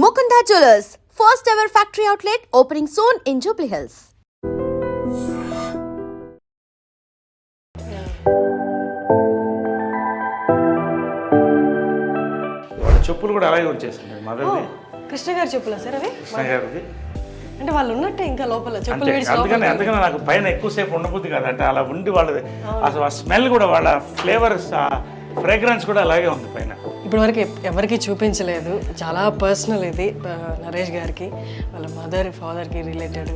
Mukunda Jewellers, first ever factory outlet opening soon in Jubilee Hills. చెప్పులు కూడా అలాగే వచ్చేసింది మదర్ది. కృష్ణ గారి చెప్పులా సార్ అవి? కృష్ణ గారిది. అంటే వాళ్ళు ఉన్నట్టే ఇంకా లోపల చెప్పులు విడిచి అందుకని నాకు పైన ఎక్కువసేపు ఉండబుద్ధి కాదు. అంటే అలా ఉండి వాళ్ళది అసలు ఆ స్మెల్ కూడా వాళ్ళ ఫ్లేవర్స్ ఫ్రేగ్రెన్స్ కూడా అలాగే ఉంది పైన. ఇప్పటి వరకు ఎవరికి చూపించలేదు. చాలా పర్సనల్ ఇది నరేష్ గారికి, వాళ్ళ మదర్ ఫాదర్కి related.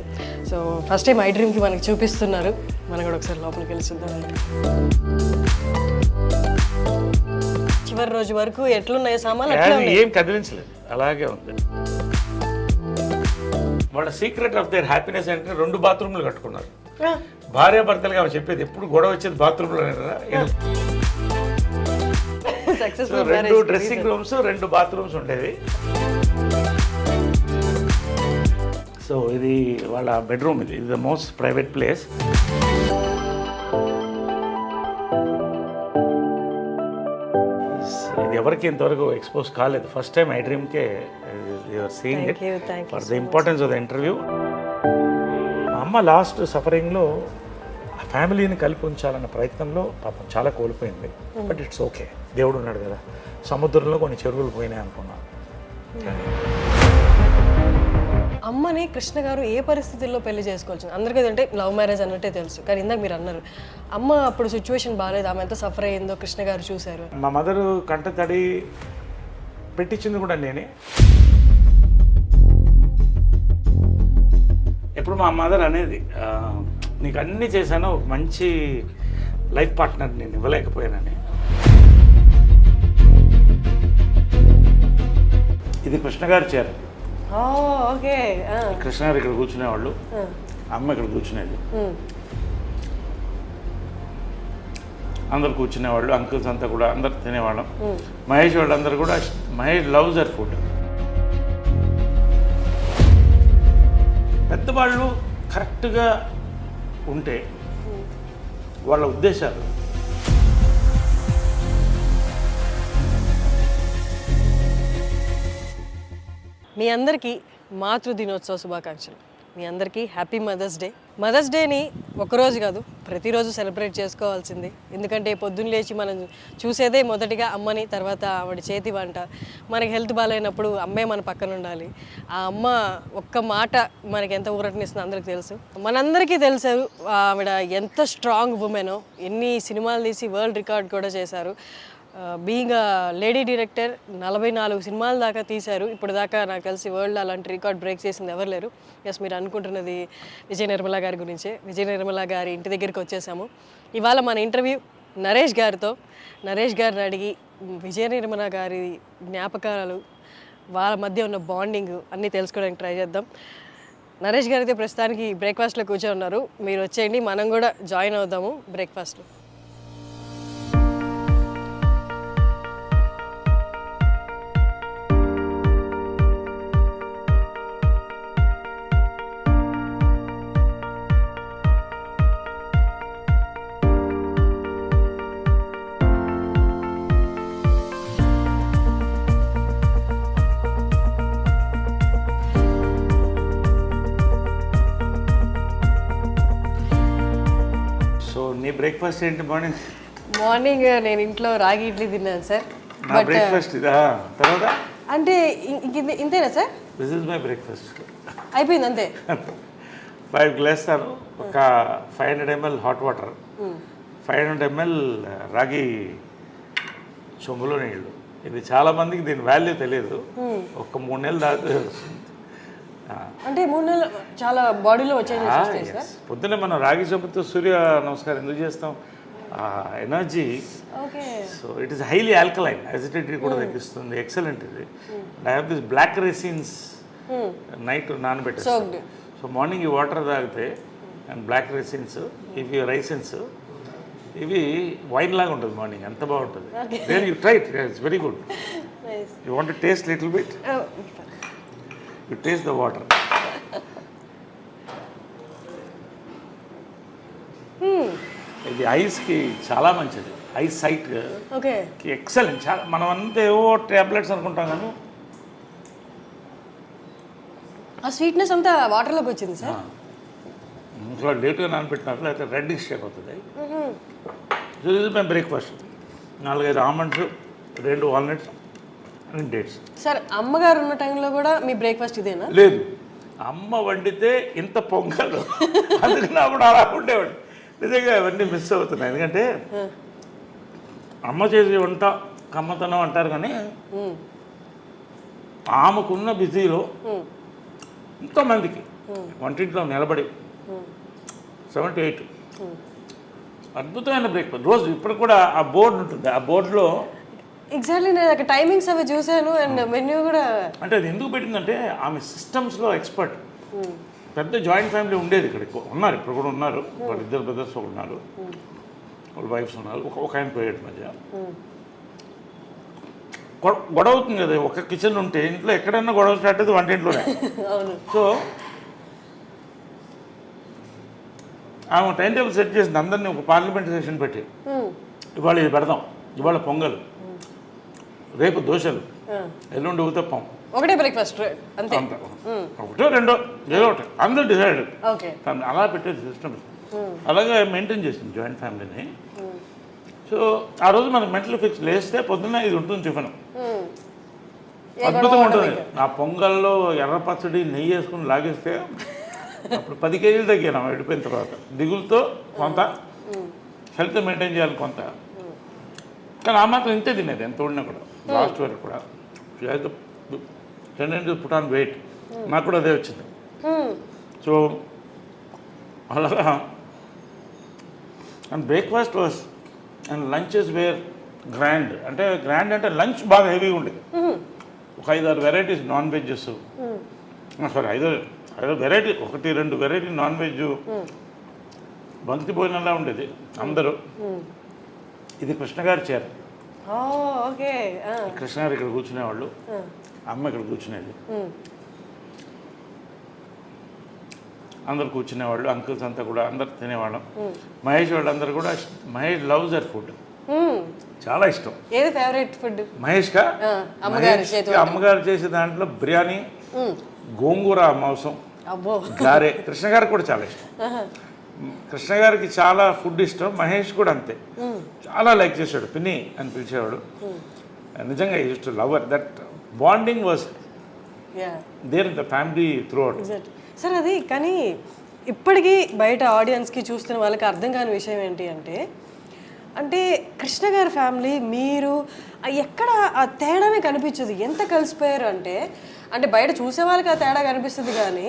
So first time I డ్రీమ్కి మనకి చూపిస్తున్నారు. మనం కూడా ఒకసారి లోపలికి వెళ్ళి చూద్దామండి. చివరి రోజు వరకు ఎట్లున్నాయి సామాన్లు ఏం కదిలించలేదు, అలాగే ఉంది. వాళ్ళ సీక్రెట్ ఆఫ్ దేర్ హ్యాపీనెస్ అంటే 2 బాత్రూమ్లు కట్టుకున్నారు. భార్యాభర్తలుగా చెప్పేది ఎప్పుడు గొడవ వచ్చేది బాత్రూంలో. 2 డ్రెస్సింగ్ రూమ్స్ 2 బాత్రూమ్స్ ఉండేవి. సో ఇది వాళ్ళ బెడ్రూమ్. ఇది ద మోస్ట్ ప్రైవేట్ ప్లేస్. ఇది ఎవరికి ఇంతవరకు ఎక్స్పోజ్ కాలేదు. ఫస్ట్ టైం ఐ డ్రీమ్కే you're seeing it for the importance of the interview. మా అమ్మ లాస్ట్ సఫరింగ్లో ఆ ఫ్యామిలీని కలిపి ఉంచాలన్న ప్రయత్నంలో పాపం చాలా కోల్పోయింది. బట్ ఇట్స్ ఓకే, దేవుడు ఉన్నాడు కదా. సముద్రంలో కొన్ని చెరువులు పోయినాయి అనుకున్నాను. అమ్మని కృష్ణ గారు ఏ పరిస్థితుల్లో పెళ్లి చేసుకోవచ్చు? అందరికీ అంటే లవ్ మ్యారేజ్ అన్నట్టే తెలుసు, కానీ ఇందాక మీరు అన్నారు అమ్మ అప్పుడు సిచ్యువేషన్ బాగాలేదు, ఆమె ఎంత సఫర్ అయ్యిందో కృష్ణ గారు చూశారు. మా మదరు కంట తడి పెట్టించింది కూడా నేనే. ఎప్పుడు మా మదర్ అనేది నీకు అన్నీ చేశాను, ఒక మంచి లైఫ్ పార్ట్నర్ నేను ఇవ్వలేకపోయానని. ఇది కృష్ణ గారు చీర. ఓకే. కృష్ణ గారు ఇక్కడ కూర్చునేవాళ్ళు, అమ్మ ఇక్కడ కూర్చునేది. అందరు కూర్చునేవాళ్ళు, అంకుల్స్ అంతా కూడా అందరు తినేవాళ్ళం. మహేష్ వాళ్ళందరూ కూడా, మహేష్ లవ్స్ హర్ ఫుడ్. పెద్దవాళ్ళు కరెక్ట్గా ఉంటే వాళ్ళ ఉద్దేశాలు మీ అందరికీ మాతృ దినోత్సవ శుభాకాంక్షలు. మీ అందరికీ హ్యాపీ మదర్స్ డే. మదర్స్ డేని ఒకరోజు కాదు, ప్రతిరోజు సెలబ్రేట్ చేసుకోవాల్సింది. ఎందుకంటే పొద్దున్న లేచి మనం చూసేదే మొదటిగా అమ్మని, తర్వాత ఆవిడ చేతి వంట. మనకి హెల్త్ బాగాలేనప్పుడు అమ్మే మన పక్కన ఉండాలి. ఆ అమ్మ ఒక్క మాట మనకి ఎంత ఊరటనిస్తుందో అందరికీ తెలుసు. మనందరికీ తెలుసు ఆవిడ ఎంత స్ట్రాంగ్ ఉమెనో. ఎన్ని సినిమాలు తీసి వరల్డ్ రికార్డ్ కూడా చేశారు. బీయింగ్ లేడీ డైరెక్టర్ 44 సినిమాల దాకా తీశారు. ఇప్పుడు దాకా నాకు తెలిసి వరల్డ్ అలాంటి రికార్డ్ బ్రేక్ చేసింది ఎవరు లేరు. ఎస్, మీరు అనుకుంటున్నది విజయ నిర్మల గారి గురించే. విజయ నిర్మల గారి ఇంటి దగ్గరికి వచ్చేసాము. ఇవాళ మన ఇంటర్వ్యూ నరేష్ గారితో. నరేష్ గారిని అడిగి విజయ నిర్మల గారి జ్ఞాపకాలు, వాళ్ళ మధ్య ఉన్న బాండింగ్ అన్నీ తెలుసుకోవడానికి ట్రై చేద్దాం. నరేష్ గారు అయితే ప్రస్తుతానికి బ్రేక్ఫాస్ట్లో కూర్చొని ఉన్నారు. మీరు వచ్చేయండి, మనం కూడా జాయిన్ అవుదాము బ్రేక్ఫాస్ట్లో. బ్రేక్ఫాస్ట్ ఏంటి? మార్నింగ్ నేను ఇంట్లో రాగి ఇడ్లీ తిన్నాను సార్. బ్రేక్ఫాస్ట్ ఇదా? తర్వాత అంటే ఇంతేనా sir? This is my breakfast. అయిపోయింది అంతే. 5 గ్లాసులు, ఒక 500 ml హాట్ వాటర్, 500 ml రాగి చెంబులో నీళ్ళు. ఇది చాలా మందికి దీని వాల్యూ తెలియదు. ఒక 3 నెలలు దాకా అంటే 3 నెలలు చాలా బాడీలో వచ్చేది. పొద్దున్నే మనం రాగి చెంబుతో సూర్య నమస్కారం ఎందుకు చేస్తాం? Energy. So it is highly alkaline, acidity కూడా తగ్గిస్తుంది. ఎక్సలెంట్ ఇది. I have this black raisins night నానబెట్టేస్తాను. సో మార్నింగ్ ఈ వాటర్ తాగితే అండ్ బ్లాక్ రైసిన్స్, ఇవి రైసిన్స్, ఇవి వైన్ లాగా ఉంటుంది మార్నింగ్. ఎంత బాగుంటుంది. Then you try it, it's very good. You want to taste little bit? You taste the water. ఇది ఐస్కి చాలా మంచిది. Eyes sight excellent. చాలా మనం అంతా ఏవో ట్యాబ్లెట్స్ అనుకుంటాం కానీ ఆ స్వీట్నెస్ అంతా వాటర్లోకి వచ్చింది సార్. ఇంకా లేట్గా నానబెట్టినారు లేకపోతే రెడ్డిష్ అయిపోతుంది. సో ఇది మేము breakfast 4-5 almonds, 2 walnuts and dates. Sir అమ్మగారు ఉన్న టైంలో కూడా మీ బ్రేక్ఫాస్ట్ ఇదేనా? లేదు, అమ్మ వండితే ఇంత పొంగలు, అందుకని అప్పుడు అలా ఉండేవాడు. నిజంగా అవన్నీ మిస్ అవుతున్నాయి. ఎందుకంటే అమ్మ చేసే వంట కమ్మతనం అంటారు, కానీ ఆమెకున్న బిజీలో ఎంతోమందికి వంటింట్లో నిలబడి 7 to 8 అద్భుతమైన బ్రేక్ఫాస్ట్ రోజు. ఇప్పుడు కూడా ఆ బోర్డు ఉంటుంది, ఆ బోర్డులో ఎగ్జాక్ట్లీ నేను అక్కడ టైమింగ్స్ అవి చూశాను అండ్ మెన్యూ కూడా. అంటే అది ఎందుకు పెట్టిందంటే ఆమె సిస్టమ్స్లో ఎక్స్పర్ట్. పెద్ద జాయింట్ ఫ్యామిలీ ఉండేది ఇక్కడ, ఉన్నారు ఇప్పుడు కూడా ఉన్నారు. వాళ్ళ 2 బ్రదర్స్ ఉన్నారు, వాళ్ళ వైఫ్స్ ఉన్నారు, ఒక ఆయన పోయాడు మధ్య. గొడవ అవుతుంది కదా, ఒక కిచెన్ ఉంటే ఇంట్లో ఎక్కడైనా గొడవ స్టార్ట్ అయితే వంటింట్లోనే. సో ఆమె టైం టేబుల్ సెట్ చేసింది, అందరినీ ఒక పార్లమెంట్ సెషన్ పెట్టి ఇవాళ ఇది పెడదాం, ఇవాళ పొంగల్, రేపు దోశలు, ఎల్లుండి ఊతప్పం, ఒకటే బ్రేక్ఫాస్ట్ అంతే, ఒకటో రెండో ఏదో ఒకటి అందరూ డిసైడ్. అలా పెట్టేది సిస్టమ్, అలాగే మెయింటైన్ చేసింది జాయింట్ ఫ్యామిలీని. సో ఆ రోజు మనకు మెంటల్ ఫిక్స్ లేస్తే పొద్దున్న ఇది ఉంటుంది టిఫిన్, అద్భుతంగా ఉంటుంది. ఆ పొంగల్లో ఎర్ర పచ్చడి నెయ్యి వేసుకుని లాగేస్తే అప్పుడు 10 కేజీలు తగ్గాను వెళ్ళిపోయిన తర్వాత. దిగులతో కొంత, హెల్త్ మెయింటైన్ చేయాలి కొంత, కానీ ఆ మాత్రం ఇంతే తినేది ఎంత ఉన్నా కూడా. లాస్ట్ వరకు కూడా టెండెన్సీ పుట్ ఆన్ వెయిట్, నాకు కూడా అదే వచ్చింది. సో అలాగా and breakfast was and lunches were grand. అంటే గ్రాండ్ అంటే లంచ్ బాగా హెవీగా ఉండేది. ఒక 5-6 varieties non vegs, sorry 5 variety, 1-2 variety non veg, బంతి భోజనంలా ఉండేది అందరూ. ఇది కృష్ణగారి చీర. కృష్ణగారు ఇక్కడ కూర్చునేవాళ్ళు, అమ్మ ఇక్కడ కూర్చునేది, అందరు కూర్చునేవాళ్ళు, అంకుల్స్ అంతా కూడా అందరు తినేవాళ్ళం. మహేష్ వాళ్ళందరూ కూడా, మహేష్ లవ్స్ దర్ ఫుడ్, చాలా ఇష్టం. ఏది ఫేవరెట్ ఫుడ్ మహేష్గా? అమ్మగారు చేసే దాంట్లో బిర్యానీ, గోంగూర మాంసం, గారే. కృష్ణ గారికి కూడా చాలా ఇష్టం. కృష్ణ గారికి చాలా ఫుడ్ ఇష్టం, మహేష్ కూడా అంతే, చాలా లైక్ చేశాడు. పిన్ని అని పిలిచేవాడు. నిజంగా used to love that bonding was there in the family throughout. Sir అది కానీ ఇప్పటికీ బయట ఆడియన్స్కి చూస్తున్న వాళ్ళకి అర్థం కాని విషయం ఏంటి అంటే కృష్ణ గారి ఫ్యామిలీ మీరు ఎక్కడ ఆ తేడానే కనిపించదు. ఎంత కలిసిపోయారు అంటే బయట చూసే వాళ్ళకి ఆ తేడా కనిపిస్తుంది, కానీ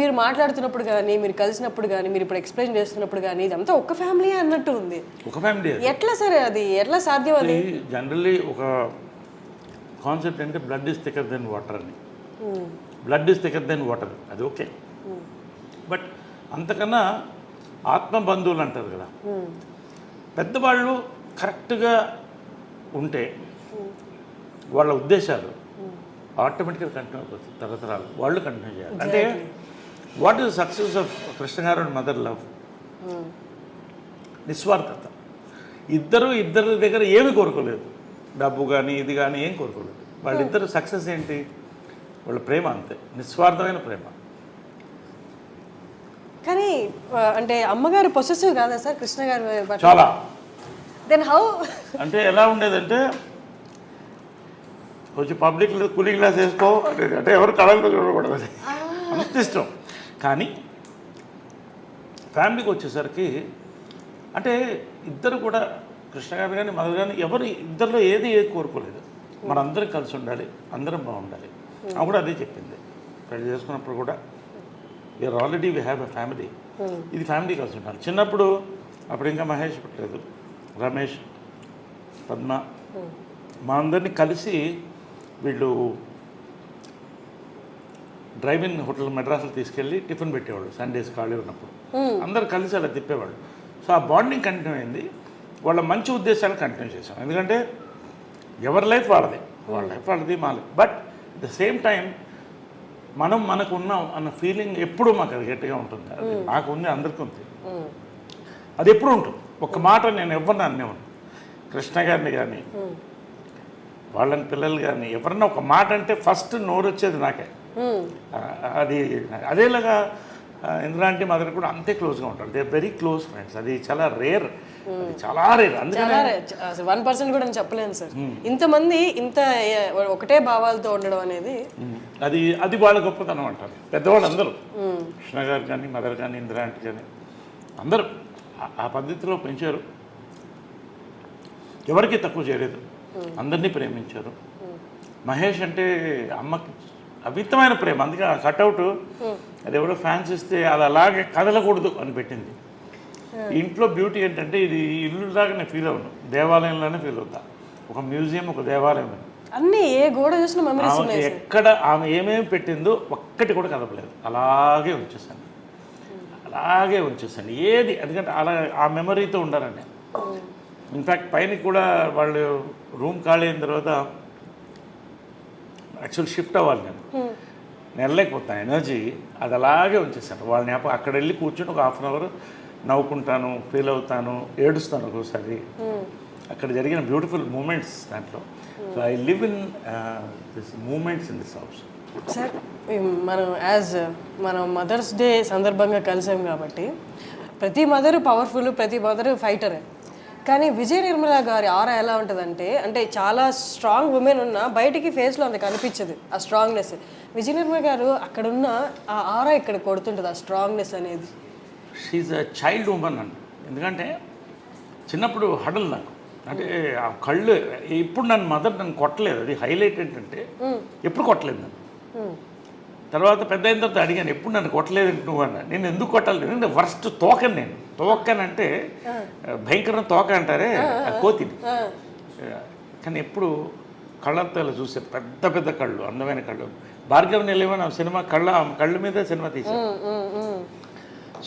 మీరు మాట్లాడుతున్నప్పుడు కానీ, మీరు కలిసినప్పుడు కానీ, మీరు ఇప్పుడు ఎక్స్ప్లెయిన్ చేస్తున్నప్పుడు కానీ ఇదంతా ఒక ఫ్యామిలీ అన్నట్టు ఉంది. ఒక ఫ్యామిలీ ఎట్లా సరే అది ఎట్లా సాధ్యం? అది జనరల్లీ ఒక కాన్సెప్ట్ అంటే blood is thicker than water అని. Blood is thicker than water, అది ఓకే. బట్ అంతకన్నా ఆత్మ బంధువులు అంటారు కదా, పెద్దవాళ్ళు కరెక్ట్గా ఉంటే వాళ్ళ ఉద్దేశాలు ఆటోమేటిక్గా కంటిన్యూ అయిపోతుంది. తరతరాలు వాళ్ళు కంటిన్యూ చేయాలి. అంటే what is success of Krishna గారు అండ్ మదర్ లవ్? నిస్వార్థత. ఇద్దరి దగ్గర ఏమి కోరుకోలేదు, డబ్బు కానీ ఇది కానీ ఏం కోరుకోలేదు. వాళ్ళిద్దరు సక్సెస్ ఏంటి? వాళ్ళ ప్రేమ, అంతే, నిస్వార్థమైన ప్రేమ. కానీ అంటే అమ్మగారు పొసెసివ్ కాదా సార్ కృష్ణ గారు? చాలా. Then how? అంటే ఎలా ఉండేదంటే కొంచెం పబ్లిక్ కూలింగ్ గ్లాస్ వేసుకో అంటే ఎవరు కళలో చూడకూడదు, అంత ఇష్టం. కానీ ఫ్యామిలీకి వచ్చేసరికి అంటే ఇద్దరు కూడా, కృష్ణ గారు కానీ మదర్ కానీ, ఇద్దరిలో ఏది కోరుకోలేదు. మనందరం కలిసి ఉండాలి, అందరం బాగుండాలి. ఆమె కూడా అదే చెప్పింది. పెళ్లి చేసుకున్నప్పుడు కూడా already we have a family, ఇది ఫ్యామిలీ కలిసి ఉండాలి. చిన్నప్పుడు అప్పుడు ఇంకా మహేష్ పుట్టలేదు, రమేష్, పద్మ, మా అందరినీ కలిసి వీళ్ళు డ్రైవ్-ఇన్ హోటల్ మెడ్రాస్లో తీసుకెళ్ళి టిఫిన్ పెట్టేవాళ్ళు సండేస్ ఖాళీ ఉన్నప్పుడు. అందరు కలిసి అలా తిప్పేవాళ్ళు. సో ఆ బాండింగ్ కంటిన్యూ అయింది. వాళ్ళ మంచి ఉద్దేశాలు కంటిన్యూ చేశాం. ఎందుకంటే ఎవరి లైఫ్ వాళ్ళది, వాళ్ళ లైఫ్ వాళ్ళది, మా life. But at the same time మనకు ఉన్నాం అన్న ఫీలింగ్ ఎప్పుడూ మాకు అది గట్టిగా ఉంటుంది. అది నాకు ఉంది, అందరికీ ఉంది, అది ఎప్పుడు ఉంటుంది. ఒక మాట నేను ఎవరిని అనేవాడిని, కృష్ణ గారిని కానీ వాళ్ళని పిల్లలు కానీ ఎవరన్నా ఒక మాట అంటే ఫస్ట్ నోరు వచ్చేది నాకే. అది అదేలాగా ఇంద్రాంటి మదర్ కూడా అంతే క్లోజ్గా ఉంటారు. They very close friends. అది చాలా రేర్, చాలా రేర్. అందుకని 1% కూడా నేను చెప్పలేను సార్. ఇంతమంది ఇంత ఒకటే భావాలతో ఉండడం అనేది అది వాళ్ళ గొప్పతనం అంటారు పెద్దవాళ్ళు అందరూ. కృష్ణ గారు కానీ, మదర్ కానీ, ఇంద్రాంటి కానీ అందరూ ఆ పద్ధతిలో పెంచారు. ఎవరికి తక్కువ చేయలేదు, అందరినీ ప్రేమించారు. మహేష్ అంటే అమ్మకి అమితమైన ప్రేమ. అందుకే ఆ కట్అవుట్ అది ఎవరో ఫ్యాన్స్ ఇస్తే అది అలాగే కదలకూడదు అని పెట్టింది. ఇంట్లో బ్యూటీ ఏంటంటే ఇది ఇల్లు లాగా నేను ఫీల్ అవ్వను, దేవాలయంలోనే ఫీల్ అవుతా. ఒక మ్యూజియం, ఒక దేవాలయం. అన్నీ ఏ గోడ చూసిన మెమరీస్ ఉన్నాయి. ఎక్కడ ఆమె ఏమేమి పెట్టిందో ఒక్కటి కూడా కదపలేదు, అలాగే ఉంచేసాను, అలాగే ఉంచేసాను ఏది. ఎందుకంటే అలా ఆ మెమరీతో ఉండాలండి. ఇన్ఫ్యాక్ట్ పైన కూడా వాళ్ళు రూమ్ ఖాళీ అయిన తర్వాత యాక్చువల్ షిఫ్ట్ అవ్వాలి, నేను వెళ్ళలేకపోతాను. ఎనర్జీ అది అలాగే ఉంచేసాను. వాళ్ళ జ్ఞాపకం అక్కడ వెళ్ళి కూర్చొని ఒక హాఫ్ అన్ అవర్ నవ్వుకుంటాను, ఫీల్ అవుతాను, ఏడుస్తాను ఒక్కోసారి. అక్కడ జరిగిన బ్యూటిఫుల్ మూమెంట్స్ దాంట్లో. So I live in this moments in this house. Sir మనం మదర్స్ డే సందర్భంగా కలిసాం కాబట్టి ప్రతి మదర్ పవర్ఫుల్, ప్రతి మదర్ ఫైటరే. కానీ విజయ నిర్మల గారి ఆరా ఎలా ఉంటుందంటే, అంటే చాలా స్ట్రాంగ్ ఉమెన్ ఉన్నా బయటికి ఫేస్లో అంత కనిపించదు ఆ స్ట్రాంగ్నెస్. విజయ నిర్మల గారు అక్కడ ఉన్న ఆ ఆరా ఇక్కడ కొడుతుంటుంది, ఆ స్ట్రాంగ్నెస్ అనేది. షీఈ్ అ చైల్డ్ ఉమెన్ అండి. ఎందుకంటే చిన్నప్పుడు హడల్ నాకు, అంటే ఆ కళ్ళు ఇప్పుడు నన్ను కొట్టలేదు. అది హైలైట్ ఏంటంటే ఎప్పుడు కొట్టలేదు నన్ను. తర్వాత పెద్ద అయిన తర్వాత అడిగాను, ఎప్పుడు నన్ను కొట్టలేదు నువ్వు అన్న. నేను ఎందుకు కొట్టాలి? నేను ఫస్ట్ తోకను. నేను తోకనంటే భయంకరం తోక అంటారే, కోతిని. కానీ ఎప్పుడు కళ్ళతో ఇలా చూసే పెద్ద పెద్ద కళ్ళు, అందమైన కళ్ళు. భార్గవ్ నిలయమని సినిమా కళ్ళ మీద సినిమా తీశాను.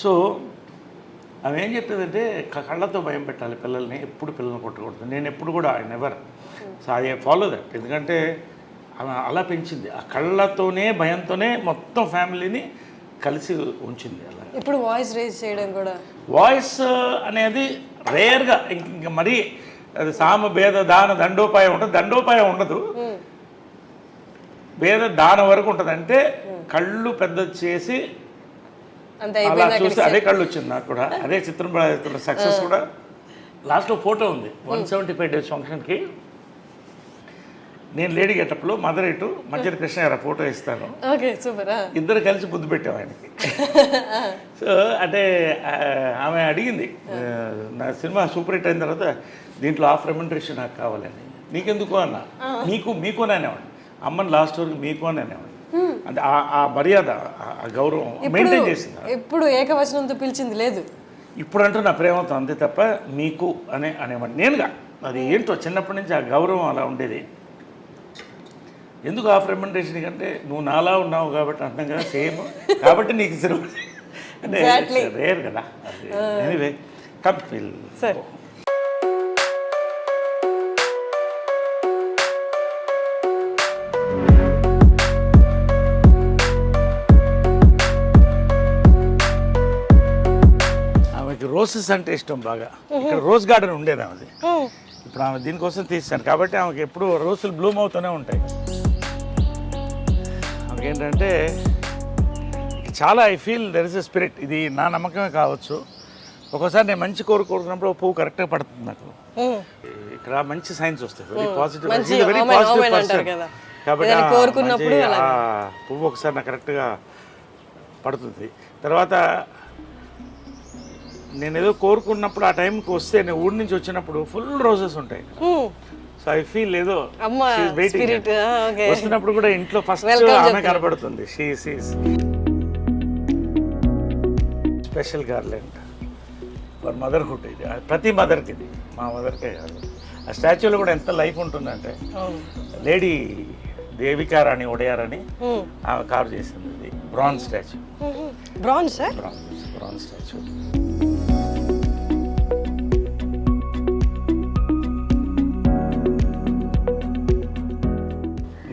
సో ఆమె ఏం చెప్తుందంటే కళ్ళతో భయం పెట్టాలి పిల్లల్ని, ఎప్పుడు పిల్లల్ని కొట్టకూడదు. నేను ఎప్పుడు కూడా I never. So I follow that. ఎందుకంటే ఆమె అలా పెంచింది, ఆ కళ్ళతోనే భయంతోనే మొత్తం ఫ్యామిలీని కలిసి ఉంచింది. అలా ఇప్పుడు వాయిస్ రేజ్ చేయడం కూడా, వాయిస్ అనేది రేర్గా, ఇంక మరీ అది సామ భేద దాన దండోపాయం ఉంటుంది. దండోపాయం ఉండదు, భేద దానం వరకు ఉంటుంది. అంటే కళ్ళు పెద్ద చేసి అలా చూస్తే అదే కళ్ళు వచ్చింది నాకు కూడా. అదే చిత్రం సక్సెస్ కూడా. లాస్ట్లో ఫోటో ఉంది 175 days ఫంక్షన్కి. నేను లేడీ గెటప్లో, మదర్ ఇటు, మధ్యలో కృష్ణ గారు ఫోటో ఇస్తాను. ఇద్దరు కలిసి ముద్దు పెట్టాం ఆయనకి. సో అంటే ఆమె అడిగింది, నా సినిమా సూపర్ హిట్ అయిన తర్వాత దీంట్లో ఆఫ్ రెమ్యునరేషన్ నాకు కావాలని. నీకెందుకు అన్న, మీకు అని అనేవాడు. అమ్మని లాస్ట్ వరకు మీకు అని అనేవాడు. అంటే ఆ మర్యాద, ఆ గౌరవం మెయింటైన్ చేసింది. ఎప్పుడు ఏకవచనంతో పిలిచింది లేదు. ఇప్పుడు అంటూ నా ప్రేమతో అంతే తప్ప మీకు అనేవాడు నేనుగా. అది ఏంటో చిన్నప్పటి నుంచి ఆ గౌరవం అలా ఉండేది. ఎందుకు ఆఫ్ రెమ్యునరేషన్ కంటే నువ్వు నాలా ఉన్నావు కాబట్టి అంటాం కదా, సేమ్ కాబట్టి నీకు సినిమా అంటే రేర్ కదా. Anyway come feel sir. ఆమెకి రోసెస్ అంటే ఇష్టం బాగా. ఇక్కడ రోజ్ గార్డెన్ ఉండేది ఆమెది. ఇప్పుడు ఆమె దీనికోసం తీసాను కాబట్టి ఆమెకి ఎప్పుడు రోజులు బ్లూమ్ అవుతూనే ఉంటాయి. ఏంటంటే చాలా I feel there is a spirit. ఇది నా నమ్మకమే కావచ్చు. ఒక్కోసారి నేను మంచి కోరుకున్నప్పుడు పువ్వు కరెక్ట్గా పడుతుంది నాకు. ఇక్కడ మంచి సైన్స్ వస్తాయి, very positive, very positive person. కాబట్టి పువ్వు ఒకసారి నాకు కరెక్ట్గా పడుతుంది. తర్వాత నేను ఏదో కోరుకున్నప్పుడు ఆ టైంకి వస్తే, నేను ఊరి నుంచి వచ్చినప్పుడు ఫుల్ రోజెస్ ఉంటాయి. సో ఐ ఫీల్ ఏదో వెయిటింగ్. వస్తున్నప్పుడు కూడా ఇంట్లో ఫస్ట్ ఆమె కనబడుతుంది. Special garland for motherhood. ఇది ప్రతి మదర్కి, ఇది మా మదర్కే కాదు. ఆ స్టాచ్యూలో కూడా ఎంత లైఫ్ ఉంటుందంటే, లేడీ దేవికా రాణి ఒడయార్ అని ఆమె కార్వ్ చేసింది. ఇది బ్రాంజ్ స్టాచ్యూ. Bronze statue.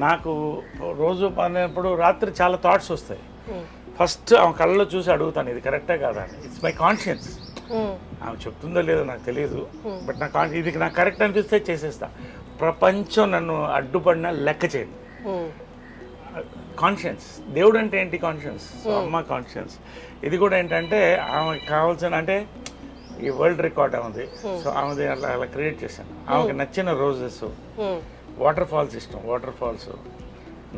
నాకు రోజు పడినప్పుడు రాత్రి చాలా థాట్స్ వస్తాయి. ఫస్ట్ ఆమె కళ్ళలో చూసి అడుగుతాను, ఇది కరెక్టే కాదా అని. It's my conscience. ఆమె చెప్తుందో లేదో నాకు తెలియదు, బట్ ఇది నాకు కరెక్ట్ అనిపిస్తే చేసేస్తా. ప్రపంచం నన్ను అడ్డుపడినా లెక్క చేయండి. కాన్షియన్స్. దేవుడు అంటే ఏంటి? కాన్షియన్స్. సో అమ్మ కాన్షియన్స్. ఇది కూడా ఏంటంటే ఆమెకి కావాల్సిన, అంటే ఈ వరల్డ్ రికార్డ్ ఉంది. సో ఆమెది అలా అలా క్రియేట్ చేశాను. ఆమెకి నచ్చిన రోజెస్, వాటర్ ఫాల్స్ ఇష్టం, వాటర్ ఫాల్స్,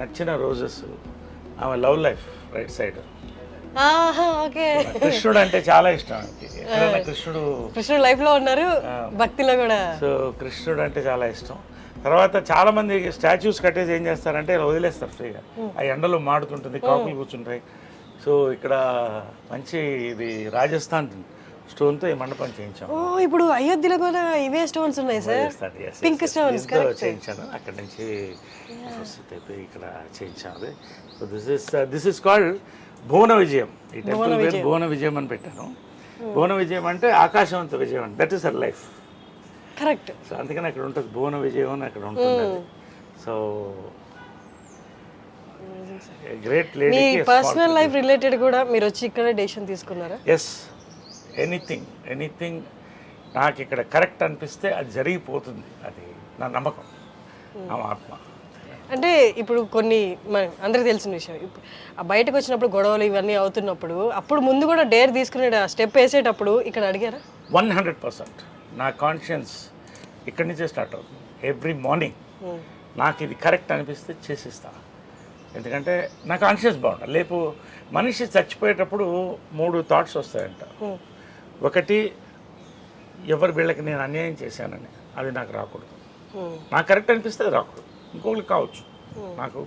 నచ్చిన రోజెస్, ఆమె లవ్ లైఫ్ రైట్ సైడ్. కృష్ణుడు అంటే చాలా ఇష్టం ఆమెకి. ఎక్కడైనా కృష్ణుడు లైఫ్ లో ఉన్నారు, భక్తిలో కూడా. సో కృష్ణుడు అంటే చాలా ఇష్టం. తర్వాత చాలా మంది స్టాచ్యూస్ కట్టేసి ఏం చేస్తారంటే వదిలేస్తారు ఫ్రీగా. ఆ ఎండలో మాడుతుంటుంది, కాకులు కూర్చుంటాయి. సో ఇక్కడ మంచి ఇది రాజస్థాన్ స్టోన్తో ఈ మండపం చేయించాము. ఇప్పుడు అయోధ్యలో కూడా ఇవే స్టోన్స్ ఉన్నాయి సార్, పింక్ స్టోన్స్ చేయించాను. అక్కడ నుంచి ఇక్కడ చేయించాము. సో దిస్ ఇస్ కాల్డ్ భువన విజయం. ఈ టెంపుల్ పేరు భువన విజయం అని పెట్టాను. భువన విజయం అంటే ఆకాశవంత విజయం అంటే that is our life. Correct. So అందుకని అక్కడ ఉంటుంది భువన విజయం అని అక్కడ ఉంటుంది. So great lady. మీ పర్సనల్ లైఫ్ రిలేటెడ్ కూడా మీరు వచ్చి ఇక్కడ డెసిషన్ తీసుకున్నారా? ఎస్, ఎనీథింగ్ నాకు ఇక్కడ కరెక్ట్ అనిపిస్తే అది జరిగిపోతుంది. అది నా నమ్మకం, నా ఆత్మ. అంటే ఇప్పుడు కొన్ని అందరికి తెలిసిన విషయం, బయటకు వచ్చినప్పుడు గొడవలు ఇవన్నీ అవుతున్నప్పుడు అప్పుడు ముందు కూడా డేర్ తీసుకునే స్టెప్ వేసేటప్పుడు ఇక్కడ అడిగారా? 100% నా కాన్షియన్స్ ఇక్కడి నుంచే స్టార్ట్ అవుతుంది. ఎవ్రీ మార్నింగ్ నాకు ఇది కరెక్ట్ అనిపిస్తే చేసేస్తా. ఎందుకంటే నా కాన్షియస్ బాగుండాలి. లేపు మనిషి చచ్చిపోయేటప్పుడు 3 థాట్స్ వస్తాయంట. ఒకటి, ఎవరు వీళ్ళకి నేను అన్యాయం చేశానని, అది నాకు రాకూడదు. నాకు కరెక్ట్ అనిపిస్తే అది రాకూడదు. ఇంకొకరికి కావచ్చు, నాకు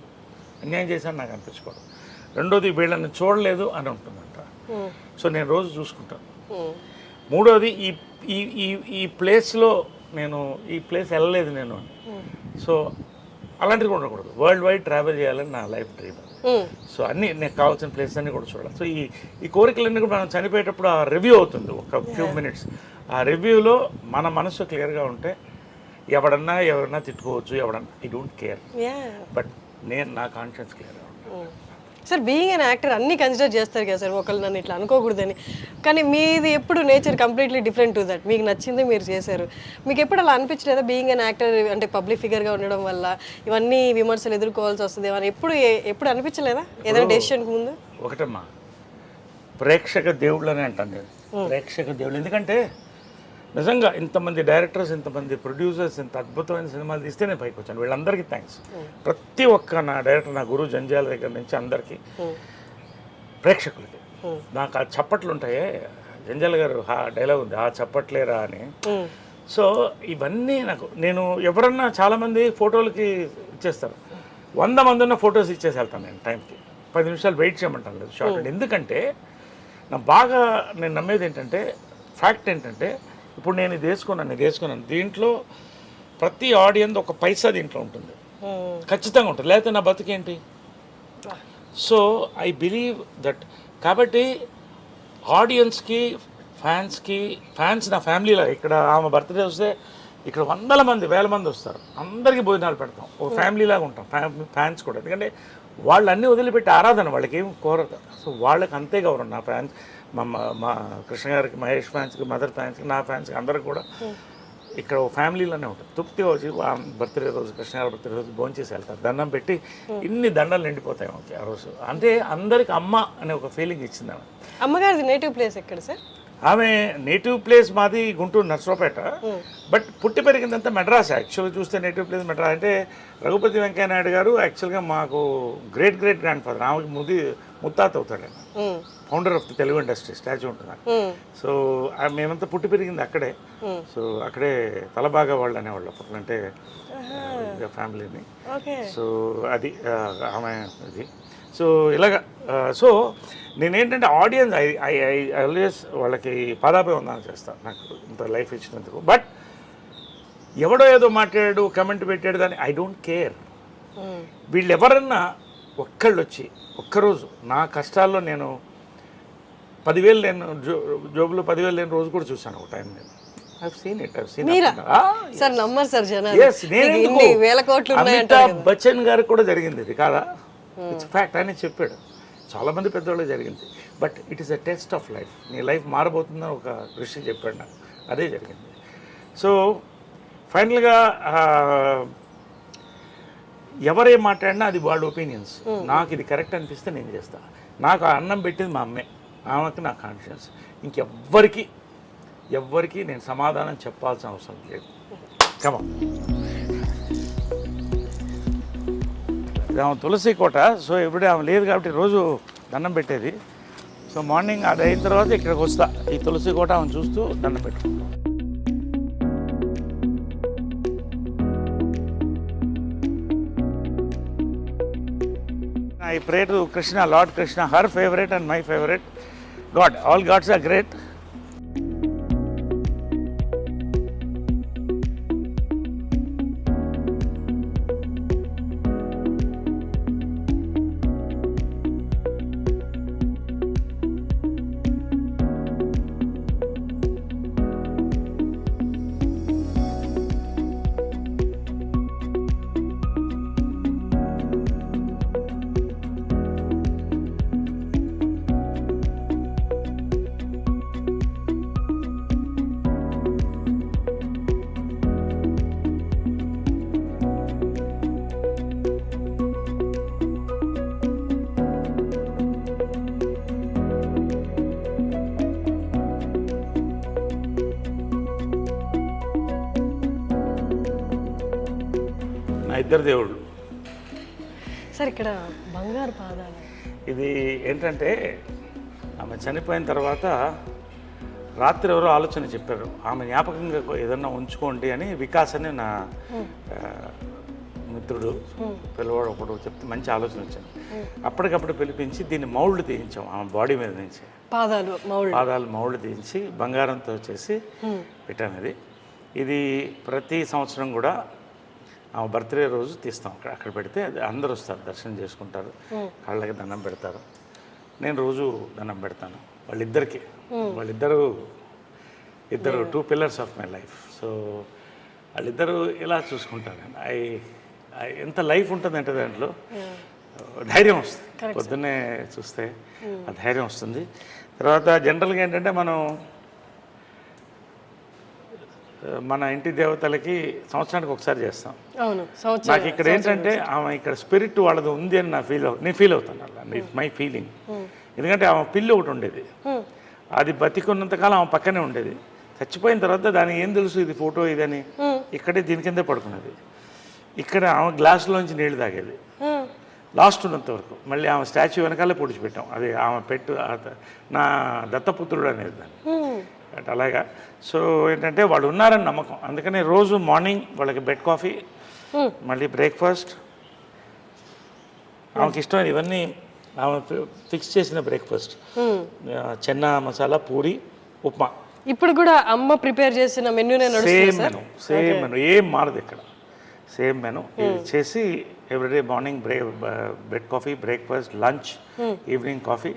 అన్యాయం చేశాను నాకు అనిపించకూడదు. రెండోది, వీళ్ళని చూడలేదు అని ఉంటుందంట. సో నేను రోజు చూసుకుంటాను. మూడోది, ఈ ప్లేస్లో నేను ఈ ప్లేస్ వెళ్ళలేదు నేను అని. సో అలాంటివి కూడా ఉండకూడదు. వరల్డ్ వైడ్ ట్రావెల్ చేయాలని నా లైఫ్ డ్రీమ్. సో అన్నీ నాకు కావాల్సిన ప్లేసెస్ అన్నీ కూడా చూడాలి. సో ఈ కోరికలన్నీ కూడా మనం చనిపోయేటప్పుడు ఆ రివ్యూ అవుతుంది ఒక ఫ్యూ మినిట్స్. ఆ రివ్యూలో మన మనసు క్లియర్గా ఉంటే ఎవరన్నా తిట్టుకోవచ్చు, ఎవడన్నా, ఐ డోంట్ కేర్. బట్ నేను నా కాన్షియన్స్ క్లియర్గా ఉంటాను. సార్ బీయింగ్ అన్ యాక్టర్ అన్నీ కన్సిడర్ చేస్తారు కదా సార్, ఒకళ్ళు నన్ను ఇట్లా అనుకోకూడదని. కానీ మీది ఎప్పుడు nature completely different to that. మీకు నచ్చింది మీరు చేశారు. మీకు ఎప్పుడు అలా అనిపించలేదా బీయింగ్ అన్ యాక్టర్ అంటే పబ్లిక్ ఫిగర్గా ఉండడం వల్ల ఇవన్నీ విమర్శలు ఎదుర్కోవాల్సి వస్తుంది అని ఎప్పుడు అనిపించలేదా ఏదైనా డెసిషన్కి ముందు? ఒకటమ్మా, ప్రేక్షక దేవుళ్ళు అని అంటాను నేను. ప్రేక్షక దేవుళ్ళు ఎందుకంటే నిజంగా ఇంతమంది డైరెక్టర్స్, ఇంతమంది ప్రొడ్యూసర్స్, ఇంత అద్భుతమైన సినిమాలు తీస్తే నేను పైకి వచ్చాను. వీళ్ళందరికీ థ్యాంక్స్. ప్రతి ఒక్క నా డైరెక్టర్, నా గురువు జంజాల దగ్గర నుంచి అందరికీ, ప్రేక్షకులకి. నాకు ఆ చప్పట్లు ఉంటాయే, జంజాల గారు డైలాగ్ ఉంది, ఆ చప్పట్లేరా అని. సో ఇవన్నీ నేను ఎవరన్నా చాలామంది ఫోటోలకి ఇచ్చేస్తారు. 100 మంది ఉన్న ఫొటోస్ ఇచ్చేసి వెళ్తాను నేను టైంకి. 10 నిమిషాలు వెయిట్ చేయమంటాను లేదు షార్ట్. ఎందుకంటే నేను నమ్మేది ఏంటంటే, ఫ్యాక్ట్ ఏంటంటే, ఇప్పుడు నేను ఇది వేసుకున్నాను, దీంట్లో ప్రతి ఆడియన్స్ ఒక పైసా దీంట్లో ఉంటుంది, ఖచ్చితంగా ఉంటుంది. లేకపోతే నా బతుకేంటి? So I believe that. కాబట్టి ఆడియన్స్కి, ఫ్యాన్స్ నా ఫ్యామిలీలో, ఇక్కడ ఆమె బర్త్డే వస్తే ఇక్కడ 100 మంది, 1000 మంది వస్తారు. అందరికీ భోజనాలు పెడతాం, ఒక ఫ్యామిలీలాగా ఉంటాం. ఫ్యాన్స్ కూడా, ఎందుకంటే వాళ్ళు అన్నీ వదిలిపెట్టి ఆరాధన, వాళ్ళకి ఏం కోరదు. సో వాళ్ళకి అంతే గౌరవం. నా ఫ్యాన్స్, మా కృష్ణ గారికి, మహేష్ ఫ్యాన్స్కి, మదర్ ఫ్యాన్స్కి, నా ఫ్యాన్స్కి, అందరికి కూడా ఇక్కడ ఒక ఫ్యామిలీలోనే ఉంటుంది. తృప్తిగా వచ్చి బర్త్డే రోజు, కృష్ణ గారి బర్త్డే రోజు భోంచేసి వెళ్తారు. దండం పెట్టి ఇన్ని దండలు నిండిపోతాయి ఓకే ఆ రోజు. అంటే అందరికి అమ్మ అనే ఒక ఫీలింగ్ ఇచ్చింది ఆమె. అమ్మగారిది నేటివ్ ప్లేస్ ఎక్కడ సార్? ఆమె నేటివ్ ప్లేస్ మాది గుంటూరు నర్సరావుపేట. బట్ పుట్టి పెరిగిందంతా మెడ్రాస్. యాక్చువల్గా చూస్తే నేటివ్ ప్లేస్ మెడ్రాస్. అంటే రఘుపతి వెంకయ్య నాయుడు గారు యాక్చువల్గా మాకు గ్రేట్ గ్రాండ్ ఫాదర్. ఆమెకి ముత్తాత అవుతాడు ఆయన, founder of the Telugu industry. Statue ఉంటుంది. సో మేమంతా పుట్టి పెరిగింది అక్కడే. సో అక్కడే తలబాగా వాళ్ళు అనేవాళ్ళు అప్పట్లో, అంటే ఫ్యామిలీని. సో అది ఆమె ఇది. సో ఇలాగా. సో నేనేంటంటే ఆడియన్స్ ఐ ఆల్వేస్ వాళ్ళకి పాదాభివందనం చేస్తాను, నాకు ఇంత లైఫ్ ఇచ్చినందుకు. బట్ ఎవడో ఏదో మాట్లాడాడు, కమెంట్ పెట్టాడు, దాన్ని ఐ డోంట్ కేర్. వీళ్ళు ఎవరన్నా ఒక్కళ్ళు వచ్చి ఒక్కరోజు నా కష్టాల్లో, నేను 10,000 లేను జోబులో 10,000 లేని రోజు కూడా చూశాను ఒక టైం. నేను అమితాబ్ బచ్చన్ గారికి కూడా జరిగింది ఇది కాదా? It's fact. ఆయన చెప్పాడు, చాలామంది పెద్దవాళ్ళకి జరిగింది. But it is a test of life. నీ లైఫ్ మారబోతుందని ఒక ఋషి చెప్పాడు నాకు, అదే జరిగింది. సో ఫైనల్గా ఎవరేం మాట్లాడినా అది వాళ్ళ ఒపీనియన్స్. నాకు ఇది కరెక్ట్ అనిపిస్తే నేను చేస్తాను. నాకు ఆ అన్నం పెట్టింది మా అమ్మే, ఆమెకి నా కాన్షియన్స్. ఎవ్వరికి నేను సమాధానం చెప్పాల్సిన అవసరం లేదు. కమా ఇది ఆమె తులసి కోట. సో ఎప్పుడే ఆమె లేదు కాబట్టి రోజు దండం పెట్టేది. సో మార్నింగ్ అది అయిన తర్వాత ఇక్కడికి వస్తా, ఈ తులసి కోట ఆమె చూస్తూ దండం పెట్టు. I pray to Krishna, Lord Krishna, her favorite and my favorite God. All gods are great. నా ఇద్దరు దేవుళ్ళు. సార్ ఇక్కడ బంగారు పాదాలు, ఇది ఏంటంటే ఆమె చనిపోయిన తర్వాత రాత్రి ఎవరో ఆలోచన చెప్పారు, ఆమె జ్ఞాపకంగా ఏదన్నా ఉంచుకోండి అని. వికాస్ అని నా మిత్రుడు పిల్లవాడు ఒకడు చెప్తే మంచి ఆలోచన వచ్చింది. అప్పటికప్పుడు పిలిపించి దీన్ని మౌల్డ్ తీయించాం ఆమె బాడీ మీద నుంచి. పాదాలు మౌల్డ్ తీయించి బంగారంతో చేసి పెట్టాను. ఇది ప్రతి సంవత్సరం కూడా ఆమె బర్త్డే రోజు తీస్తాం. అక్కడ పెడితే అది అందరూ వస్తారు, దర్శనం చేసుకుంటారు, కాళ్ళకి దండం పెడతారు. నేను రోజు దండం పెడతాను వాళ్ళిద్దరు 2 pillars of my life. So వాళ్ళిద్దరూ ఇలా చూసుకుంటారు. ఎంత లైఫ్ ఉంటుందంటే దాంట్లో ధైర్యం వస్తుంది. పొద్దున్నే చూస్తే ఆ ధైర్యం వస్తుంది. తర్వాత జనరల్గా ఏంటంటే మన ఇంటి దేవతలకి సంవత్సరానికి ఒకసారి చేస్తాం. నాకు ఇక్కడ ఏంటంటే ఆమె ఇక్కడ స్పిరిట్ వాళ్ళది ఉంది అని నేను ఫీల్ అవుతాను. అలా మై ఫీలింగ్. ఎందుకంటే ఆమె పిల్లి ఒకటి ఉండేది, అది బతికున్నంతకాలం ఆమె పక్కనే ఉండేది. చచ్చిపోయిన తర్వాత దానికి ఏం తెలుసు ఇది ఫోటో ఇదని, ఇక్కడే దీని కిందే పడుకున్నది. ఇక్కడ ఆమె గ్లాసులోంచి నీళ్లు తాగేది లాస్ట్ ఉన్నంత వరకు. మళ్ళీ ఆమె స్టాచ్యూ వెనకాలే పొడిచిపెట్టాం. అది ఆమె నా దత్తపుత్రుడు అనేది దాన్ని. అలాగా. సో ఏంటంటే వాళ్ళు ఉన్నారని నమ్మకం. అందుకని రోజు మార్నింగ్ వాళ్ళకి బెడ్ కాఫీ, మళ్ళీ బ్రేక్ఫాస్ట్. ఆమెకి ఇష్టమైన ఇవన్నీ ఆమె ఫిక్స్ చేసిన బ్రేక్ఫాస్ట్, చెన్నా మసాలా, పూరి, ఉప్మా. ఇప్పుడు కూడా అమ్మ ప్రిపేర్ చేసిన మెనూనే నడుస్తుంది. సేమ్ మెనూ, ఏం మారదు ఇక్కడ. సేమ్ మెనూ చేసి everyday morning bed coffee, breakfast, lunch, evening coffee,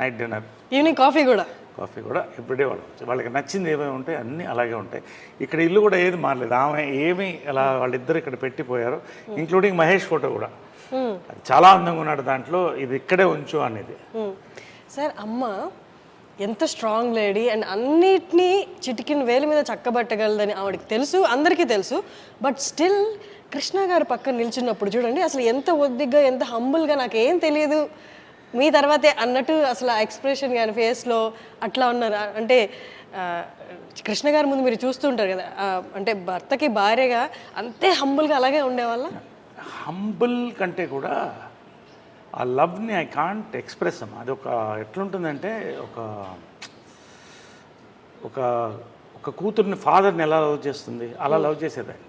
night dinner. Evening coffee కూడా ఎవ్రీడే వాళ్ళకి నచ్చింది ఏమేమి ఉంటాయి అన్నీ అలాగే ఉంటాయి. ఇక్కడ ఇల్లు కూడా ఏది మారలేదు. ఆమె ఏమి అలా వాళ్ళిద్దరు ఇక్కడ పెట్టిపోయారు, ఇంక్లూడింగ్ మహేష్ ఫోటో కూడా. చాలా అందంగా ఉన్నాడు దాంట్లో, ఇది ఇక్కడే ఉంచు అనేది. సార్ అమ్మ ఎంత స్ట్రాంగ్ లేడీ అండ్ అన్నిటినీ చిటికిన వేలు మీద చక్కబట్టగలదని ఆవిడకి తెలుసు, అందరికీ తెలుసు. బట్ స్టిల్ కృష్ణ గారు పక్కన నిల్చున్నప్పుడు చూడండి అసలు ఎంత ఒద్దిగ్గా, ఎంత హంబుల్గా, నాకేం తెలియదు మీ తర్వాతే అన్నట్టు అసలు ఆ ఎక్స్ప్రెషన్ కానీ ఫేస్లో అట్లా ఉన్నారు. అంటే కృష్ణ గారి ముందు మీరు చూస్తుంటారు కదా, అంటే భర్తకి భార్యగా అంతే హంబుల్గా అలాగే ఉండేవాళ్ళ. హంబుల్ కంటే కూడా ఆ లవ్ని ఐ కాంట్ ఎక్స్ప్రెస్ అమ్మా. అది ఎట్లుంటుందంటే ఒక కూతుర్ని ఫాదర్ని ఎలా లవ్ చేస్తుంది అలా లవ్ చేసేదాన్ని.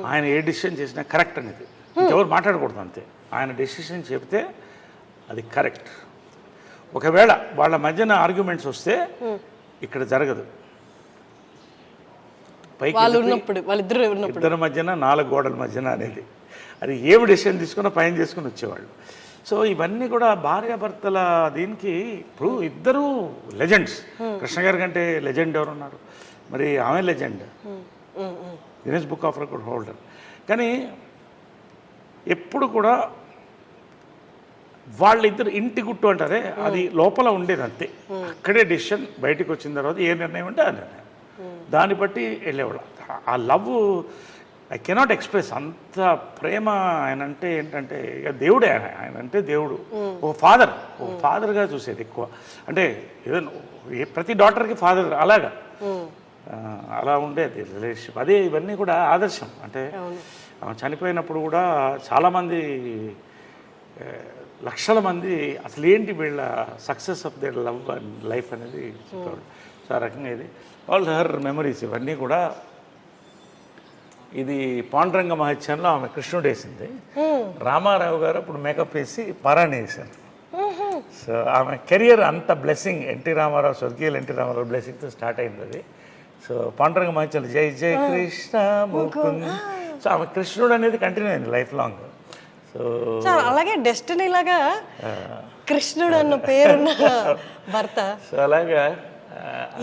ఆయన ఏ డెసిషన్ చేసినా కరెక్ట్ అనేది, ఎవరు మాట్లాడకూడదు అంతే. ఆయన డెసిషన్ చెప్తే అది కరెక్ట్. ఒకవేళ వాళ్ళ మధ్యన ఆర్గ్యుమెంట్స్ వస్తే ఇక్కడ జరగదు. ఇద్దరి మధ్యన 4 గోడల మధ్యన అనేది, అది ఏమి డెసిషన్ తీసుకున్నా పైన చేసుకుని వచ్చేవాళ్ళు. సో ఇవన్నీ కూడా భార్యాభర్తల దీనికి. ఇప్పుడు ఇద్దరు లెజెండ్స్. కృష్ణ గారి కంటే లెజెండ్ ఎవరున్నారు? మరి ఆమె legend, Guinness book of record holder. కానీ ఎప్పుడు కూడా వాళ్ళిద్దరు ఇంటి గుట్టు అంటారే, అది లోపల ఉండేది అంతే. అక్కడే డెసిషన్, బయటకు వచ్చిన తర్వాత ఏ నిర్ణయం ఉంటే ఆ నిర్ణయం, దాన్ని బట్టి వెళ్ళేవాళ్ళు. ఆ లవ్ ఐ కెనాట్ ఎక్స్ప్రెస్ అంత ప్రేమ ఆయన అంటే ఏంటంటే ఇక దేవుడే ఆయన అంటే దేవుడు ఒక ఫాదర్గా చూసేది ఎక్కువ. అంటే ఏదైనా ప్రతి డాటర్కి ఫాదర్ అలాగా అలా ఉండేది రిలేషన్షిప్. అదే ఇవన్నీ కూడా ఆదర్శం. అంటే ఆమె చనిపోయినప్పుడు కూడా చాలామంది లక్షల మంది అసలు ఏంటి వీళ్ళ success of their love and life అనేది చెప్పారు. సో ఆ రకంగా ఇది ఆల్ హర్ మెమరీస్ ఇవన్నీ కూడా. ఇది పాండురంగ మహత్యంలో ఆమె కృష్ణుడు వేసింది. రామారావు గారు అప్పుడు మేకప్ వేసి పారాయణ వేశారు. సో ఆమె కెరియర్ అంత బ్లెస్సింగ్ ఎన్టీ రామారావు, స్వర్గీయులు ఎన్టీ రామారావు బ్లెస్సింగ్తో స్టార్ట్ అయింది అది. సో పాండురంగ మహత్యంలో జై జై కృష్ణ ముకుంద. సో ఆమె కృష్ణుడు అనేది కంటిన్యూ అయింది లైఫ్ లాంగ్. సో అలాగే డెస్టినీ లాగా కృష్ణుడు అన్న పేరున్న భర్త. సో అలాగా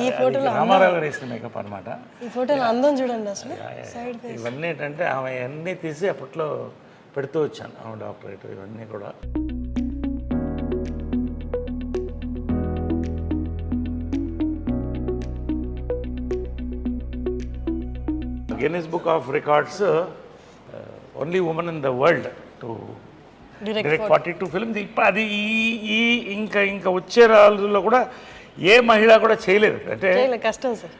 ఈ ఫోటోలో రామారావు గారు వేసిన మేకప్ అనమాట. ఈ ఫోటోలో అందం చూడండి అసలు. సైడ్ ఇవన్నీ ఏంటంటే ఆమె అన్నీ తీసి అప్పట్లో పెడుతూ వచ్చాను ఆమె డాక్టరేట్ ఇవన్నీ కూడా. Guinness book of records only women in the world to direct 42 films. ఇప్పుడు అది ఈ ఇంకా వచ్చే రోజుల్లో కూడా ఏ మహిళ కూడా చేయలేదు. అంటే కష్టం సార్.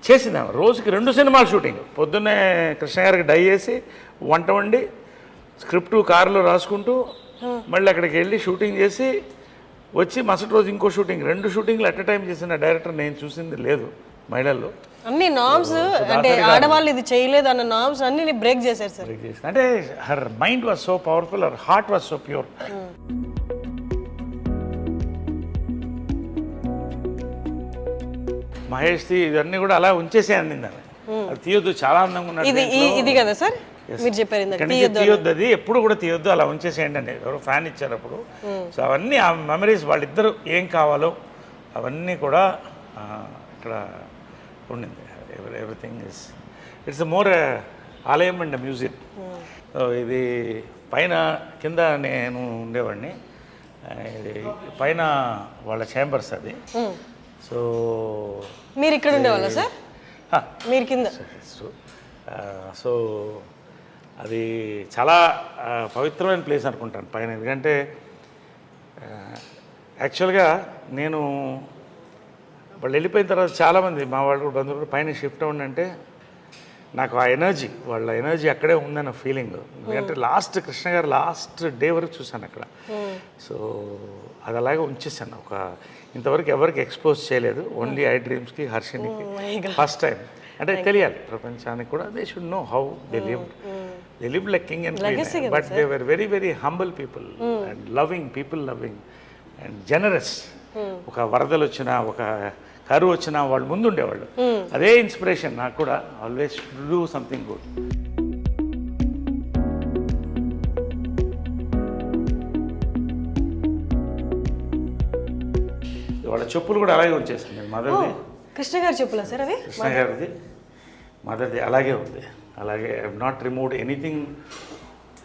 చేసింది ఆమె రోజుకి 2 సినిమాలు షూటింగ్. పొద్దున్నే కృష్ణ గారికి డై చేసి వంట వండి స్క్రిప్ట్ కారులో రాసుకుంటూ మళ్ళీ అక్కడికి వెళ్ళి షూటింగ్ చేసి వచ్చి మరుసటి రోజు ఇంకో షూటింగ్. 2 షూటింగ్లు అట్ ఎ టైం చేసిన డైరెక్టర్ నేను చూసింది లేదు మహిళల్లో. అన్ని నామ్స్ అంటే ఆడవాళ్ళు ఇది చేయలేదు అన్న నామ్స్ అన్ని బ్రేక్ చేశారు సార్. అంటే her mind was so powerful, her heart was so pure. మహేష్ది ఇవన్నీ కూడా అలా ఉంచేసే అందింది ఆమె. అది తీయొద్దు, చాలా అందంగా ఉన్నాడు. ఇది కదా సార్ మీరు చెప్పారు తీయొద్దు, అది ఎప్పుడు కూడా తీయొద్దు, అలా ఉంచేసేయండి అండి. ఎవరో ఫ్యాన్ ఇచ్చారు అప్పుడు. సో అవన్నీ ఆ మెమరీస్ వాళ్ళిద్దరు ఏం కావాలో అవన్నీ కూడా ఇక్కడ ఉండింది. ఎవ్రీథింగ్ ఇస్ ఇట్స్ మోర్ ఆలయం అండ్ మ్యూజియం. సో ఇది పైన కింద నేను ఉండేవాడిని, ఇది పైన వాళ్ళ ఛాంబర్స్ అది. సో మీరు ఇక్కడ ఉండేవాళ్ళ సార్? మీరు కింద. సో అది చాలా పవిత్రమైన ప్లేస్ అనుకుంటాను పైన. ఎందుకంటే యాక్చువల్గా నేను వాళ్ళు వెళ్ళిపోయిన తర్వాత చాలామంది మా వాళ్ళు కూడా బంధువులు కూడా పైన షిఫ్ట్ అవ్వండి అంటే నాకు ఆ ఎనర్జీ, వాళ్ళ ఎనర్జీ అక్కడే ఉందన్న ఫీలింగ్. ఎందుకంటే లాస్ట్ కృష్ణ గారు లాస్ట్ డే వరకు చూశాను అక్కడ. సో అది అలాగే ఉంచేసాను. ఒక ఇంతవరకు ఎవరికి ఎక్స్పోజ్ చేయలేదు, ఓన్లీ ఐ డ్రీమ్స్కి హర్షినికి ఫస్ట్ టైం. అంటే తెలియాలి ప్రపంచానికి కూడా, they should know how they live like king and queen, but they were very very humble people and loving people, loving and generous. ఒక వరదలు వచ్చినా, ఒక కరువు వచ్చినా వాళ్ళు ముందు ఉండేవాళ్ళు. అదే ఇన్స్పిరేషన్ నాకు కూడా, ఆల్వేస్ డూ సంథింగ్ గుడ్. వాళ్ళ చెప్పులు కూడా అలాగే ఉంచేసాను నేను. మదర్ది కృష్ణ గారి చెప్పులా సార్ అవి? కృష్ణ గారిది మదర్ది అలాగే ఉంది. అలాగే I have not removed anything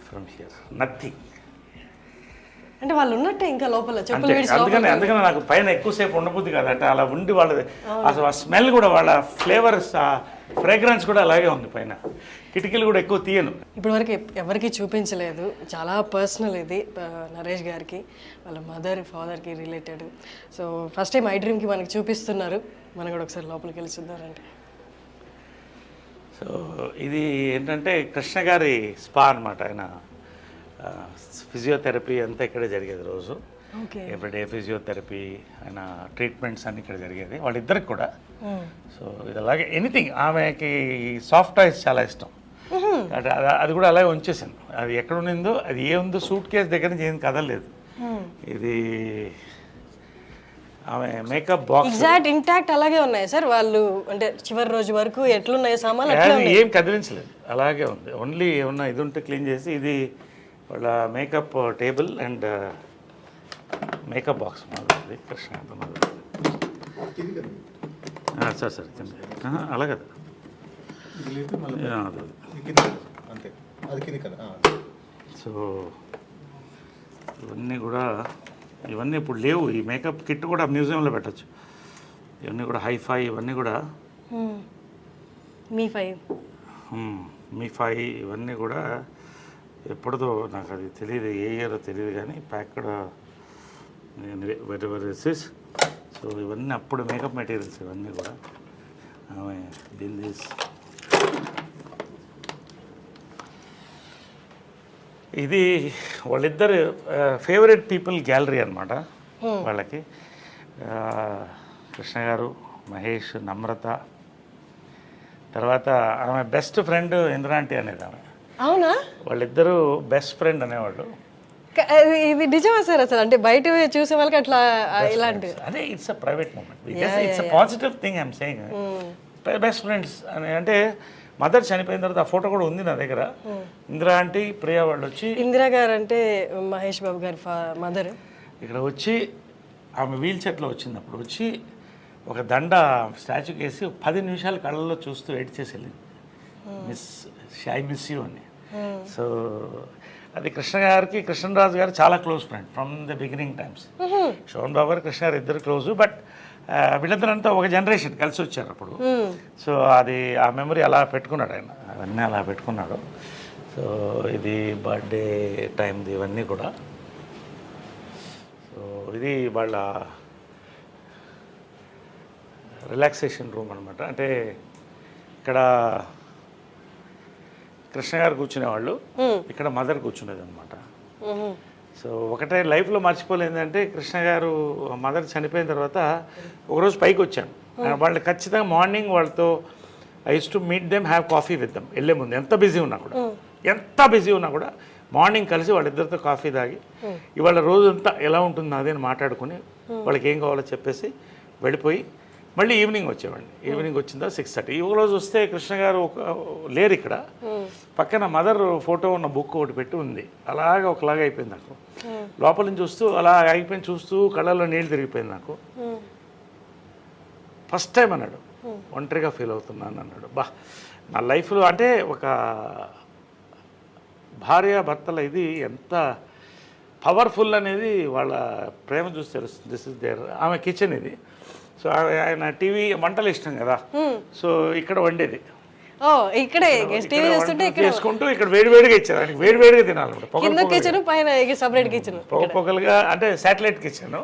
from here, nothing. అంటే వాళ్ళు ఉన్నట్టే ఇంకా లోపల చెప్పులు విడిచి. అందుకని నాకు పైన ఎక్కువసేపు ఉండబుద్ది కాదు. అంటే అలా ఉండి వాళ్ళది అసలు ఆ స్మెల్ కూడా, వాళ్ళ ఫ్లేవర్స్, ఆ ఫ్రేగ్రెన్స్ కూడా అలాగే ఉంది పైన. కిటికీలు కూడా ఎక్కువ తీయను. ఇప్పటివరకు ఎవరికి చూపించలేదు, చాలా పర్సనల్ ఇది నరేష్ గారికి, వాళ్ళ మదర్ ఫాదర్కి related. So first time I డ్రీమ్కి మనకి చూపిస్తున్నారు. మనం కూడా ఒకసారి లోపలికి వెళ్ళి చూద్దారంటే. సో ఇది ఏంటంటే కృష్ణ గారి స్పా అనమాట. ఆయన ఫిజియోథెరపీ అంతా ఇక్కడే జరిగేది రోజు. ఎవ్రీడే ఫిజియోథెరపీ, ఆయన ట్రీట్మెంట్స్ అన్నీ ఇక్కడ జరిగేది వాళ్ళిద్దరికి కూడా. సో ఇది అలాగే ఎనీథింగ్. ఆమెకి సాఫ్ట్ టాయ్స్ చాలా ఇష్టం. అంటే అది కూడా అలాగే ఉంచేసాను. అది ఎక్కడ ఉండిందో, అది ఏముందో సూట్ కేసు దగ్గర నుంచి ఏం కదలలేదు. ఇది ఆమె మేకప్ బాక్స్ ఎగ్జాక్ట్ ఇంటాక్ట్ అలాగే ఉన్నాయి సార్. వాళ్ళు అంటే చివరి రోజు వరకు ఎట్లున్నాయి సామాన్లు ఏం కదిలించలేదు, అలాగే ఉంది. ఓన్లీ ఏమన్నా ఇది ఉంటే క్లీన్ చేసి, ఇది వాళ్ళ makeup table and makeup box మాది కృష్ణ. సార్ అలా కదా. సో ఇవన్నీ కూడా, ఇవన్నీ ఇప్పుడు లేవు. ఈ మేకప్ కిట్ కూడా మ్యూజియంలో పెట్టచ్చు. ఇవన్నీ కూడా హైఫై, ఇవన్నీ కూడా మీ 5 మీ5 ఇవన్నీ కూడా ఎప్పటిదో నాకు అది తెలియదు, ఏ ఇయర్ తెలియదు, కానీ ప్యాక్డ్ వెరీ దిస్. సో ఇవన్నీ అప్పుడు మేకప్ మెటీరియల్స్ ఇవన్నీ కూడా. ఆమె దిస్ ఇది వాళ్ళిద్దరు ఫేవరెట్ పీపుల్ గ్యాలరీ అనమాట వాళ్ళకి. కృష్ణ గారు, మహేష్, నమ్రత, తర్వాత ఆమె బెస్ట్ ఫ్రెండ్ ఇంద్రాంటి అనేది ఆమె. అవునా? వాళ్ళిద్దరూ బెస్ట్ ఫ్రెండ్ అనేవాళ్ళు. ఇది నిజమా సార్? అసలు అంటే బయట చూసే వాళ్ళకి అట్లా ఇలాంటి అదే it's a private moment, it's a positive thing I'm saying. Best friends అని అంటే మదర్ చనిపోయిన తర్వాత ఆ ఫోటో కూడా ఉంది నా దగ్గర. ఇందిరా ఆంటీ, ప్రియా వాళ్ళు వచ్చి, ఇందిరా గారు అంటే మహేష్ బాబు గారి మదర్, ఇక్కడ వచ్చి ఆమె వీల్ చైర్లో వచ్చింది. అప్పుడు వచ్చి ఒక దండ స్టాచ్యూకి వేసి 10 నిమిషాలు కళ్ళల్లో చూస్తూ వెయిట్ చేసి వెళ్ళింది. ఐ మిస్ యూ అని. సో అది కృష్ణ గారికి, కృష్ణరాజు గారు చాలా close friend from the beginning times. Sobhan Babu garu, Krishna గారు ఇద్దరు క్లోజు. బట్ వీళ్ళందరంతా ఒక జనరేషన్ కలిసి వచ్చారు అప్పుడు. సో అది ఆ మెమరీ అలా పెట్టుకున్నాడు ఆయన, అవన్నీ అలా పెట్టుకున్నాడు. సో ఇది బర్త్డే టైంది ఇవన్నీ కూడా. సో ఇది వాళ్ళ రిలాక్సేషన్ రూమ్ అనమాట. అంటే ఇక్కడ కృష్ణ గారు కూర్చునేవాళ్ళు, ఇక్కడ మదర్ కూర్చునేది అనమాట. సో ఒకటే లైఫ్లో మర్చిపోలేదంటే కృష్ణ గారు మదర్ చనిపోయిన తర్వాత ఒకరోజు పైకి వచ్చాను. వాళ్ళు ఖచ్చితంగా మార్నింగ్ వాళ్ళతో I use to meet them, have coffee with them. వెళ్ళే ముందు ఎంత బిజీ ఉన్నా కూడా మార్నింగ్ కలిసి వాళ్ళిద్దరితో కాఫీ తాగి ఇవాళ రోజంతా ఎలా ఉంటుందో అదే మాట్లాడుకుని వాళ్ళకి ఏం కావాలో చెప్పేసి వెళ్ళిపోయి మళ్ళీ ఈవినింగ్ వచ్చేవాడిని. ఈవినింగ్ వచ్చిందా 6:30. ఒక రోజు వస్తే కృష్ణ గారు లేరు ఇక్కడ. పక్కన మదర్ ఫోటో ఉన్న బుక్ ఒకటి పెట్టి ఉంది. అలాగా ఒకలాగా అయిపోయింది నాకు. లోపల నుంచి చూస్తూ అలా అయిపోయింది, చూస్తూ కళ్ళల్లో నీళ్ళు తిరిగిపోయింది నాకు. ఫస్ట్ టైం అన్నాడు, ఒంటరిగా ఫీల్ అవుతున్నాను అన్నాడు. బా, నా లైఫ్లో అంటే ఒక భార్య భర్తల ఇది ఎంత పవర్ఫుల్ అనేది వాళ్ళ ప్రేమ చూసి తెలుస్తుంది. This is there. ఆమె కిచెన్ ఇది. సో ఆయన టీవీ వంటలు ఇష్టం కదా, సో ఇక్కడ వండేది. ఇక్కడే టీవీ చూస్తుంటే చేసుకుంటూ ఇక్కడ వేడివేడిగా ఇచ్చారు. ఆయనకి వేడివేడిగా తినాలి. పొగలుగా అంటే శాటిలైట్ కిచెన్.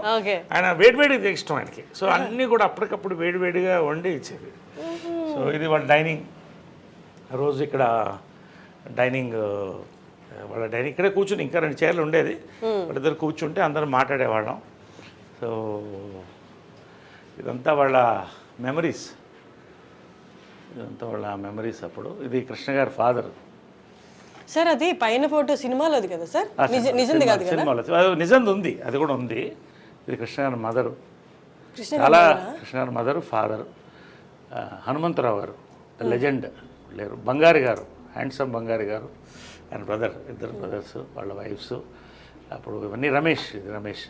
ఆయన వేడివేడిగా ఇష్టం ఆయనకి. సో అన్నీ కూడా అప్పటికప్పుడు వేడివేడిగా వండి ఇచ్చేది. సో ఇది వాళ్ళ డైనింగ్. రోజు ఇక్కడ డైనింగ్, వాళ్ళ డైనింగ్ ఇక్కడే కూర్చుని, ఇంకా 2 చైర్లు ఉండేది. వాళ్ళిద్దరు కూర్చుంటే అందరూ మాట్లాడేవాళ్ళం. సో ఇదంతా వాళ్ళ మెమరీస్, అప్పుడు. ఇది కృష్ణ గారి ఫాదర్ సార్. అది పైన ఫోటో సినిమాలోది కదా సార్? నిజంది కాదు కదా? సినిమాలో నిజంది ఉంది, అది కూడా ఉంది. ఇది కృష్ణ గారి మదరు, చాలా కృష్ణ గారి మదరు, ఫాదర్. హనుమంతరావు గారు ద లెజెండ్ లేరు. బంగారి గారు, హ్యాండ్సమ్ బంగారి గారు, ఆయన బ్రదర్, ఇద్దరు బ్రదర్స్, వాళ్ళ వైఫ్స్. అప్పుడు ఇవన్నీ రమేష్, ఇది రమేష్,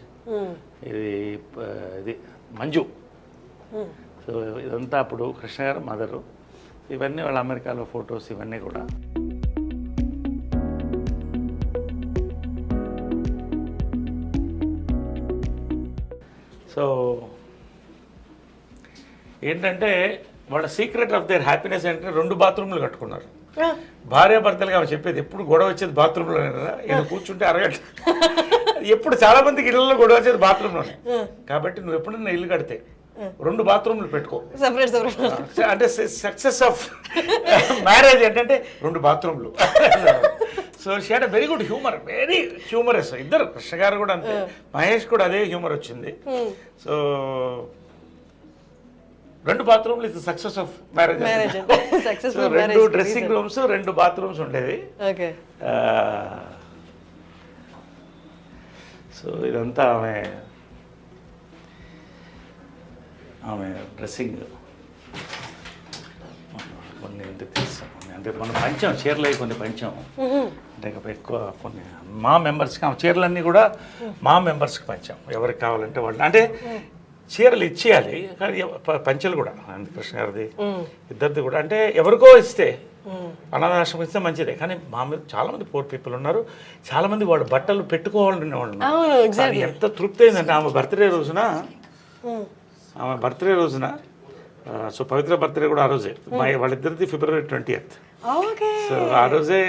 ఇది మంజు. సో ఇదంతా అప్పుడు కృష్ణ గారు మదరు. ఇవన్నీ వాళ్ళ అమెరికాలో ఫొటోస్ ఇవన్నీ కూడా. సో ఏంటంటే వాళ్ళ సీక్రెట్ ఆఫ్ దేర్ హ్యాపీనెస్ ఏంటంటే 2 బాత్రూమ్లు కట్టుకున్నారు. భార్యాభర్తలుగా ఆమె చెప్పేది, ఎప్పుడు గొడవ వచ్చేది బాత్రూంలోనే కదా. ఈయన కూర్చుంటే అరగంట. ఎప్పుడు చాలా మందికి ఇళ్లలో గొడవ వచ్చేది బాత్రూంలోనే. కాబట్టి నువ్వు ఎప్పుడన్నా ఇల్లు కడితే 2 బాత్రూమ్లు పెట్టుకో. అంటే సక్సెస్ ఆఫ్ మ్యారేజ్ ఏంటంటే 2 బాత్రూమ్లు. So she had a very good humour, very humorous. ఇద్దరు, కృష్ణ గారు కూడా అంతే, మహేష్ కూడా అదే హ్యూమర్ వచ్చింది. సో 2 బాత్రూమ్లు is success of marriage. 2 dressing rooms, 2 bathrooms ఉండేవి. సో ఇదంతా ఆమె డ్రెస్సింగ్. కొన్ని ఇంటికి తీసాం, అంటే మనం పంచాం చీరలు, కొన్ని పంచాం. అంటే ఎక్కువ కొన్ని మా మెంబర్స్కి, ఆ చీరలన్నీ కూడా మా మెంబర్స్కి పంచాం. ఎవరికి కావాలంటే వాళ్ళు, అంటే చీరలు ఇచ్చేయాలి కానీ పంచలు కూడా. కృష్ణ గారిది, ఇద్దరిది కూడా. అంటే ఎవరికో ఇస్తే, అనాథాశ్రమం ఇస్తే మంచిదే. కానీ మా మీద చాలామంది పూర్ పీపుల్ ఉన్నారు. చాలామంది వాళ్ళు బట్టలు పెట్టుకోవాలనే వాళ్ళు ఉన్నారు. ఎంత తృప్తి అయిందంటే ఆమె బర్త్డే రోజున సో పవిత్ర బర్త్డే కూడా ఆ రోజే వాళ్ళిద్దరిది February 20th. ఓకే. సో ఆ రోజే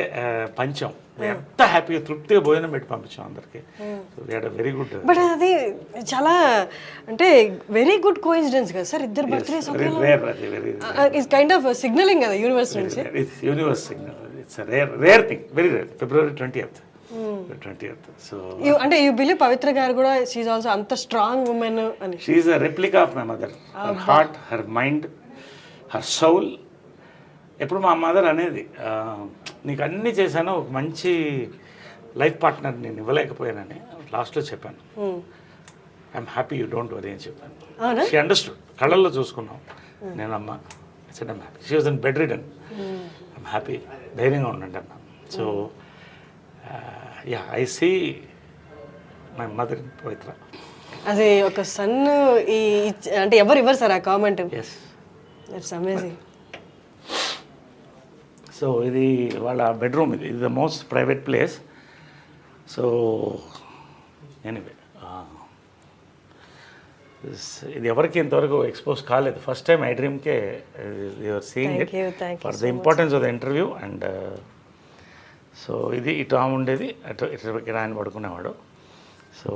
పంచాం. ఎంత హ్యాపీగా తృప్తిగా భోజనం పెట్టి పంపించాం అందరికి. So we had a very good. But అది చాలా అంటే వెరీ గుడ్ కోఇన్సిడెన్స్ కదా సార్, ఇద్దరు బర్త్డేస్ రేర్. అది very it's kind of signaling కదా యూనివర్స్ నుంచి. It's universe signal. It's rare thing, very rare. February 20th. So అంటే యూ బిలీవ్ పవిత్ర గారు కూడా షీఈ్ ఆల్సో అంత స్ట్రాంగ్ ఉమెన్ అని? She is a replica of my mother. Her heart, her mind, her soul. ఎప్పుడు మా mother అనేది నీకు అన్నీ చేశాను, ఒక మంచి లైఫ్ పార్ట్నర్ నేను ఇవ్వలేకపోయానని లాస్ట్లో చెప్పాను. I'm happy, you don't worry అని చెప్పాను. She understood. కళ్ళల్లో చూసుకున్నాం నేను అమ్మ. I'm happy. She was in bed ridden. I'm happy, ధైర్యంగా ఉండండి అన్నాను. So yeah, I see my mother in Pavitra. అది ఒక సన్ అంటే ఎవరు ఇవ్వరు సార్ ఆ comment. Yes, it's amazing. So ఇది వాళ్ళ బెడ్రూమ్. ఇది the most private place. So anyway ఇది ఎవరికి ఇంతవరకు ఎక్స్పోజ్ కాలేదు. ఫస్ట్ టైం ఐ డ్రీమ్కే you're seeing it for the importance of the interview. And so ఇది ఇటు ఆమె ఉండేది, అటు ఇటు ఆయన పడుకునేవాడు. సో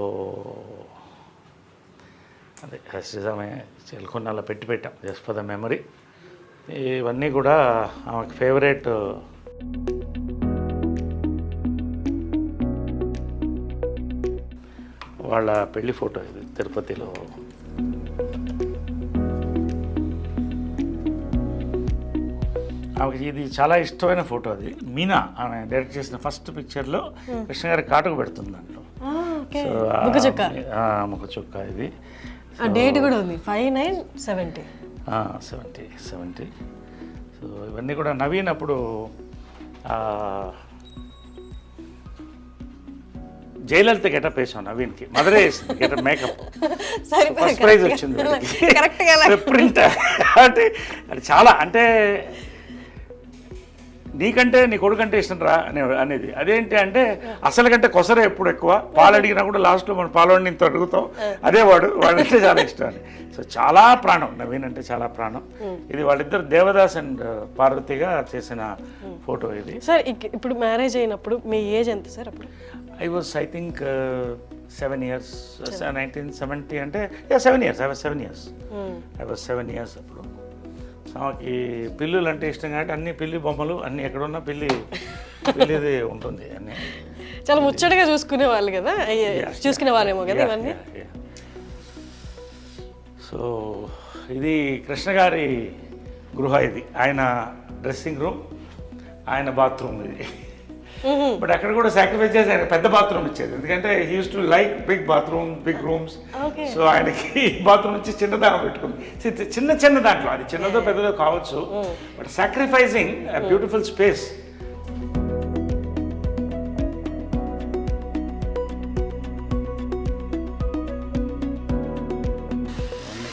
అదే శ్రీజామే చెల్కొండలో పెట్టి పెట్టాం జస్ట్ ఫర్ ద మెమరీ. ఇవన్నీ కూడా ఆమెకు ఫేవరెట్. వాళ్ళ పెళ్లి ఫోటో ఇది తిరుపతిలో. ఆమెకి ఇది చాలా ఇష్టమైన ఫోటో. అది మీనా ఆమె డైరెక్ట్ చేసిన ఫస్ట్ పిక్చర్లో కృష్ణ గారి కాటుకు పెడుతుంది దాంట్లో. సో ముఖ చుక్క. ఇది డేట్ కూడా ఉంది 5/9/70. 70. సో ఇవన్నీ కూడా నవీన్ అప్పుడు జయలలిత గెటప్ వేసాం నవీన్కి. మదరే వేసింది గెటప్, మేకప్. ఫస్ట్ ప్రైజ్ వచ్చింది ప్రింట్. అంటే అది చాలా అంటే నీకంటే నీ కొడుకంటే ఇష్టం రా అనేది. అదేంటి అంటే అసలు కంటే కొసరే ఎప్పుడు ఎక్కువ. పాలు అడిగినా కూడా లాస్ట్లో మనం పాలవాడిని ఇంత అడుగుతాం. అదే వాడంటే చాలా ఇష్టం అని. సో చాలా ప్రాణం నవీన్ అంటే, చాలా ప్రాణం. ఇది వాళ్ళిద్దరు దేవదాస్ అండ్ పార్వతిగా చేసిన ఫోటో ఇది. సార్ ఇప్పుడు మ్యారేజ్ అయినప్పుడు మీ ఏజ్ ఎంత సార్ అప్పుడు? I was I think 7 years. 1970 అంటే 7 years. I was 7 years. I was 7 years అప్పుడు. ఆమెకి పిల్లులు అంటే ఇష్టం కాబట్టి అన్ని పిల్లి బొమ్మలు అన్ని ఎక్కడున్నా పిల్లిది ఉంటుంది. అన్నీ చాలా ముచ్చటగా చూసుకునే వాళ్ళు కదా, చూసుకునే వాళ్ళేమో కదా ఇవన్నీ. సో ఇది కృష్ణ గారి గృహ. ఇది ఆయన డ్రెస్సింగ్ రూమ్, ఆయన బాత్రూమ్ ఇది. బట్ అక్కడ కూడా సాక్రిఫైస్ చేసి ఆయన పెద్ద బాత్రూమ్ ఇచ్చేది. ఎందుకంటే he used to like big bathroom, big rooms. So ఆయనకి బాత్రూమ్ నుంచి చిన్న దాకా పెట్టుకుంది. చిన్న దాంట్లో, అది చిన్నదో పెద్దదో కావచ్చు, but sacrificing beautiful space.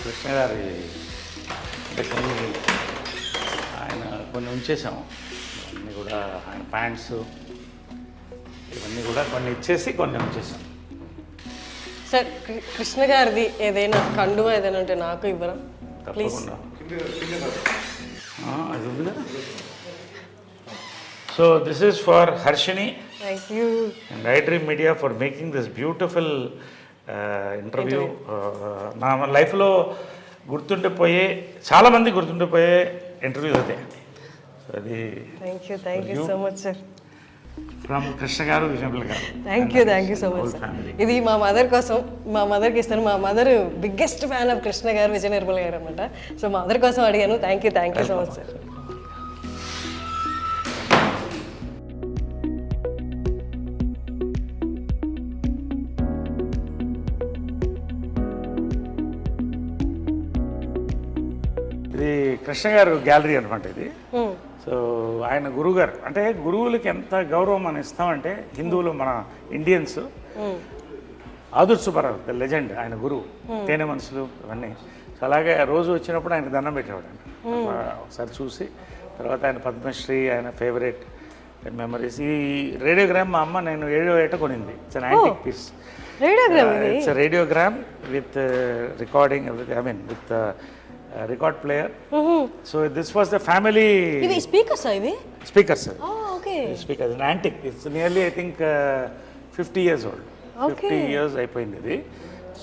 Krishna గారి ఆయన కొన్ని ఉంచేసాము. అన్నీ కూడా ఆయన ప్యాంట్స్ ఇవన్నీ కూడా కొన్ని ఇచ్చేసి కొన్ని ఉంచేసాం. సార్ కృష్ణ గారిది ఏదైనా కండువా ఏదైనా ఉంటే నాకు ఇవ్వరా ప్లీజ్? అది ఉంది కదా. So this is for Harshini. Thank you. And I dream media for making this beautiful interview. నా లైఫ్లో గుర్తుండిపోయే, చాలామంది గుర్తుండిపోయే ఇంటర్వ్యూ అదే. సో అది thank you so much sir. From Krishna గారు, విజయనగర్ గారు. Thank you so much sir. ఇది మా మదర్ కోసం, మా మదర్కి ఇస్తాను. మా mother biggest fan of Krishna గారు, విజయ నిర్మల్ గారు అనమాట. సో మా మదర్ కోసం అడిగాను. Thank you so much sir. ఇది కృష్ణ గారు గ్యాలరీ అనమాట ఇది. సో ఆయన గురువుగారు, అంటే గురువులకి ఎంత గౌరవం మనం ఇస్తామంటే, హిందువులు మన ఇండియన్స్, ఆదుర్ సుబ్బారావు ద లెజెండ్, ఆయన గురువు, తేనె మనసులు ఇవన్నీ. సో అలాగే రోజు వచ్చినప్పుడు ఆయన దండం పెట్టేవాడు. ఒకసారి చూసి తర్వాత ఆయన పద్మశ్రీ, ఆయన ఫేవరెట్ మెమరీస్. ఈ రేడియోగ్రామ్ మా అమ్మ నేను 7వ ఏట కొనింది. It's an antique piece. It's radiogram with recording everything. I mean with record player. So this was the family ఇవి స్పీకర్స్ ఇవి speakers. Okay speakers antique. It's nearly I think 50 years old. 50 years అయిపోయింది ఇది.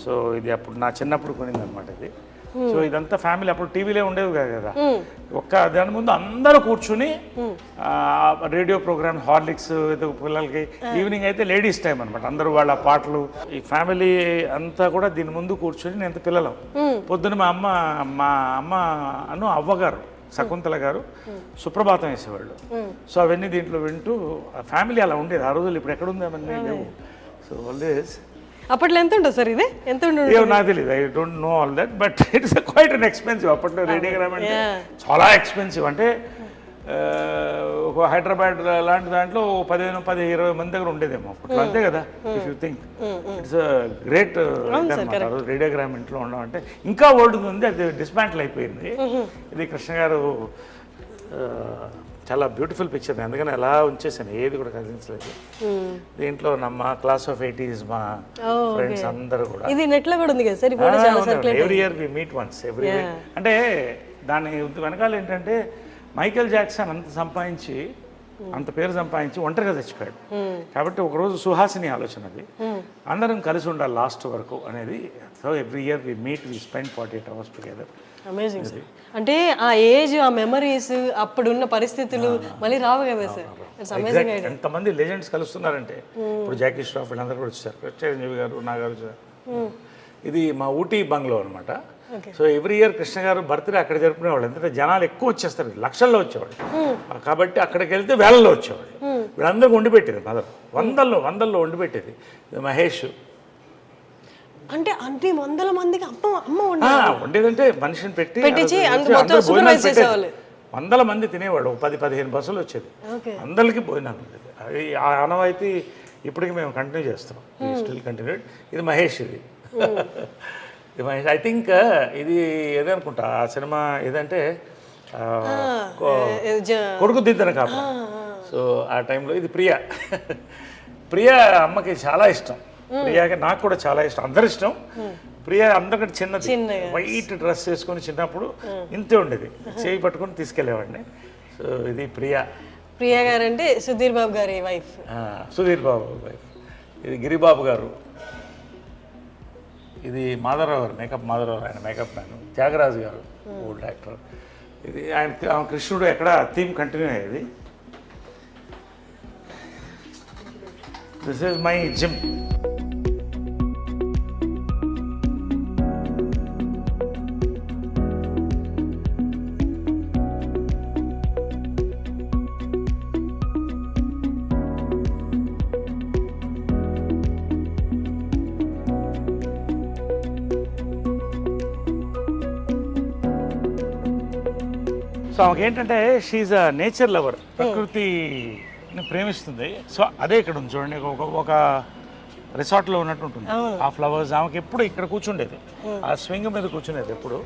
So ఇది అప్పుడు నా చిన్నప్పుడు కొనింది అనమాట ఇది. సో ఇదంతా ఫ్యామిలీ, అప్పుడు టీవీలో ఉండేవి కాదు కదా, ఒక్క దాని ముందు అందరూ కూర్చుని రేడియో ప్రోగ్రామ్, హార్లిక్స్ పిల్లలకి, ఈవినింగ్ అయితే లేడీస్ టైం అనమాట, అందరూ వాళ్ళ పాటలు, ఈ ఫ్యామిలీ అంతా కూడా దీని ముందు కూర్చుని నేను పిల్లలం. పొద్దున మా అమ్మ అవ్వగారు శకుంతల గారు సుప్రభాతం వేసేవాళ్ళు. సో అవన్నీ దీంట్లో వింటూ ఫ్యామిలీ అలా ఉండేది ఆ రోజులు. ఇప్పుడు ఎక్కడుంది అవన్నీ లేవు. సో ఆల్వేస్ అప్పట్లో ఎంత ఉంటుంది సార్ ఇది? ఎంత ఉంటుంది? ఏమో నాకు తెలియదు, I don't know all that, but it's quite an expensive. అప్పట్లో రేడియోగ్రామ్ అంటే చాలా ఎక్స్పెన్సివ్. అంటే ఒక హైదరాబాద్ లాంటి దాంట్లో 15-20 మంది దగ్గర ఉండేదేమో అప్పట్లో, అంతే కదా. If you think it's great radiogram ఇంట్లో ఉండడం అంటే. ఇంకా ఓల్డ్ ఉంది, అది డిస్మాంటిల్ అయిపోయింది. ఇది కృష్ణ గారు చాలా బ్యూటిఫుల్ పిక్చర్, అందుకని అలా ఉంచేసాను, ఏది కూడా కదిలించలేదు. దీంట్లో మా క్లాస్ ఆఫ్ 80s మా ఫ్రెండ్స్ అందరూ కూడా. ఇది నెట్లో కూడా ఉంది కదా sir? Every year we meet once every year. అంటే దాని వెనకాల ఏంటంటే మైకేల్ జాక్సన్ అంత పేరు సంపాదించి ఒంటరిగా చచ్చిపోయాడు. కాబట్టి ఒకరోజు సుహాసిని ఆలోచన అది, అందరం కలిసి ఉండాలి లాస్ట్ వరకు అనేది. So every year we meet, we spend 48 hours together. Amazing sir. అంటే ఆ ఏజ్, ఆ మెమరీస్, అప్పుడున్న పరిస్థితులు మళ్ళీ రావు కదా సార్? It's amazing. ఎంతమంది లెజెండ్స్ కలుస్తున్నారంటే, ఇప్పుడు జాకీ ష్రాఫ్ వీళ్ళందరూ కూడా వచ్చారు, చిరంజీవి గారు, నాగార్జున. ఇది మా ఊటీ బంగ్లో అనమాట. సో ఎవ్రీ ఇయర్ కృష్ణ గారు బర్త్డే అక్కడ జరుపుకునేవాళ్ళు. ఎందుకంటే జనాలు ఎక్కువ వచ్చేస్తారు, లక్షల్లో వచ్చేవాళ్ళు. కాబట్టి అక్కడికి వెళ్తే వేలల్లో వచ్చేవాళ్ళు. వీళ్ళందరికీ వండి పెట్టేది మదర్, వందల్లో వండి పెట్టేది. మహేష్ అంటే అన్ని వందల మందికి అమ్మ వండేదంటే మనిషిని పెట్టి వందల మంది తినేవాళ్ళు. 10-15 బస్సులు వచ్చేది, అందరికీ భోజనాలు ఉండేది. అది ఆ ఆనవాయితీ ఇప్పటికీ మేము కంటిన్యూ చేస్తున్నాం, స్టిల్ కంటిన్యూడ్. ఇది మహేష్, ఇది మహేష్. ఐ థింక్ ఇది ఏదనుకుంటా ఆ సినిమా ఏదంటే కొడుకు దిద్దన కాదు. సో ఆ టైంలో ఇది ప్రియా అమ్మకి చాలా ఇష్టం. ప్రియాకి నాకు కూడా చాలా ఇష్టం, అందరి ఇష్టం. ప్రియా అందరికంటే చిన్నది, వైట్ డ్రెస్ వేసుకొని చిన్నప్పుడు ఇంతే ఉండేది, చేయి పట్టుకొని తీసుకెళ్లేవాడిని. సో ఇది ప్రియా గారు అంటే సుధీర్ బాబు గారి వైఫ్. సుధీర్ బాబు వైఫ్. ఇది గిరిబాబు గారు. ఇది మాధవరావు గారు, మాధవరావు, ఆయన మేకప్ మ్యాన్. త్యాగరాజు గారు ఓల్డ్ యాక్టర్. ఇది ఆయన కృష్ణుడు ఎక్కడ థీమ్ కంటిన్యూ అయ్యేది. This is my gym. So ఆమెకి ఏంటంటే షీఈ్ అ నేచర్ లవర్, ప్రకృతిని ప్రేమిస్తుంది. సో అదే ఇక్కడ ఉంది చూడండి, ఒక రిసార్ట్లో ఉన్నట్టు ఉంటుంది. ఆ ఫ్లవర్స్ ఆమెకి ఎప్పుడు ఇక్కడ కూర్చుండేది, ఆ స్వింగ్ మీద కూర్చునేది ఎప్పుడు.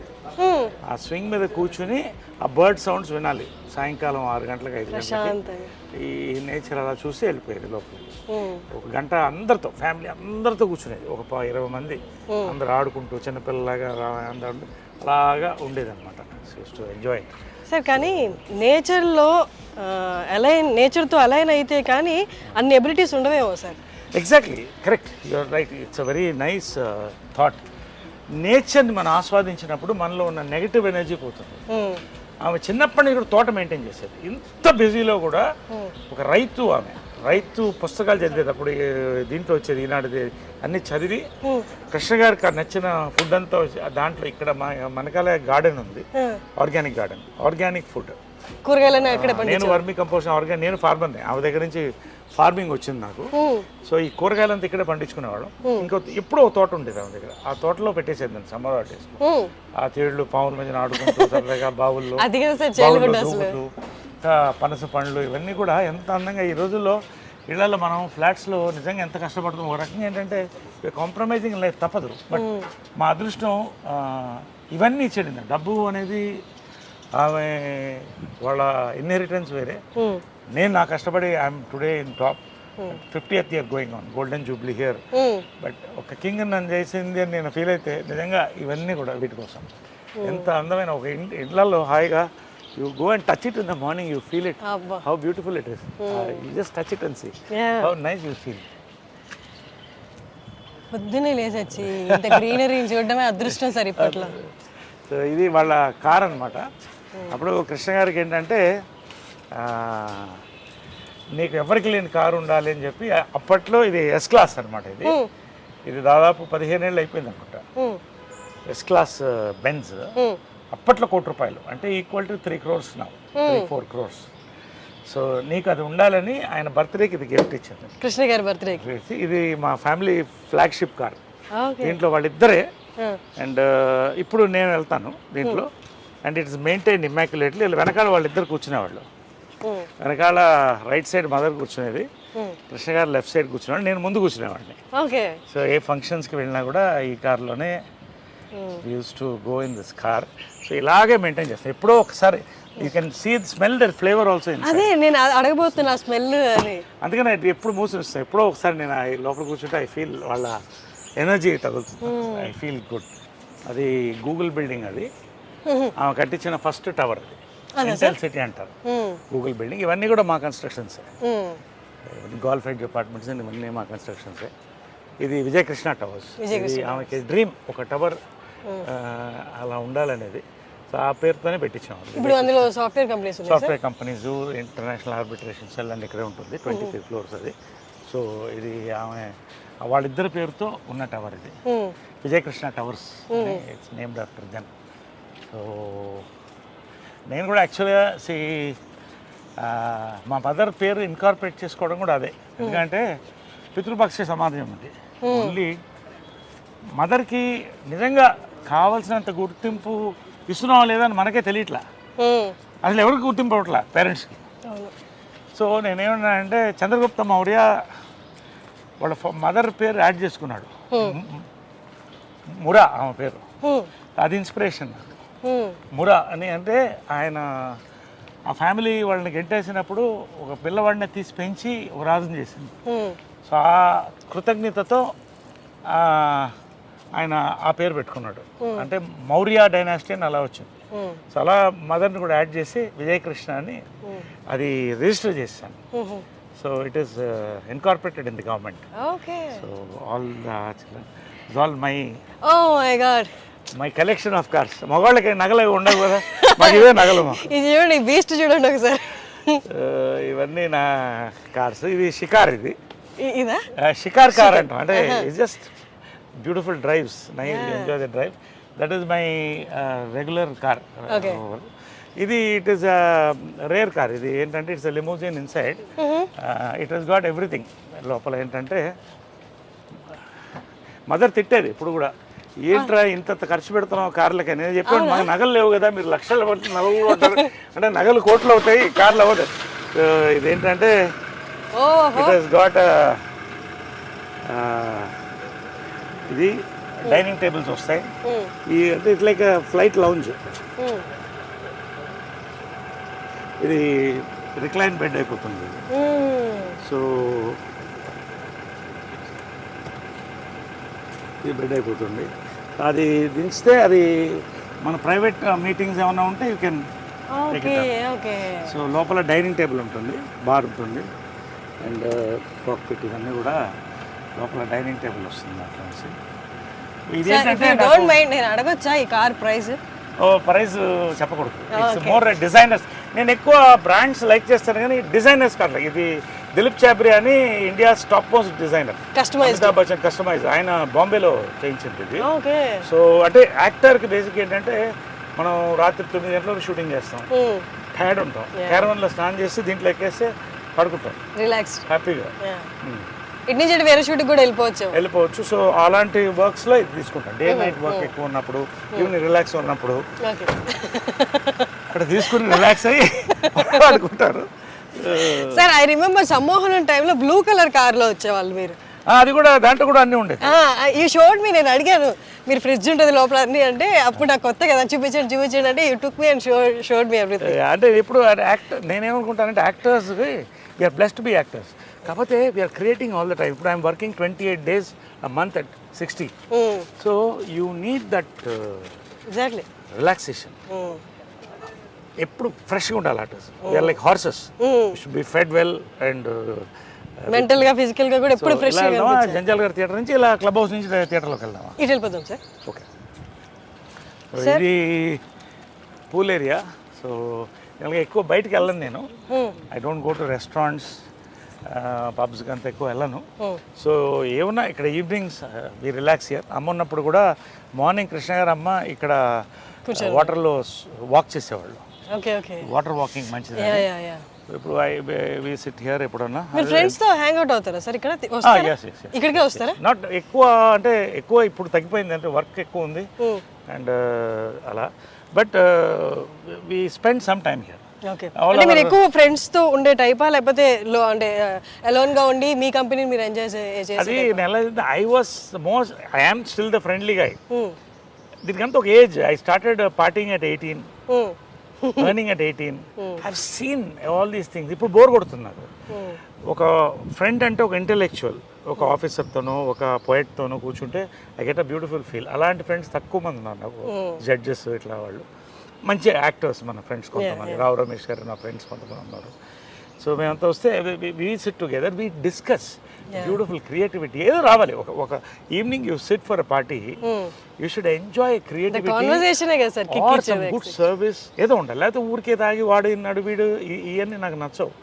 ఆ స్వింగ్ మీద కూర్చుని ఆ బర్డ్ సౌండ్స్ వినాలి సాయంకాలం 6 గంటలకు 5 గంటలకి. ఈ నేచర్ అలా చూసి వెళ్ళిపోయేది లోపలికి. 1 గంట అందరితో, ఫ్యామిలీ అందరితో కూర్చునేది. ఒక 20 మంది అందరు ఆడుకుంటూ చిన్నపిల్లలాగా అందరూ అలాగా ఉండేదన్నమాట. To enjoy sir. కానీ నేచర్లో నేచర్తో అలైన్ అయితే కానీ అన్ని ఎబిలిటీస్ ఉండవేమో sir? Exactly, correct, you're right. It's a very nice thought. నేచర్ని మనం ఆస్వాదించినప్పుడు మనలో ఉన్న నెగిటివ్ ఎనర్జీ పోతుంది. ఆమె చిన్నప్పటి నుంచి కూడా తోట మెయింటైన్ చేసేది. ఇంత బిజీలో కూడా ఒక రైతు పుస్తకాలు చదివేటప్పుడు దీంట్లో వచ్చేది ఈనాడుది అన్ని చదివి కృష్ణ గారికి నచ్చిన ఫుడ్ అంతా దాంట్లో. ఇక్కడ మనకాల గార్డెన్ ఉంది, ఆర్గానిక్ ఫుడ్, కూరగాయలు. నేను వర్మీ కంపోస్ట్ నేను ఫార్మర్ని, ఆమె దగ్గర నుంచి ఫార్మింగ్ వచ్చింది నాకు. సో ఈ కూరగాయలంతా ఇక్కడే పండించుకునేవాళ్ళం. ఇంకో ఎప్పుడో తోట ఉండేది ఆమె దగ్గర, ఆ తోటలో పెట్టేసేది నేను సమ్మర్ హాలిడేస్. ఆ తేళ్లు పావుల మధ్యన ఆడుకుంటూ సరదాగా బావుల్లో దూకుతూ పనస పండ్లు ఇవన్నీ కూడా ఎంత అందంగా. ఈ రోజుల్లో ఇళ్లలో మనం ఫ్లాట్స్లో నిజంగా ఎంత కష్టపడుతాం. ఒక రకంగా ఏంటంటే కాంప్రమైజింగ్ లైఫ్ తప్పదు. బట్ మా అదృష్టం ఇవన్నీ ఇచ్చేది. డబ్బు అనేది ఆమె వాళ్ళ ఇన్హెరిటెన్స్ వేరే. నేను నా కష్టపడి I'm today in top, 50th year going on, golden Jubilee here. But ఒక కింగ్ నన్ను చేసింది అని నేను ఫీల్ అయితే నిజంగా ఇవన్నీ కూడా వీటి కోసం. ఎంత అందమైన ఒక ఇళ్లలో హాయిగా you go and touch it in the morning you feel it అబ్బా. How beautiful it is you just touch it and see Yeah. How nice you feel. పొద్దున్నే లేచొచ్చి ఇంత గ్రీనరీని చూడడమే అదృష్టం సార్ ఇప్పట్లో. సో ఇది వాళ్ళ కార్ అనమాట. అప్పుడు కృష్ణ గారికి ఏంటంటే నీకు ఎవరికి లేని కారు ఉండాలి అని చెప్పి అప్పట్లో ఇది ఎస్ క్లాస్ అనమాట. ఇది దాదాపు 15 ఏళ్ళు అయిపోయింది అనుకుంటా. ఎస్ క్లాస్ బెంజ్ అప్పట్లో ₹1,00,00,000 అంటే equal to 3 crores now, 3-4 crores. So నీకు అది ఉండాలని ఆయన బర్త్డేకి ఇది గిఫ్ట్ ఇచ్చారు. కృష్ణ గారి బర్త్డేకి ఇది మా ఫ్యామిలీ ఫ్లాగ్షిప్ కార్. ఓకే. దీంట్లో వాళ్ళిద్దరే అండ్ ఇప్పుడు నేను వెళ్తాను దీంట్లో అండ్ ఇట్స్ మెయింటైన్ ఇమ్మాక్యులేట్లీ. వెనకాల వాళ్ళిద్దరు కూర్చునేవాళ్ళు. వెనకాల రైట్ సైడ్ మదర్ కూర్చునేది, కృష్ణ గారు లెఫ్ట్ సైడ్ కూర్చునేవాడు, నేను ముందు కూర్చునేవాడిని. ఓకే. సో ఏ ఫంక్షన్స్కి వెళ్ళినా కూడా ఈ కార్లోనే use to go in this car. So ఇలాగే మెయింటైన్ చేస్తాను. ఎప్పుడో ఒకసారి you can see smell there flavour also in. అదే నేను అడగబోతున్నా స్మెల్ అని. అందుకని ఎప్పుడు మూసి వస్తాయి. ఎప్పుడో ఒకసారి నేను లోపల కూర్చుంటే ఐ ఫీల్ వాళ్ళ ఎనర్జీ తగులుతుంది. I feel good. అది గూగుల్ బిల్డింగ్, అది ఆమె కట్టించిన ఫస్ట్ టవర్. అది ఇంటెల్ సిటీ అంటారు గూగుల్ బిల్డింగ్. ఇవన్నీ కూడా మా కన్స్ట్రక్షన్స్. గోల్ఫ్ ఎడ్జ్ అపార్ట్మెంట్స్ ఇవన్నీ మా కన్స్ట్రక్షన్సే. ఇది విజయకృష్ణ టవర్స్. ఇది ఆమెకి డ్రీమ్, ఒక టవర్ అలా ఉండాలనేది. సో ఆ పేరుతోనే పెట్టించాము. ఇప్పుడు అందులో సాఫ్ట్వేర్ కంపెనీస్ ఉన్నాయి. Software companies, international arbitration cell and ఇక్కడే ఉంటుంది. 23 floors అది. సో ఇది ఆమె వాళ్ళిద్దరి పేరుతో ఉన్న టవర్ ఇది, Vijayakrishna towers. It's named after them. So నేను కూడా యాక్చువల్గా మా మదర్ పేరు ఇన్కార్పొరేట్ చేసుకోవడం కూడా అదే. ఎందుకంటే పితృపక్ష సమాజం ఉంది. ఓన్లీ మదర్కి నిజంగా కావాల్సినంత గుర్తింపు ఇస్తున్నావా లేదా అని మనకే తెలియట్లా. అసలు ఎవరికి గుర్తింపు అవ్వట్లా పేరెంట్స్కి. సో నేనేమన్నానంటే చంద్రగుప్త మౌర్య వాళ్ళ మదర్ పేరు యాడ్ చేసుకున్నాడు, మురా ఆమె పేరు. అది ఇన్స్పిరేషన్ నాకు. మురా అని అంటే ఆయన ఆ ఫ్యామిలీ వాళ్ళని గెంటేసినప్పుడు ఒక పిల్లవాడిని తీసి పెంచి ఒక రాజుని చేసింది. సో ఆ కృతజ్ఞతతో ఆయన ఆ పేరు పెట్టుకున్నాడు. అంటే మౌర్య డైనాసిటీ అని అలా వచ్చింది. సో అలా మదర్ని కూడా యాడ్ చేసి విజయకృష్ణ అని అది రిజిస్టర్ చేశాను. So it is incorporated in the government. Okay. So all my collection of cars. మగవాళ్ళకి నగలు ఉండవు కదా, మాకు ఇవే నగలు. ఇది చూడండి, బీస్ట్ చూడండి ఒకసారి. ఇవన్నీ నా కార్స్. ఇది షికార్. ఇది ఇదా షికార్ కార్ అంటాం. అంటే it's just beautiful drives. Enjoy the drive. That is my regular car. ఇది ఇట్ ఈస్ రేర్ కార్. ఇది ఏంటంటే it's limousine inside. It has got everything. లోపల ఏంటంటే మదర్ తిట్టేది ఇప్పుడు కూడా, ఏంట్రా ఇంత ఖర్చు పెడుతున్నావు కార్లకి. నేను చెప్పాను మాకు నగలు లేవు కదా, మీరు లక్షలు పడుతు నగలు కొంటారు అంటే నగలు కోట్లు అవుతాయి, కార్లు అవ్వదు. ఇదేంటంటే ఇట్ హస్ గాట్ ఇది డైనింగ్ టేబుల్స్ వస్తాయి. ఈ అంటే ఇట్స్ లైక్ ఫ్లైట్ లౌంజ్. ఇది రిక్లైన్ బెడ్ అయిపోతుంది. సో ఇది బెడ్ అయిపోతుంది. అది దించితే అది మన ప్రైవేట్ మీటింగ్స్ ఏమైనా ఉంటే యూ కెన్. సో లోపల డైనింగ్ టేబుల్ ఉంటుంది, బార్ ఉంటుంది అండ్ కాక్పిట్ ఇవన్నీ కూడా లోపల డైనింగ్ టేబుల్ వస్తుంది అట్లా. ఇది ఏంటంటే నేను అడగొచ్చా ఈ కార్ ప్రైస్? ప్రైస్ చెప్పకూడదు. It's more designers. నేను ఎక్కువ బ్రాండ్స్ లైక్ చేస్తాను కానీ డిజైనర్స్ కాదు. ఇది దిలీప్ చాబ్రి అని India's top most designer, Amitabh Bachchan customize. ఆయన బాంబేలో చేయించింది ఇది. సో అంటే యాక్టర్కి బేసిక్ ఏంటంటే మనం రాత్రి 9 గంటలకు షూటింగ్ చేస్తాం, టైర్డ్ ఉంటాం, క్యారవన్లో స్నానం చేసి దీంట్లో ఎక్కేస్తే పడుకుంటాం రిలాక్స్ హ్యాపీగా. ఇటు నుంచి వేరే షూటింగ్ కూడా వెళ్ళిపోవచ్చు. సో అలాంటి వర్క్స్లో ఇది తీసుకుంటాం. డే నైట్ వర్క్ ఎక్కువ ఉన్నప్పుడు, ఈవినింగ్ రిలాక్స్ ఉన్నప్పుడు అక్కడ తీసుకుని రిలాక్స్ అయ్యి పడుకుంటారు. సార్ ఐ రిమెంబర్ సమ్మోహనం టైంలో బ్లూ కలర్ కార్లో వచ్చేవాళ్ళు మీరు. అది కూడా దాంట్లో కూడా అన్నీ ఉండేది. ఈ షోడ్ మీ నేను అడిగాను మీరు ఫ్రిడ్జ్ ఉంటుంది లోపల అన్ని అంటే, అప్పుడు నాకు కొత్త కదా చూపించండి అంటే you took me and showed me everything. అంటే ఇప్పుడు యాక్టర్ నేనేమనుకుంటానంటే actors we're blessed to be actors. కాకపోతే we're creating all the time. ఇప్పుడు I'm working 28 days a month at 60. So you need that exactly. Relaxation. ఎప్పుడు ఫ్రెష్గా ఉండాలి artist. We're like horses, should be fed well and మెంటల్గా ఫిజికల్గా కూడా ఎప్పుడు ఫ్రెష్గా. జంజాల్ గారి థియేటర్ నుంచి ఇలా క్లబ్ హౌస్ నుంచి థియేటర్లోకి వెళ్దామా? ఇటు వెళ్ళిపోతాం సార్. ఓకే. ఇది పూల్ ఏరియా. సో ఇలాగ ఎక్కువ బయటికి వెళ్ళను నేను. I don't go to restaurants, పబ్స్కి అంత ఎక్కువ వెళ్ళను. సో ఏమన్నా ఇక్కడ ఈవినింగ్స్ వి రిలాక్స్ హియర్. అమ్మ ఉన్నప్పుడు కూడా మార్నింగ్ కృష్ణ గారు అమ్మ ఇక్కడ వాటర్లో వాక్ చేసేవాళ్ళు. Okay okay. వాటర్ వాకింగ్ మంచిది. ఇప్పుడు వి సిట్ హియర్ ఎప్పుడన్నా. మీరు ఫ్రెండ్స్ తో హ్యాంగ్ అవుట్ అవుతారా సార్ ఇక్కడ? ఇక్కడికే వస్తారా? నాట్ ఎక్కువ, అంటే ఎక్కువ ఇప్పుడు తగ్గిపోయింది, అంటే వర్క్ ఎక్కువ ఉంది అండ్ అలా. But we spend some time here. Okay. అంటే మీరు ఎక్కువ ఫ్రెండ్స్ తో ఉండే టైపా, లేకపోతే అంటే అలోన్ గా ఉండి మీ కంపెనీని మీరు ఎంజాయ్ చేసే? అది I was most, I am still the friendly guy. దీనికంతా ఒక age. I started partying at 18, earning at 18. I've seen all these things. ఇప్పుడు బోర్ కొడుతున్నారు. ఒక ఫ్రెండ్ అంటే ఒక ఇంటెలెక్చువల్, ఒక ఆఫీసర్తోనో ఒక పోయెట్తోనో కూర్చుంటే I get a beautiful feel. అలాంటి ఫ్రెండ్స్ తక్కువ మంది ఉన్నారు నాకు. జడ్జెస్ ఇట్లా వాళ్ళు మంచి యాక్టర్స్ మన ఫ్రెండ్స్ కొంతమంది. రావు రమేష్ గారు నా ఫ్రెండ్స్ కొంతమంది ఉన్నారు. సో మేమంతా వస్తే we sit together, we discuss beautiful creativity. ఏదో రావాలి. ఒక evening you sit for a party, you should enjoy creativity or some good service ఏదో ఉండాలి. లేకపోతే ఊరికే తాగి వాడు ఇన్నాడు వీడు ఇవన్నీ నాకు నచ్చవు.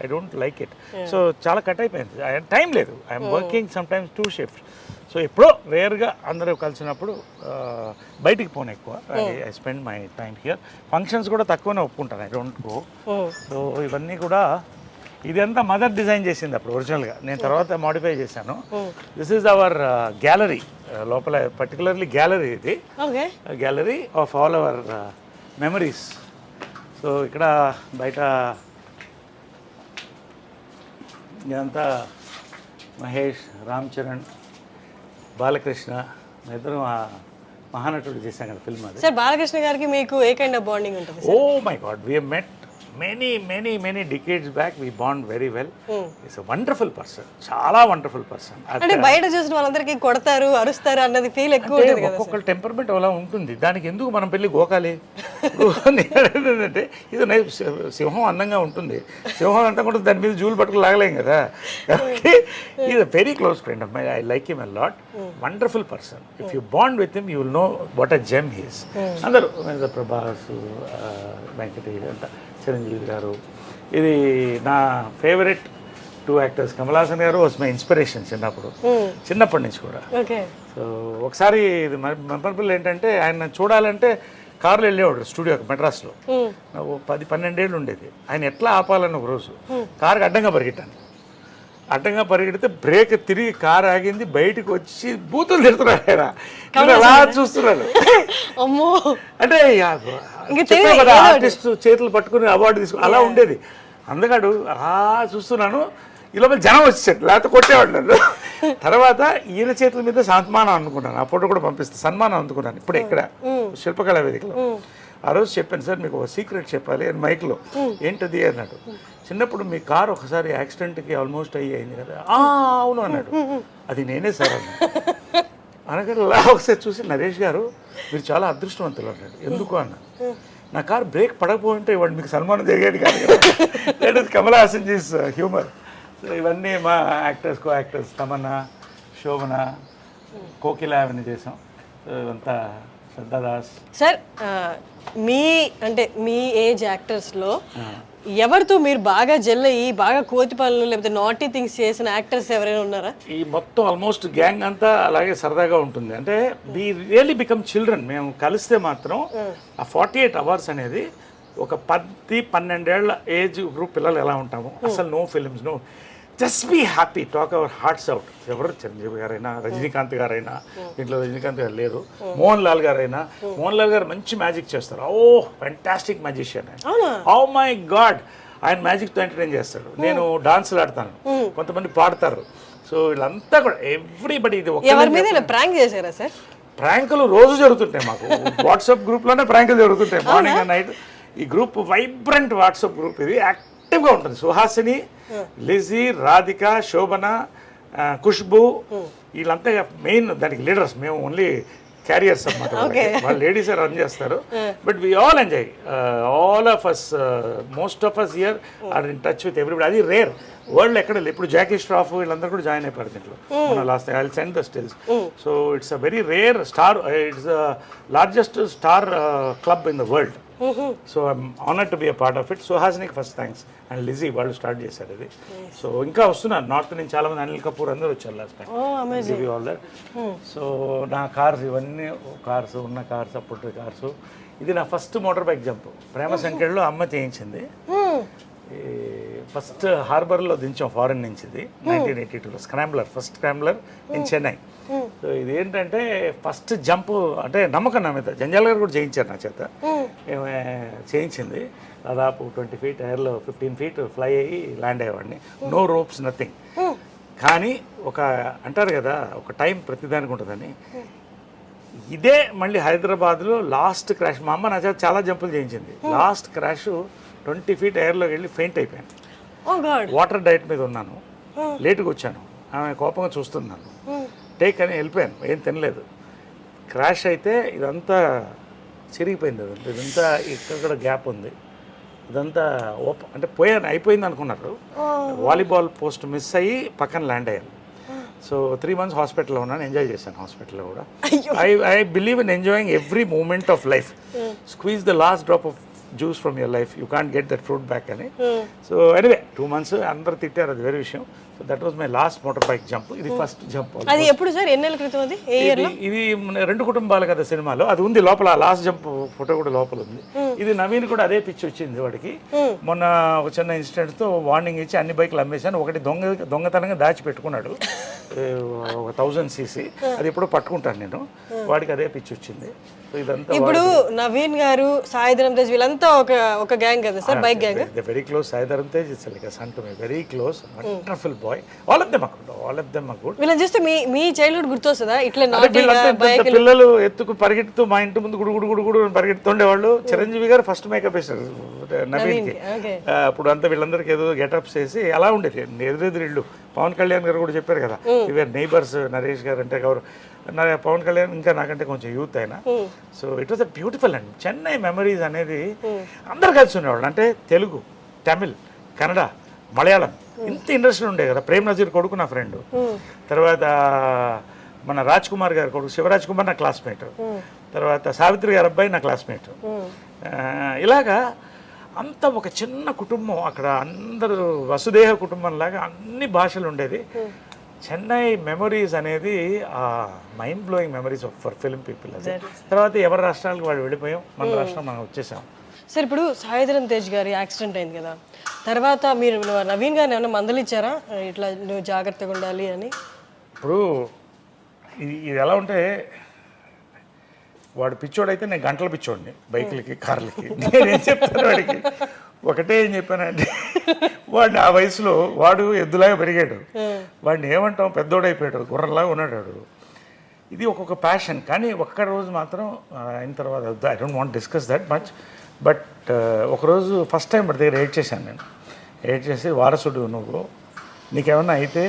I don't like it. So చాలా కట్ అయిపోయింది. టైం లేదు. I'm working some times 2 shifts. So ఎప్పుడో రేర్గా అందరూ కలిసినప్పుడు బయటికి పోను ఎక్కువ. I spend my time here. Functions కూడా తక్కువనే ఒప్పుకుంటాను. I don't go. సో ఇవన్నీ కూడా ఇదంతా మదర్ డిజైన్ చేసింది అప్పుడు ఒరిజినల్గా. నేను తర్వాత మాడిఫై చేశాను. This is our gallery. లోపల పర్టికులర్లీ గ్యాలరీ ఇది. Gallery of all our memories. So ఇక్కడ బయట ఇదంతా మహేష్, రామ్ చరణ్, బాలకృష్ణ, ఇద్దరు మహానటుడు చేశాం కదా ఫిల్మ్. అది సార్ బాలకృష్ణ గారికి మీకు ఏ కైండ్ ఆఫ్ బాండింగ్ ఉంటుంది? Oh my god, we met many decades back. We bond very well. He's a wonderful person. చాలా వండర్ఫుల్ పర్సన్. అంటే బయట చూసిన వాళ్ళందరికీ కొడతారు, అరుస్తారు అన్నది ఫీల్ ఎక్కువ ఉంటుంది కదా. ఒక్కొక్కరు టెంపర్మెంట్ అలా ఉంటుంది. దానికి ఎందుకు మనం పెళ్ళి గోకాలి? ఏంటంటే ఇది సింహం అందంగా ఉంటుంది. సింహం అంతా కూడా దాని మీద జూలు పట్టుకుని లాగలేం కదా. కాబట్టి is a very close friend of my. I like him a lot. Wonderful person. If you bond with him you will know what a gem he is. అందరూ ప్రభాస్, వెంకటేష్ అంతా, చిరంజీవి గారు. ఇది నా ఫేవరెట్ 2 యాక్టర్స్. కమల్ హాసన్ గారు వాజ్ మై ఇన్స్పిరేషన్ చిన్నప్పటి నుంచి కూడా. So ఒకసారి ఇది మెమరబుల్ ఏంటంటే, ఆయన చూడాలంటే కారులో వెళ్ళేవాడు స్టూడియోకి మెడ్రాస్లో. నాకు 10-12 ఏళ్ళు ఉండేది. ఆయన ఎట్లా ఆపాలని ఒక రోజు కారుకి అడ్డంగా పరిగెట్టాను. అడ్డంగా పరిగెడితే బ్రేక్ తిరిగి కారు ఆగింది. బయటకు వచ్చి బూతులు తిడుతున్నాడు ఆయన. అలా చూస్తున్నాడు. అంటే ఆర్టిస్ట్ చేతులు పట్టుకుని అవార్డు తీసుకుని అలా ఉండేది. అందుకడు అలా చూస్తున్నాను. ఈ లోపల జనం వచ్చేసాడు, లేకపోతే కొట్టేవాడు నన్ను. తర్వాత ఈయన చేతుల మీద సన్మానం అనుకున్నాను. ఆ ఫోటో కూడా పంపిస్తాను. సన్మానం అందుకున్నాను ఇప్పుడే ఇక్కడ శిల్పకళా వేదికలో. ఆ రోజు చెప్పాను, సార్ మీకు ఒక సీక్రెట్ చెప్పాలి అని మైక్లో. ఏంటది అన్నాడు. చిన్నప్పుడు మీ కారు ఒకసారి యాక్సిడెంట్కి ఆల్మోస్ట్ అయింది కదా. అవును అన్నాడు. అది నేనే సార్ అన్నాడు. అనగానే అలా ఒకసారి చూసి, నరేష్ గారు మీరు చాలా అదృష్టవంతులు అన్నాడు. ఎందుకు అన్నాడు. నా కారు బ్రేక్ పడకపోయింటే ఇవాడు మీకు సన్మానం జరిగేది కాదు కదా. That is Kamal Haasan ji's humour. So ఇవన్నీ మా actors, co actors Tamannaah, Shobana, Kokila అవన్నీ చేసాం. సో ఇవంతా శ్రద్ధాదాస్. సార్ మీ ఏజ్ యాక్టర్స్లో ఎవరితో మీరు బాగా జెల్ అయ్యి బాగా కోతి పనులు లేకపోతే నాటీ థింగ్స్ చేసిన యాక్టర్స్ ఎవరైనా ఉన్నారా? ఈ మొత్తం ఆల్మోస్ట్ గ్యాంగ్ అంతా అలాగే సరదాగా ఉంటుంది. అంటే వి రియల్లీ బికమ్ చిల్డ్రన్. మేము కలిస్తే మాత్రం ఆ 48 అవర్స్ అనేది ఒక 10-12 ఏళ్ల ఏజ్ గ్రూప్ పిల్లలు ఎలా ఉంటాము. అసలు no films, no, just be happy, talk our hearts out. ఎవరు చిరంజీవి గారైనా, రజనీకాంత్ గారైనా, దీంట్లో రజనీకాంత్ గారు లేరు, మోహన్ లాల్ గారైనా. మోహన్ లాల్ గారు మంచి మ్యాజిక్ చేస్తారు. ఓ ఫ్యాంటాస్టిక్ మ్యాజిషియన్ ఆయన. ఓ మై గాడ్, ఆయన మ్యాజిక్తో ఎంటర్టైన్ చేస్తాడు. నేను డాన్సులు ఆడతాను, కొంతమంది పాడతారు. సో వీళ్ళంతా కూడా ఎవ్రీబడి. ఇది ప్రాంక్ చేశారా సార్? ప్రాంకులు రోజు జరుగుతుంటాయి మాకు. వాట్సాప్ గ్రూప్లోనే ప్రాంకులు జరుగుతుంటాయి మార్నింగ్ అండ్ నైట్. ఈ గ్రూప్ వైబ్రెంట్ వాట్సాప్ గ్రూప్. ఇది యాక్టివ్గా ఉంటుంది. సుహాసిని, లిజీ, రాధిక, శోభన, ఖుష్బు, వీళ్ళంతా మెయిన్ దానికి లీడర్స్. మేము ఓన్లీ క్యారియర్స్ అన్నమాట వాళ్ళు లేడీసే రన్ చేస్తారు but we all enjoy all of us most of us here are in touch with everybody అది రేర్ వరల్డ్ ఎక్కడ లేదు ఇప్పుడు జాకీ స్ట్రాఫ్ వీళ్ళందరూ కూడా జాయిన్ అయిపోయారు దీంట్లో మన last I will send the stills so it's a very rare star it's the largest star club in the world so I'm honour to be a part of it సుహాసినికి first thanks and Lizzy వాళ్ళు start చేశారు ఇది so ఇంకా వస్తున్నారు north నుంచి చాలా మంది అనిల్ కపూర్ అందరూ వచ్చారు last time all that so నా కార్స్ ఇవన్నీ కార్స్ ఉన్న కార్స్ అప్పుడు కార్స్ ఇది నా ఫస్ట్ మోటార్ బైక్ జంప్ ప్రేమ సంఖ్యలో అమ్మ చేయించింది ఫస్ట్ హార్బర్లో దించాం ఫారెన్ నుంచి ఇది 1982లో scrambler first scrambler in Chennai so ఇది ఏంటంటే ఫస్ట్ జంప్ అంటే నమ్మకం నా మీద జంజాల్ గారు కూడా చేయించారు నా చేత చేయించింది దాదాపు 20 feet ఎయిర్లో 15 feet ఫ్లై అయ్యి ల్యాండ్ అయ్యేవాడిని నో రోప్స్ నథింగ్ కానీ ఒక అంటారు కదా ఒక టైం ప్రతిదానికి ఉంటుందని ఇదే మళ్ళీ హైదరాబాద్లో లాస్ట్ క్రాష్ మా అమ్మ నా చేత చాలా జంపులు చేయించింది లాస్ట్ క్రాష్ 20 feet ఎయిర్లోకి వెళ్ళి ఫెయింట్ అయిపోయాను వాటర్ డైట్ మీద ఉన్నాను లేటుగా వచ్చాను ఆమె కోపంగా చూస్తున్నాను టేక్ అని వెళ్ళిపోయాను ఏం తినలేదు క్రాష్ అయితే ఇదంతా చిరిగిపోయింది అదంతా ఇదంతా ఇక్కడ గ్యాప్ ఉంది ఇదంతా అంటే అయిపోయింది అనుకున్నారు వాలీబాల్ పోస్ట్ మిస్ అయ్యి పక్కన ల్యాండ్ అయ్యాను సో 3 months హాస్పిటల్లో ఉన్నాను ఎంజాయ్ చేశాను హాస్పిటల్లో కూడా I believe in enjoying every moment of life squeeze the last drop of juice from your life you can't get that fruit back అని సో ఎనీవే 2 months అందరు తిట్టారు అది వేరే విషయం so that was my last motor bike jump ఇది first jump అది ఎప్పుడు sir ఎన్నేళ్ళ క్రితం అది ఇది 2 కుటుంబాలు కదా సినిమాలో అది ఉంది లోపల లాస్ట్ జంప్ ఫోటో కూడా లోపల ఉంది ఇది నవీన్ కూడా అదే పిచ్చి వచ్చింది వాడికి మొన్న ఒక చిన్న ఇన్సిడెంట్ తో వార్నింగ్ ఇచ్చి అన్ని బైక్లు అమ్మేశాను ఒకటి దొంగతనంగా దాచి పెట్టుకున్నాడు 1000cc అది ఎప్పుడో పట్టుకుంటాను నేను వాడికి అదే పిచ్చి వచ్చింది ఇదంతా ఇప్పుడు నవీన్ గారు సాయి ధరమ్ తేజ్ వీళ్ళంతా ఒక గ్యాంగ్ కదా sir bike gang very close Sai Dharam Tej it's like a son to me very close wonderful boy all of them are good వీళ్ళని చూస్తే మీ చైల్డ్హుడ్ గుర్తొస్తుందా ఇట్లా పిల్లలు ఎత్తుకు పరిగెడుతూ మా ఇంటి ముందు గుడు పరిగెడుతుండేవాళ్ళు చిరంజీవి గారు ఫస్ట్ మేకప్ వేశారు నవీన్కి అప్పుడు అంతా వీళ్ళందరికీ ఏదో గెటప్స్ వేసి అలా ఉండేది ఎదురెదురు ఇళ్ళు పవన్ కళ్యాణ్ గారు కూడా చెప్పారు కదా ఇవే నైబర్స్ నరేష్ గారు అంటే ఎవరు పవన్ కళ్యాణ్ ఇంకా నాకంటే కొంచెం యూత్ అయినా so it was a beautiful and Chennai memories అనేది అందరు కలిసి ఉండేవాళ్ళు అంటే తెలుగు తమిళ్ కన్నడ మలయాళం ఇంత ఇండస్ట్రీ ఉండే కదా ప్రేమ్ నజీర్ కొడుకు నా ఫ్రెండ్ తర్వాత మన రాజ్ కుమార్ గారి కొడుకు శివరాజ్ కుమార్ నా క్లాస్మేట్ తర్వాత సావిత్రి గారి అబ్బాయి నా క్లాస్మేట్ ఇలాగా అంత ఒక చిన్న కుటుంబం అక్కడ అందరూ వసుదేహ కుటుంబం లాగా అన్ని భాషలు ఉండేది చెన్నై మెమరీస్ అనేది mind blowing memories for film people అది తర్వాత ఎవరి రాష్ట్రాలకు వాళ్ళు వెళ్ళిపోయాం మన రాష్ట్రం మనం వచ్చేసాం సార్ ఇప్పుడు సాయి ధరమ్ తేజ్ గారి యాక్సిడెంట్ అయింది కదా తర్వాత మీరు నవీన్ గారిని ఏమైనా మందలు ఇచ్చారా ఇట్లా నువ్వు జాగ్రత్తగా ఉండాలి అని ఇప్పుడు ఇది ఎలా ఉంటే వాడు పిచ్చోడైతే నేను గంటల పిచ్చోడిని బైకులకి కార్లకి నేనేం చెప్తాను వాడికి ఒకటే ఏం చెప్పానంటే వాడిని ఆ వయసులో వాడు ఎద్దులాగా పెరిగాడు వాడిని ఏమంటాం పెద్దోడైపోయాడు గుర్రంలాగా ఉన్నాడు వాడు ఇది ఒక్కొక్క ప్యాషన్ కానీ ఒక్క రోజు మాత్రం అయిన తర్వాత I don't want discuss that much but ఒకరోజు ఫస్ట్ టైం వాడి దగ్గర ఎయిడ్ చేశాను నేను ఎయిడ్ చేసి వారసుడు నువ్వు నీకేమన్నా అయితే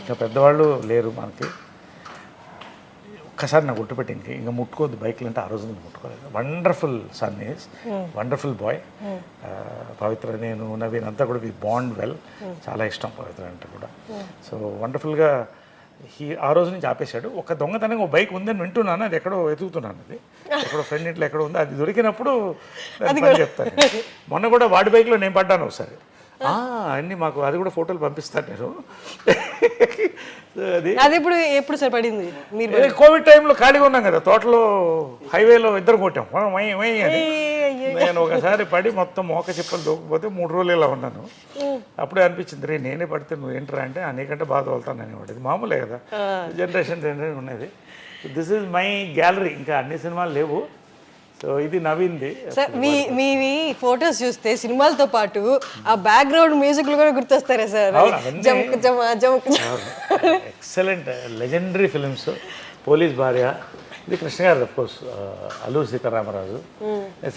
ఇంకా పెద్దవాళ్ళు లేరు మనకి ఒక్కసారి నాకు గుర్తుపెట్టింది ఇంకా ముట్టుకోవద్దు బైక్లు అంటే ఆ రోజు ముట్టుకోలేదు wonderful son is wonderful boy Pavitra నేను నవీన్ అంతా కూడా వి బాండ్ వెల్ చాలా ఇష్టం పవిత్ర అంటే కూడా సో వండర్ఫుల్గా ఆ రోజు నుంచి ఆపేశాడు ఒక దొంగతనంగా ఒక బైక్ ఉందని వింటున్నాను అది ఎక్కడో వెతుకుతున్నాను అది ఎక్కడో ఫ్రెండ్ ఇంట్లో ఎక్కడో ఉంది అది దొరికినప్పుడు చెప్తాను మొన్న కూడా వాడి బైక్లో నేను పడ్డాను ఒకసారి అన్నీ మాకు అది కూడా ఫోటోలు పంపిస్తాను నేను అది ఎప్పుడు సార్ పడింది మీరు కోవిడ్ టైంలో ఖాళీగా ఉన్నాం కదా తోటలో హైవేలో ఇద్దరు కొట్టాం అని నేను ఒకసారి పడి మొత్తం మోక చిప్పలు దూకపోతే 3 రోజులు ఇలా ఉన్నాను అప్పుడే అనిపించింది రే నేనే పడితే నువ్వు ఏంటరా అంటే నీకంటే బాగా తోలుతాను అనేవాడు ఇది మామూలే కదా జనరేషన్ ఉన్నది దిస్ ఈజ్ మై గ్యాలరీ ఇంకా అన్ని సినిమాలు లేవు సో ఇది నవీన్ది సార్ మీవి ఫొటోస్ చూస్తే సినిమాలతో పాటు ఆ బ్యాక్గ్రౌండ్ మ్యూజిక్లు కూడా గుర్తొస్తారా sir excellent legendary films police భార్య ఇది Krishna garu of course Alluri Sitaramaraju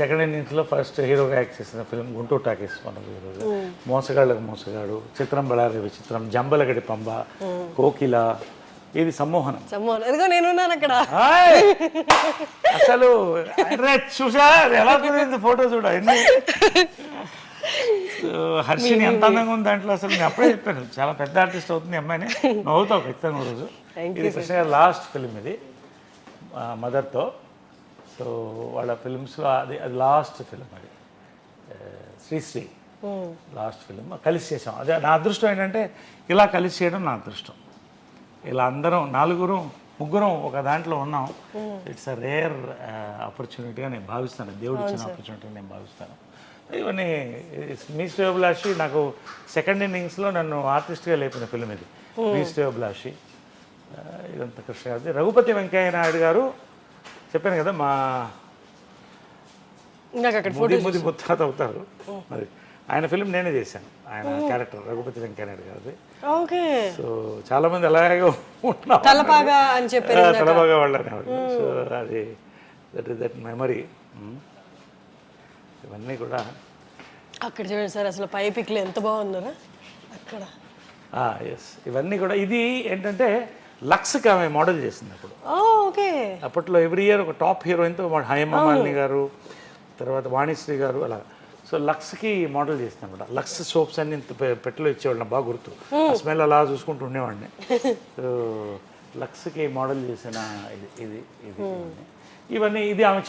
second ఇన్నింగ్స్లో ఫస్ట్ హీరోగా యాక్ట్ చేసిన ఫిలిం గుంటూరు టాకీస్ మనకు ఈరోజు మోసగాళ్ళకు మోసగాడు చిత్రం బళారి విచిత్రం జంబలగడి పంబ కోకిల ఇది సమ్మోహనం. సమ్మోహనం ఇదిగో నేనున్నాను అక్కడ. హాయ్! అసలు అరే చూసా ఎలా కుదిరింది ఫోటో చూడ ఎన్ని. హర్షిని ఎంత అందంగా ఉంది దాంట్లో. అసలు నేను అప్పుడే చెప్పాను చాలా పెద్ద ఆర్టిస్ట్ అవుతుంది అమ్మాయిని. నువ్వు అవుతావు ఖచ్చితంగా రోజు. ఇది కృష్ణ గారి లాస్ట్ ఫిల్మ్ ఇది మదర్తో. సో వాళ్ళ ఫిల్మ్స్లో అది లాస్ట్ ఫిల్మ్. అది శ్రీశ్రీ లాస్ట్ ఫిల్మ్ కలిసి చేసాం. అదే నా అదృష్టం ఏంటంటే ఇలా కలిసి చేయడం నా అదృష్టం. ఇలా అందరం ముగ్గురం ఒక దాంట్లో ఉన్నాం. ఇట్స్ అ రేర్ ఆపర్చునిటీగా నేను భావిస్తాను. దేవుడు ఇచ్చిన ఆపర్చునిటీగా నేను భావిస్తాను. ఇవన్నీ మీ శ్రేయోభిలాషి నాకు సెకండ్ ఇన్నింగ్స్లో నన్ను ఆర్టిస్ట్గా లేపిన ఫిల్మ్ ఇది. మీ శ్రేయోభిలాషి ఇదంతా కృష్ణ గారిది. రఘుపతి వెంకయ్య నాయుడు గారు చెప్పాను కదా మా ముది ముత్తాత అవుతారు. మరి ఆయన ఫిల్మ్ నేనే చేశాను. ఆయన క్యారెక్టర్ రఘుపతి వెంకయ్య నాయుడు గారిది. సో చాలా మంది అలాగే తలపాగా అని చెప్పారు, తలపాగా వాళ్ళు అనేవాళ్ళు. సో అది దట్ మెమరీ. ఇవన్నీ కూడా అక్కడ చూడండి సార్, అసలు పై పిక్లు ఎంత బాగున్నారా అక్కడ. ఎస్, ఇవన్నీ కూడా. ఇది ఏంటంటే లక్స్కి ఆమె మోడల్ చేసింది అప్పుడు. ఓకే. అప్పట్లో ఎవ్రీ ఇయర్ ఒక టాప్ హీరోయిన్తో హేమమాలిని గారు, తర్వాత వాణిశ్రీ గారు అలా. సో లక్స్కి మోడల్ చేసింది అనమాట. లక్స్ సోప్స్ అన్ని పెట్టెలో ఇచ్చేవాళ్ళు, బాగా గుర్తు. స్మెల్ అలా చూసుకుంటూ ఉండేవాడిని. సో లక్స్కి మోడల్ చేసిన ఇది ఇవన్నీ. ఇది ఆమె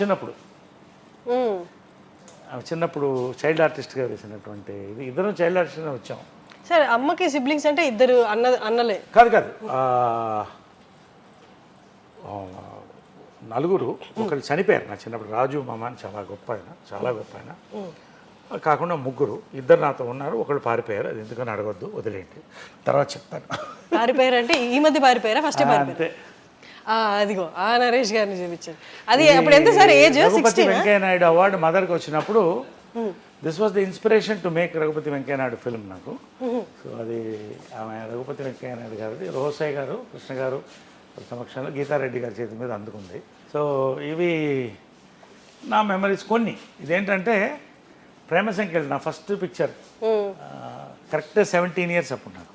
చిన్నప్పుడు చైల్డ్ ఆర్టిస్ట్గా వేసినటువంటి ఇది. ఇద్దరం చైల్డ్ ఆర్టిస్ట్గా వచ్చాం. సార్ అమ్మకి సిబ్లింగ్స్ అంటే ఇద్దరు అన్నలే? కాదు నలుగురు. ఒకళ్ళు చనిపోయారు నా చిన్నప్పుడు. రాజు మామ అని చాలా గొప్ప ఆయన. కాకుండా ముగ్గురు. ఇద్దరు నాతో ఉన్నారు, ఒకళ్ళు పారిపోయారు. అది ఎందుకని అడగొద్దు, వదిలేండి, తర్వాత చెప్తాను. పారిపోయారు అంటే ఈ మధ్య పారిపోయారా? ఫస్ట్ అంతే. అదిగో ఆ నరేష్ గారిని చూపించారు. అది అప్పుడు ఎంత sir age? Raghupathi Venkaiah Naidu award మదర్కి వచ్చినప్పుడు this was the inspiration to make Raghupathi Venkaiah Naidu film నాకు. సో అది ఆమె రఘుపతి వెంకయ్య నాయుడు గారిది. రోసయ్య గారు, కృష్ణ గారు సమక్షంలో గీతారెడ్డి గారి చేతి మీద అందుకుంది. సో ఇవి నా మెమరీస్ కొన్ని. ఇదేంటంటే ప్రేమ సంఖ్యలు నా ఫస్ట్ పిక్చర్. కరెక్ట్ 17 years అప్పుడు నాకు.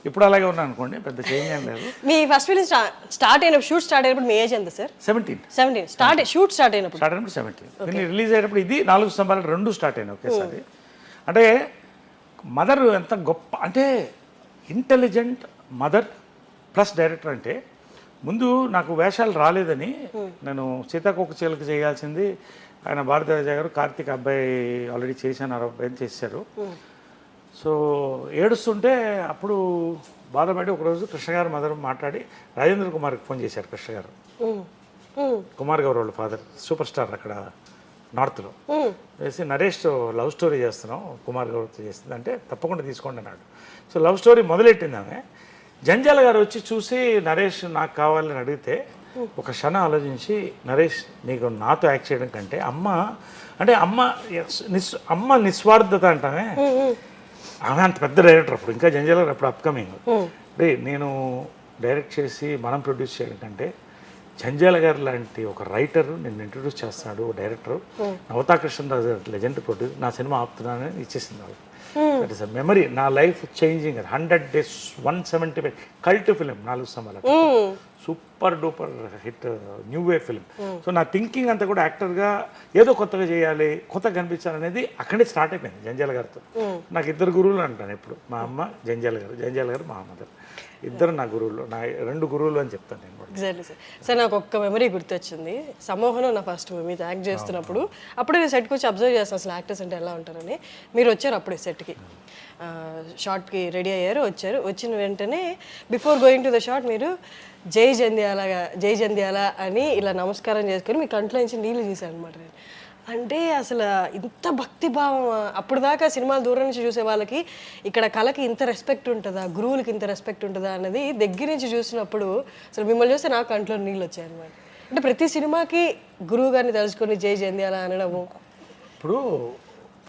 ఇప్పుడు అలాగే ఉన్నాను అనుకోండి, పెద్ద చేంజ్ ఏం లేదు. మీ ఫస్ట్ ఫిల్మ్ స్టార్ట్ అయినప్పుడు, షూట్ స్టార్ట్ అయినప్పుడు మీ ఏజ్ ఎంత సార్? 17. షూట్ స్టార్ట్ అయినప్పుడు 17. దీన్ని రిలీజ్ అయ్యేటప్పుడు ఇది 4 స్తంభాలు 2 స్టార్ట్ అయినాయి ఒకేసారి. అంటే మదర్ ఎంత గొప్ప అంటే ఇంటెలిజెంట్ మదర్ ప్లస్ డైరెక్టర్. అంటే ముందు నాకు వేషాలు రాలేదని నేను సీతాకోక చిలుక చేయాల్సింది. ఆయన భారతరాజ గారు కార్తీక్ అబ్బాయి ఆల్రెడీ చేశాను, అబ్బాయిని చేశారు. సో ఏడుస్తుంటే అప్పుడు బాధపడి ఒకరోజు కృష్ణ గారు మదర్ మాట్లాడి రాజేంద్ర కుమార్కి ఫోన్ చేశారు. కృష్ణ గారు కుమార్ గౌరవ్ వాళ్ళ ఫాదర్, సూపర్ స్టార్ అక్కడ నార్త్లో. వేసి నరేష్ లవ్ స్టోరీ చేస్తున్నాం, కుమార్ గౌరవ్తో చేస్తుంది అంటే తప్పకుండా తీసుకోండి అన్నాడు. సో లవ్ స్టోరీ మొదలెట్టింది ఆమె. జంజాల గారు వచ్చి చూసి నరేష్ నాకు కావాలని అడిగితే ఒక క్షణం ఆలోచించి, నరేష్ నీకు నాతో యాక్ట్ చేయడం కంటే అమ్మ నిస్వార్థత అంటామే. ఆమె అంత పెద్ద డైరెక్టర్ అప్పుడు, ఇంకా జంజాల గారు అప్పుడు అప్కమింగ్. నేను డైరెక్ట్ చేసి మనం ప్రొడ్యూస్ చేయడం కంటే జంజాల గారు లాంటి ఒక రైటర్ నిన్ను ఇంట్రొడ్యూస్ చేస్తున్నాడు, director Navata Krishnaraju legend produce, నా సినిమా ఆపుతున్నానని ఇచ్చేసింది వాళ్ళు. That is a memory. నా life changing. 100 days 175 cult film 4 స్తంభాలు. Super duper hit new way film. So నా థింకింగ్ అంతా కూడా యాక్టర్గా ఏదో కొత్తగా చేయాలి, కొత్తగా కనిపించాలనేది అక్కడే స్టార్ట్ అయిపోయింది జంజాల గారితో. నాకు 2 గురువులు అంటాను ఎప్పుడు. మా అమ్మ జంజాల గారు మా మదర్. ఇద్దరు నా గురువులు, నా 2 గురువులు అని చెప్తాను నేను కూడా. Exactly sir. సార్ నాకు ఒక్క మెమరీ గుర్తొచ్చింది. సమ్మోహనం నా ఫస్ట్ మీతో యాక్ట్ చేస్తున్నప్పుడు అప్పుడే నేను సెట్కి వచ్చి అబ్జర్వ్ చేస్తాను అసలు యాక్టర్స్ అంటే ఎలా ఉంటారని. మీరు వచ్చారు అప్పుడే సెట్కి, షార్ట్కి రెడీ అయ్యారు, వచ్చారు. వచ్చిన వెంటనే before going to the short మీరు జై జంధ్యాల అని ఇలా నమస్కారం చేసుకొని మీ కంట్లో నుంచి నీళ్ళు తీశారు అనమాట. అంటే అసలు ఇంత భక్తిభావం, అప్పుడు దాకా సినిమాలు దూరం నుంచి చూసే వాళ్ళకి ఇక్కడ కళకి ఇంత రెస్పెక్ట్ ఉంటుందా, గురువులకి ఇంత రెస్పెక్ట్ ఉంటుందా అన్నది దగ్గర నుంచి చూసినప్పుడు అసలు మిమ్మల్ని చూస్తే నాకు కంట్లో నీళ్ళు వచ్చాయి అనమాట. అంటే ప్రతి సినిమాకి గురువు గారిని తలుచుకొని జై జంధ్యాల అనడము. ఇప్పుడు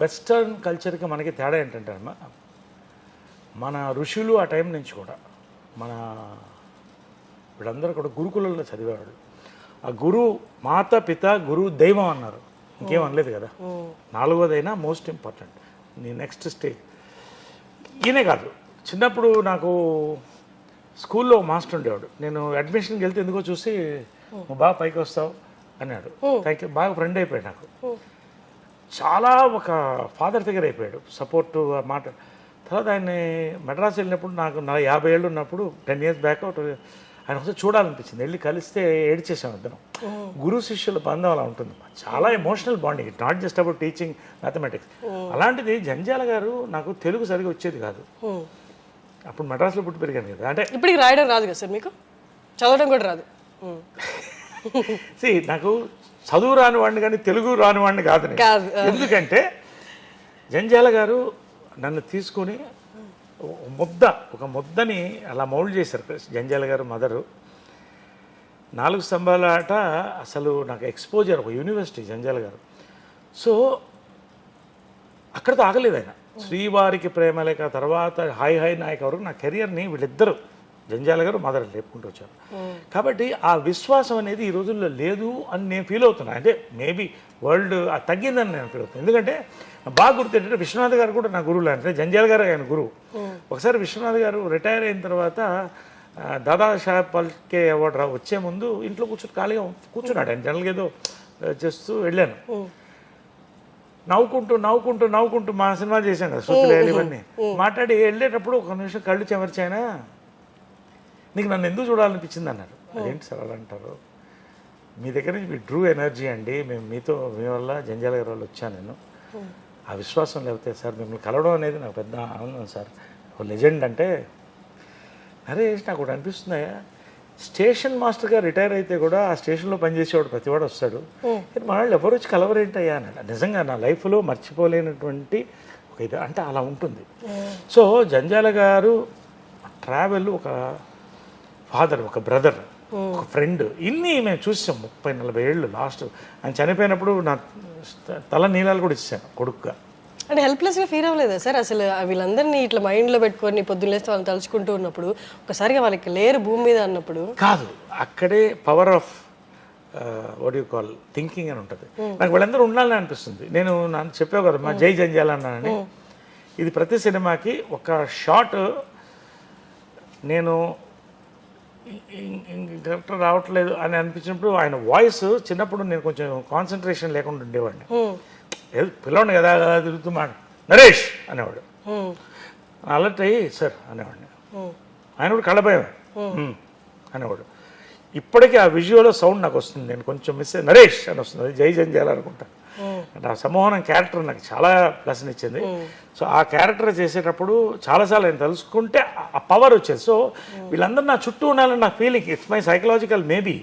వెస్టర్న్ కల్చర్కి మనకి తేడా ఏంటంటే అమ్మ, మన ఋషులు ఆ టైం నుంచి కూడా వీళ్ళందరూ కూడా గురుకులంలో చదివేవాళ్ళు. ఆ గురువు మాత పిత గురువు దైవం అన్నారు, ఇంకేం అనలేదు కదా. 4వదైనా మోస్ట్ ఇంపార్టెంట్, నీ నెక్స్ట్ స్టేజ్. ఈయనే కాదు, చిన్నప్పుడు నాకు స్కూల్లో మాస్టర్ ఉండేవాడు. నేను అడ్మిషన్కి వెళ్తే ఎందుకో చూసి నువ్వు బాగా పైకి వస్తావు అన్నాడు. Thank you. బాగా ఫ్రెండ్ అయిపోయాడు నాకు. చాలా ఒక ఫాదర్ ఫిగర్ అయిపోయాడు, సపోర్టు మాట. తర్వాత ఆయన్ని మెడ్రాస్ వెళ్ళినప్పుడు నాకు 50 ఏళ్ళు ఉన్నప్పుడు 10 years బ్యాక్ ఆయన ఒకసారి చూడాలనిపించింది. వెళ్ళి కలిస్తే ఏడ్చేసాం ఇద్దరం. గురు శిష్యుల బంధం అలా ఉంటుంది, చాలా emotional bonding. It not just about teaching mathematics. అలాంటిది జంజాల గారు నాకు తెలుగు సరిగా వచ్చేది కాదు. అప్పుడు మెడ్రాస్లో పుట్టి పెరిగాను కదా. అంటే ఇప్పటికి రాయడం రాదు కదా సార్ మీకు? చదవడం కూడా రాదు? నాకు చదువు రానివాడిని కానీ తెలుగు రానివాడిని కాదు. ఎందుకంటే జంజాల గారు నన్ను తీసుకొని ఒక ముద్దని అలా మౌల్డ్ చేశారు. జంజాల గారు మదరు 4 స్తంభాల ఆట అసలు నాకు ఎక్స్పోజర్, ఒక యూనివర్సిటీ జంజాల గారు. సో అక్కడితో ఆగలేదు ఆయన. శ్రీవారికి ప్రేమలేక తర్వాత హాయ్ హాయ్ నాయక్ వరకు నా కెరియర్ని వీళ్ళిద్దరు జంజాల గారు మదర్ లేపుకుంటూ వచ్చారు. కాబట్టి ఆ విశ్వాసం అనేది ఈ రోజుల్లో లేదు అని నేను ఫీల్ అవుతున్నాను. అంటే మేబీ వరల్డ్ తగ్గిందని నేను ఫీల్ అవుతున్నాను. ఎందుకంటే బాగా గుర్తు ఏంటంటే విశ్వనాథ్ గారు కూడా నా గురువులు. అంటే జంజాల గారు ఆయన గురువు. ఒకసారి విశ్వనాథ్ గారు రిటైర్ అయిన తర్వాత దాదాసాహెబ్ ఫాల్కే అవార్డు వచ్చే ముందు ఇంట్లో ఖాళీగా కూర్చున్నాడు. ఆయన జనరల్గా ఏదో చేస్తూ వెళ్ళాను. నవ్వుకుంటూ మా సినిమా చేశాను కదా, శృతులేయాలి ఇవన్నీ మాట్లాడి వెళ్ళేటప్పుడు ఒక నిమిషం కళ్ళు చెమర్చాయనా, నీకు నన్ను ఎందుకు చూడాలనిపించింది అన్నారు. అదేంటి సార్ అలా అంటారు? మీ దగ్గర నుంచి మీ డ్రూ ఎనర్జీ అండి, మీ వల్ల జంజాల గారి వల్ల వచ్చాను నేను. ఆ విశ్వాసం లేకపోతే సార్ మిమ్మల్ని కలవడం అనేది నాకు పెద్ద ఆనందం సార్. ఒక లెజెండ్ అంటే అరే నాకు ఒకటి అనిపిస్తున్నాయా, స్టేషన్ మాస్టర్గా రిటైర్ అయితే కూడా ఆ స్టేషన్లో పనిచేసేవాడు ప్రతివాడు వస్తాడు, కానీ మన వాళ్ళు ఎవరు వచ్చి కలవరేంటయ్యా అన్నాడు. నిజంగా నా లైఫ్లో మర్చిపోలేనటువంటి ఒక ఇది అంటే అలా ఉంటుంది. సో జంజాల గారు ట్రావెల్, ఒక ఫాదర్, ఒక బ్రదర్, ఒక ఫ్రెండ్, ఇన్ని మేము చూసాం 30-40 ఏళ్ళు. లాస్ట్ ఆయన చనిపోయినప్పుడు నా తల నీలాలు కూడా ఇచ్చాను కొడుకుగా. అంటే హెల్ప్లెస్గా ఫీల్ అవ్వలేదా సార్ అసలు? వీళ్ళందరినీ ఇట్లా మైండ్లో పెట్టుకొని పొద్దున్నేస్తే వాళ్ళని తలుచుకుంటూ ఉన్నప్పుడు ఒకసారిగా వాళ్ళకి లేరు భూమి మీద అన్నప్పుడు కాదు, అక్కడే power of what you call thinking అని ఉంటుంది. నాకు వాళ్ళందరూ ఉండాలని అనిపిస్తుంది. నేను చెప్పావు కదా మా జై జంజాల అన్నానని. ఇది ప్రతి సినిమాకి ఒక షాట్ నేను కరెక్ట్ రావట్లేదు అని అనిపించినప్పుడు ఆయన వాయిస్, చిన్నప్పుడు నేను కొంచెం కాన్సన్ట్రేషన్ లేకుండా ఉండేవాడిని. పిల్లవాడిని కదా తిరుగుతూ నరేష్ అనేవాడు. అలర్ట్ అయ్యి సార్ అనేవాడిని. ఆయన కూడా కళ్ళభయం అనేవాడు. ఇప్పటికీ ఆ విజువల్ సౌండ్ నాకు వస్తుంది. నేను కొంచెం మిస్ అయ్యి నరేష్ అని వస్తుంది, అది జై జంజాల అనుకుంటా. అంటే ఆ సమ్మోహనం క్యారెక్టర్ నాకు చాలా ప్లస్ని ఇచ్చింది. సో ఆ క్యారెక్టర్ చేసేటప్పుడు చాలాసార్లు నేను తెలుసుకుంటే ఆ పవర్ వచ్చేది. సో వీళ్ళందరూ నా చుట్టూ ఉండాలని నా feeling, it's my psychological maybe,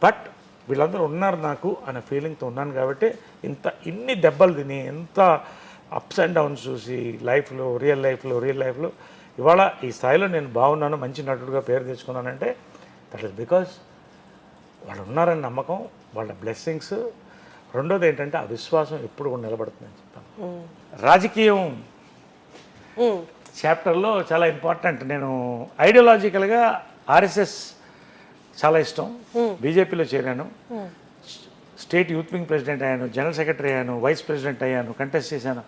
but వీళ్ళందరూ ఉన్నారు నాకు అనే ఫీలింగ్తో ఉన్నాను. కాబట్టి ఇన్ని దెబ్బలు తిని, ఎంత అప్స్ అండ్ డౌన్స్ చూసి రియల్ లైఫ్లో ఇవాళ ఈ స్థాయిలో నేను బాగున్నాను, మంచి నటుడుగా పేరు తెచ్చుకున్నానంటే దట్ ఈస్ బికాజ్ వాళ్ళు ఉన్నారని నమ్మకం, వాళ్ళ బ్లెస్సింగ్స్. రెండోది ఏంటంటే ఆ విశ్వాసం ఎప్పుడు కూడా నిలబడుతుందని చెప్తాను. రాజకీయం చాప్టర్లో చాలా ఇంపార్టెంట్. నేను ఐడియాలజికల్గా ఆర్ఎస్ఎస్ చాలా ఇష్టం. బీజేపీలో చేరాను, స్టేట్ యూత్ వింగ్ ప్రెసిడెంట్ అయ్యాను, జనరల్ సెక్రటరీ అయ్యాను, వైస్ ప్రెసిడెంట్ అయ్యాను, కంటెస్ట్ చేశాను.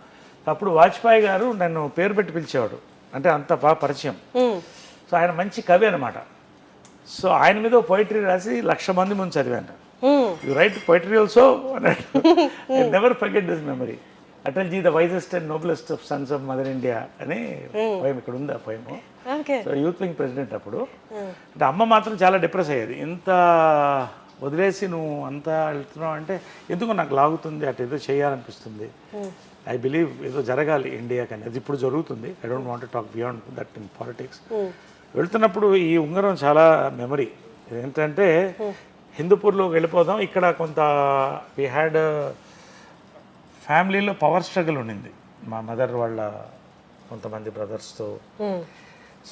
అప్పుడు వాజ్పేయి గారు నన్ను పేరు పెట్టి పిలిచేవాడు, అంటే అంత బాగా పరిచయం. సో ఆయన మంచి కవి అనమాట. సో ఆయన మీద పోయిటరీ రాసి 1,00,000 మంది ముందు చదివాను. యూ రైట్ పోయిటరీ ఆల్సో అన్నాడు. I never forget this memory. అటల్జీ the wisest and noblest of sons of mother India అని పోయం ఇక్కడ ఉంది. ఆ poem. So youth wing president అప్పుడు. అంటే అమ్మ మాత్రం చాలా డిప్రెస్ అయ్యేది, ఇంత వదిలేసి నువ్వు అంతా వెళ్తున్నావు అంటే ఎందుకు నాకు లాగుతుంది, అటు ఏదో చేయాలనిపిస్తుంది. ఐ బిలీవ్ ఏదో జరగాలి ఇండియాకి అనేది. అది ఇప్పుడు జరుగుతుంది. I don't want to talk beyond that in politics. వెళ్తున్నప్పుడు ఈ ఉంగరం చాలా మెమరీ. ఏంటంటే హిందూపూర్లోకి వెళ్ళిపోదాం, ఇక్కడ కొంత వీ హ్యాడ్ ఫ్యామిలీలో పవర్ స్ట్రగుల్ ఉండింది మా మదర్ వాళ్ళ కొంతమంది బ్రదర్స్తో.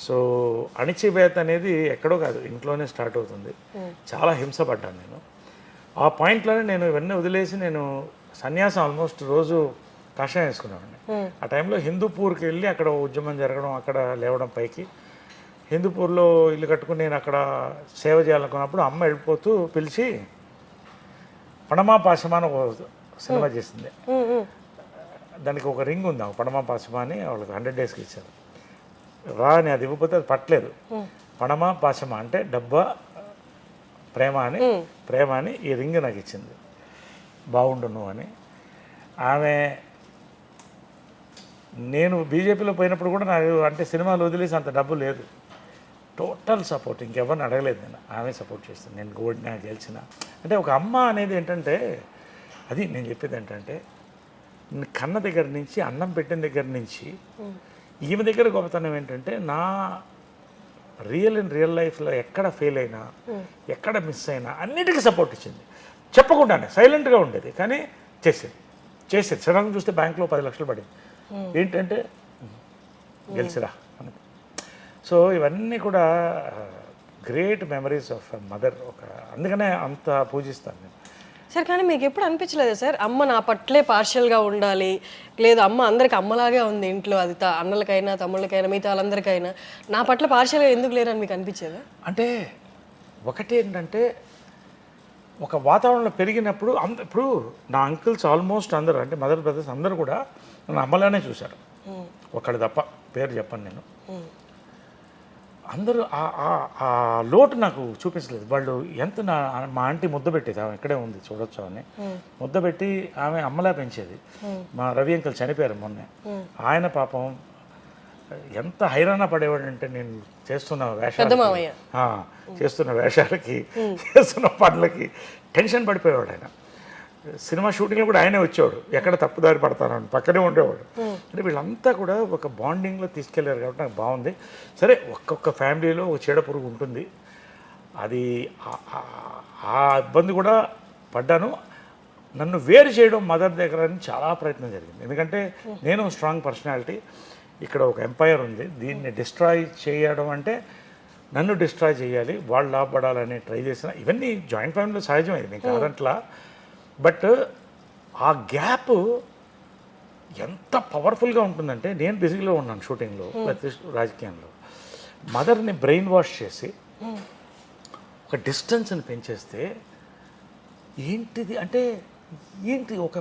సో అణిచివేత అనేది ఎక్కడో కాదు, ఇంట్లోనే స్టార్ట్ అవుతుంది. చాలా హింసపడ్డాను నేను. ఆ పాయింట్లోనే నేను ఇవన్నీ వదిలేసి నేను సన్యాసం ఆల్మోస్ట్ రోజు కషాయం వేసుకున్నామండి. ఆ టైంలో హిందూపూర్కి వెళ్ళి అక్కడ ఉద్యమం జరగడం, అక్కడ లేవడం పైకి. హిందూపూర్లో ఇల్లు కట్టుకుని నేను అక్కడ సేవ చేయాలనుకున్నప్పుడు అమ్మ వెళ్ళిపోతూ పిలిచి పణమా పాశమా అని ఒక సినిమా చేసింది. దానికి ఒక రింగ్ ఉంది, పణమా పాశమా అని వాళ్ళకి 100 daysకి ఇచ్చారు. రా అని అది ఇవ్వకపోతే అది పట్టలేదు. పణమా పాశమా అంటే డబ్బా ప్రేమ అని ఈ రింగ్ నాకు ఇచ్చింది, బాగుండును అని. ఆమె నేను బీజేపీలో పోయినప్పుడు కూడా నాకు అంటే సినిమాలు వదిలేసి అంత డబ్బు లేదు, టోటల్ సపోర్ట్, ఇంకెవరిని అడగలేదు నేను, ఆమె సపోర్ట్ చేస్తాను. నేను ఓడినా గెలిచిన అంటే ఒక అమ్మ అనేది ఏంటంటే, అది నేను చెప్పేది ఏంటంటే కన్న దగ్గర నుంచి అన్నం పెట్టిన దగ్గర నుంచి ఈమె దగ్గర గొప్పతనం ఏంటంటే, నా రియల్ లైఫ్లో ఎక్కడ ఫెయిల్ అయినా ఎక్కడ మిస్ అయినా అన్నిటికీ సపోర్ట్ ఇచ్చింది, చెప్పకుండానే సైలెంట్గా ఉండేది, కానీ చేసేది. సడన్గా చూస్తే బ్యాంక్లో 10 లక్షలు పడింది, ఏంటంటే గెలిచిరా అని. సో ఇవన్నీ కూడా గ్రేట్ మెమరీస్ ఆఫ్ మదర్. అందుకనే అంత పూజిస్తాను నేను. సార్ కానీ మీకు ఎప్పుడు అనిపించలేదా సార్, అమ్మ నా పట్లే పార్షియల్గా ఉండాలి, లేదు అమ్మ అందరికి అమ్మలాగే ఉంది ఇంట్లో, అది అన్నలకైనా తమ్ముళ్ళకైనా మిగతా వాళ్ళందరికైనా, నా పట్ల పార్షియల్గా ఎందుకు లేరని మీకు అనిపించేదా? అంటే ఒకటేంటంటే ఒక వాతావరణంలో పెరిగినప్పుడు ఇప్పుడు నా అంకుల్స్ ఆల్మోస్ట్ అందరూ అంటే మదర్ బ్రదర్స్ అందరూ కూడా నన్ను అమ్మలానే చూశారు, ఒకళ్ళు తప్ప, పేరు చెప్పను నేను. అందరూ ఆ లోటు నాకు చూపించలేదు. వాళ్ళు ఎంత మా ఆంటీ ముద్ద పెట్టేది, ఆమె ఇక్కడే ఉంది చూడొచ్చు అని, ముద్ద పెట్టి ఆమె అమ్మలా పెంచేది. మా రవి అంకుల్ చనిపోయారు మొన్నే, ఆయన పాపం ఎంత హైరాణ పడేవాడు అంటే నేను చేస్తున్న వేషాలకి చేస్తున్న పనులకి టెన్షన్ పడిపోయేవాడు. ఆయన సినిమా షూటింగ్లో కూడా ఆయనే వచ్చేవాడు, ఎక్కడ తప్పుదారి పడతానని పక్కనే ఉండేవాడు. అంటే వీళ్ళంతా కూడా ఒక బాండింగ్లో తీసుకెళ్ళారు కాబట్టి నాకు బాగుంది. సరే ఒక్కొక్క ఫ్యామిలీలో ఒక చీడ పురుగు ఉంటుంది, అది ఆ ఇబ్బంది కూడా పడ్డాను. నన్ను వేరు చేయడం మదర్ దగ్గర అని చాలా ప్రయత్నం జరిగింది, ఎందుకంటే నేను స్ట్రాంగ్ పర్సనాలిటీ, ఇక్కడ ఒక ఎంపైర్ ఉంది, దీన్ని డిస్ట్రాయ్ చేయడం అంటే నన్ను డిస్ట్రాయ్ చేయాలి, వాళ్ళు లాభపడాలని ట్రై చేసిన. ఇవన్నీ జాయింట్ ఫ్యామిలీలో సహజమైంది, నేను కాదంట్లా. బట్ ఆ గ్యాప్ ఎంత పవర్ఫుల్గా ఉంటుందంటే, నేను బిజీలో ఉన్నాను షూటింగ్లో, రాజకీయంలో, మదర్ని బ్రెయిన్ వాష్ చేసి ఒక డిస్టెన్స్ని పెంచేస్తే ఏంటిది అంటే ఏంటి ఒక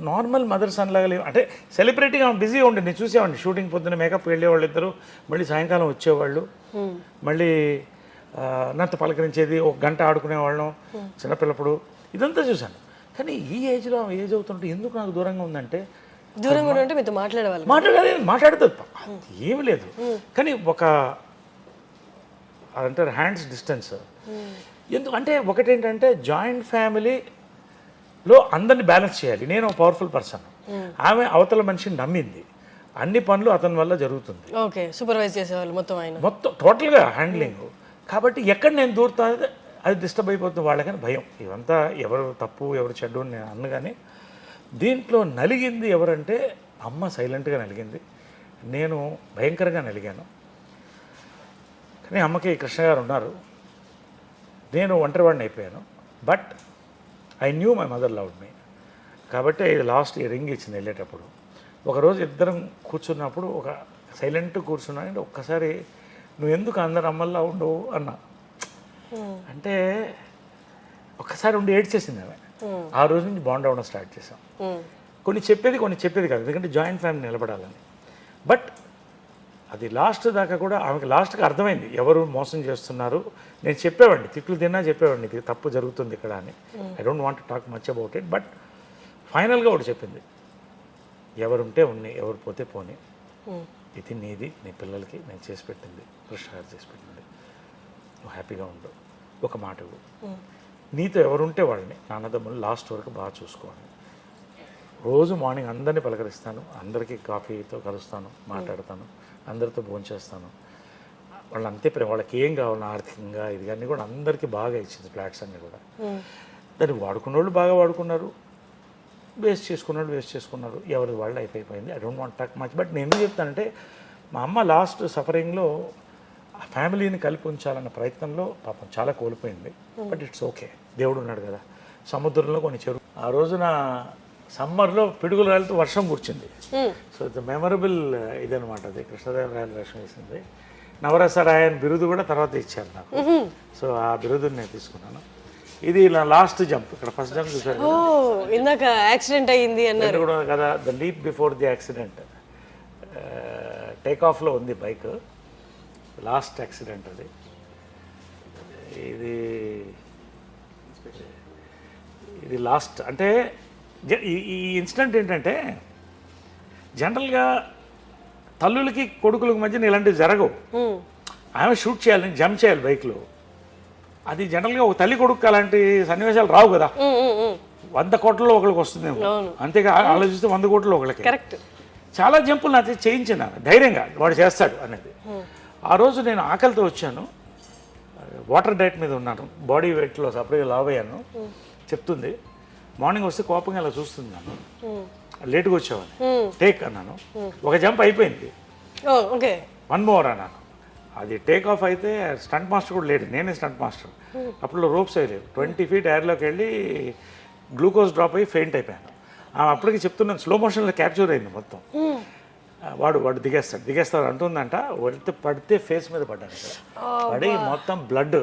నార్మల్ మదర్స్ అనలాగా లేవు. అంటే సెలబ్రిటీగా బిజీగా ఉండి నేను చూసేవాడిని, షూటింగ్ పొద్దున్న మేకప్ వెళ్ళేవాళ్ళు ఇద్దరు, మళ్ళీ సాయంకాలం వచ్చేవాళ్ళు, మళ్ళీ నాతో పలకరించేది, ఒక గంట ఆడుకునేవాళ్ళం చిన్నపిల్లప్పుడు, ఇదంతా చూశాను. కానీ ఈ ఏజ్లో ఏజ్ అవుతుంటే ఎందుకు నాకు దూరంగా ఉందంటే, దూరంగా ఉంటే మీతో మాట్లాడుతుంది ఏమి లేదు, కానీ ఒక అదంటారు హ్యాండ్స్ డిస్టెన్స్. ఎందుకంటే ఒకటేంటంటే జాయింట్ ఫ్యామిలీలో అందరినీ బ్యాలెన్స్ చేయాలి. నేను ఒక పవర్ఫుల్ పర్సన్, ఆమె అవతల మనిషిని నమ్మింది, అన్ని పనులు అతని వల్ల జరుగుతుంది, ఓకే సూపర్వైజ్ చేసేవాళ్ళు మొత్తం టోటల్గా హ్యాండ్లింగ్. కాబట్టి ఎక్కడ నేను దూరుతా అది డిస్టర్బ్ అయిపోతుంది వాళ్ళకని భయం. ఇవంతా ఎవరు తప్పు ఎవరు చెడ్డు నేను అన్ను, కానీ దీంట్లో నలిగింది ఎవరంటే అమ్మ సైలెంట్గా నలిగింది, నేను భయంకరంగా నలిగాను. కానీ అమ్మకి కృష్ణ గారు ఉన్నారు, నేను ఒంటరివాడిని అయిపోయాను. But I knew my mother loved మీ, కాబట్టి ఇది లాస్ట్ ఈ రింగ్ ఇచ్చింది వెళ్ళేటప్పుడు. ఒకరోజు ఇద్దరం కూర్చున్నప్పుడు ఒక సైలెంట్ కూర్చున్నాను, ఒక్కసారి నువ్వు ఎందుకు అందరు అమ్మల్లా ఉండవు అన్నా. అంటే ఒక్కసారి ఉండి ఏడ్చేసింది ఆమె. ఆ రోజు నుంచి బాండ్ అవ్వడం స్టార్ట్ చేసాం. కొన్ని చెప్పేది కాదు, ఎందుకంటే జాయింట్ ఫ్యామిలీ నిలబడాలని. బట్ అది లాస్ట్ దాకా కూడా ఆమెకి లాస్ట్కి అర్థమైంది ఎవరు మోసం చేస్తున్నారు. నేను చెప్పేవాడిని, తిట్లు తిన్నా చెప్పేవాడిని, ఇది తప్పు జరుగుతుంది ఇక్కడ అని. I don't want to talk much about it. But ఫైనల్గా ఒకటి చెప్పింది, ఎవరుంటే ఉన్నాయి, ఎవరు పోతే పోనీ, ఇది నీది, నీ పిల్లలకి నేను చేసి పెట్టింది, కృష్ణ గారు చేసి పెట్టింది, నువ్వు హ్యాపీగా ఉండు, ఒక మాట నీతో ఎవరుంటే వాళ్ళని నాన్నదమ్ములు లాస్ట్ వరకు బాగా చూసుకోవాలి. రోజు మార్నింగ్ అందరినీ పలకరిస్తాను, అందరికీ కాఫీతో కలుస్తాను, మాట్లాడతాను, అందరితో భోంచేస్తాను. వాళ్ళు అంతే ప్రేమ, వాళ్ళకి ఏం కావాలి ఆర్థికంగా ఇది కానీ కూడా అందరికీ బాగా ఇచ్చింది. ఫ్లాట్స్ అన్నీ కూడా దాన్ని వాడుకున్న వాళ్ళు బాగా వాడుకున్నారు, వేస్ట్ చేసుకున్నారు, ఎవరి వాళ్ళు లైఫ్ అయిపోయింది. I don't want talk much. But నేను ఎందుకు చెప్తానంటే, మా అమ్మ లాస్ట్ సఫరింగ్లో ఆ ఫ్యామిలీని కలిపి ఉంచాలన్న ప్రయత్నంలో పాపం చాలా కోల్పోయింది. బట్ ఇట్స్ ఓకే, దేవుడు ఉన్నాడు కదా. సముద్రంలో కొన్ని చెరువు, ఆ రోజున సమ్మర్లో పిడుగులు రాలితో వర్షం కూర్చుంది. సో ఇట్స్ మెమరబుల్ ఇదనమాట. అది కృష్ణదేవరాయలు వేషం వేసింది. నవరసరాయన్ బిరుదు కూడా తర్వాత ఇచ్చారు నాకు. సో ఆ బిరుదుని నేను తీసుకున్నాను. ఇది నా లాస్ట్ జంప్. ఇక్కడ ఫస్ట్ జంప్ చూసారు, ఇందాక యాక్సిడెంట్ అయ్యింది అన్నారు కూడా కదా, the leap before the accident. Take ఆఫ్లో ఉంది బైక్, లాస్ట్ యాక్సిడెంట్ అది. ఇది లాస్ట్ అంటే ఈ ఇన్సిడెంట్ ఏంటంటే జనరల్గా తల్లులకి కొడుకులకి మధ్యన ఇలాంటివి జరగవు. ఆమె షూట్ చేయాలి, జంప్ చేయాలి బైక్లో. అది జనరల్గా ఒక తల్లి కొడుకు అలాంటి సన్నివేశాలు రావు కదా. 100 కోట్లలో ఒకరికి వస్తుందేమో, అంతేగా ఆలోచిస్తే 100 కోట్లలో ఒకరికి. కరెక్ట్. చాలా జంపులు నాతో చేయించిన ధైర్యంగా వాడు చేస్తాడు అనేది. ఆ రోజు నేను ఆకలితో వచ్చాను, వాటర్ డైట్ మీద ఉన్నాను, బాడీ వెయిట్లో సపరేట్గా లావ్ అయ్యాను. చెప్తుంది మార్నింగ్ వస్తే కోపంగా ఇలా చూస్తుంది నన్ను, లేట్గా వచ్చావని. టేక్ అన్నాను, ఒక జంప్ అయిపోయింది, 1 మోర్ అన్నాను. అది టేక్ ఆఫ్ అయితే స్టంట్ మాస్టర్ కూడా లేడు, నేనే స్టంట్ మాస్టర్. అప్పుడు రోప్స్ అయ్యలేవు. 20 feet ఎయిర్లోకి వెళ్ళి గ్లూకోజ్ డ్రాప్ అయ్యి ఫెయింట్ అయిపోయాను. అప్పటికి చెప్తున్నాను, స్లో మోషన్లో క్యాప్చర్ అయింది మొత్తం. వాడు దిగేస్తాడు అంటుందంట. పడితే ఫేస్ మీద పడ్డాను, పడి మొత్తం బ్లడ్.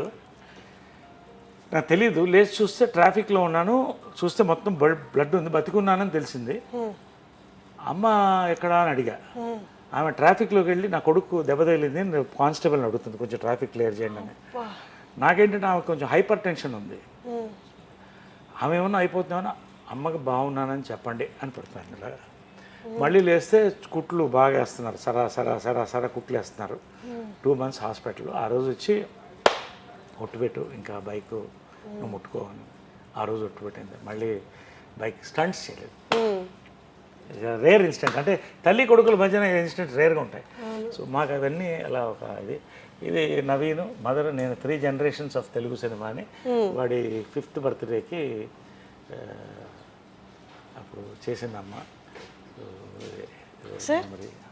నాకు తెలీదు, లేచి చూస్తే ట్రాఫిక్లో ఉన్నాను, చూస్తే మొత్తం బ్లడ్ ఉంది, బతికున్నానని తెలిసింది. అమ్మ ఎక్కడా అని అడిగా. ఆమె ట్రాఫిక్లోకి వెళ్ళి నా కొడుకు దెబ్బ తగిలింది, కానిస్టేబుల్ని అడుగుతుంది కొంచెం ట్రాఫిక్ క్లియర్ చేయండి అని. నాకేంటంటే ఆమె కొంచెం హైపర్ టెన్షన్ ఉంది. ఆమె ఏమన్నా అయిపోతుందేమన్నా, అమ్మకి బాగున్నానని చెప్పండి అని పెడుతున్నాను ఇలాగా. మళ్ళీ లేస్తే కుట్లు బాగా వేస్తున్నారు, సరా కుట్లు వేస్తున్నారు. 2 months హాస్పిటల్. ఆ రోజు వచ్చి ఒట్టుపెట్టు, ఇంకా బైక్ నువ్వు ముట్టుకోవని ఆ రోజు ఒట్టుపెట్టింది. మళ్ళీ బైక్ స్టంట్స్ చేయలేదు. రేర్ ఇన్సిడెంట్, అంటే తల్లి కొడుకుల మధ్యన ఇన్సిడెంట్ రేర్గా ఉంటాయి. సో మాకు అవన్నీ అలా ఒక ఇది నవీన్ మదర్, నేను 3 generations ఆఫ్ తెలుగు సినిమాని. వాడి 5th birthdayకి అప్పుడు చేసిందమ్మ. సార్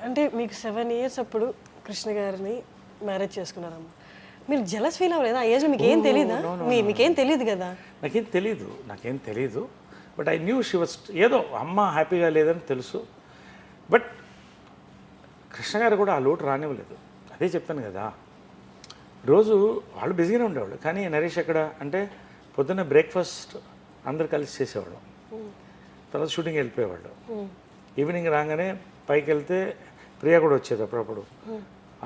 అంటే మీకు 7 years అప్పుడు కృష్ణ గారిని మ్యారేజ్ చేసుకున్నారమ్మ. మీరు జలస్ ఫీల్ అవ్వలేదా? ఆ ఏజ్ మీకు ఏం తెలీదా? మీకేం తెలియదు కదా? నాకేం తెలీదు. But I knew she was, ఏదో అమ్మ హ్యాపీగా లేదని తెలుసు. బట్ కృష్ణ గారు కూడా ఆ లోటు రానివ్వలేదు. అదే చెప్తాను కదా, రోజు వాళ్ళు బిజీగానే ఉండేవాళ్ళు. కానీ నరేష్ ఎక్కడ అంటే పొద్దున్న బ్రేక్ఫాస్ట్ అందరు కలిసి చేసేవాడు, తర్వాత షూటింగ్ వెళ్ళిపోయేవాళ్ళు. ఈవినింగ్ రాగానే పైకి వెళ్తే ప్రియా కూడా వచ్చేది, అప్పుడప్పుడు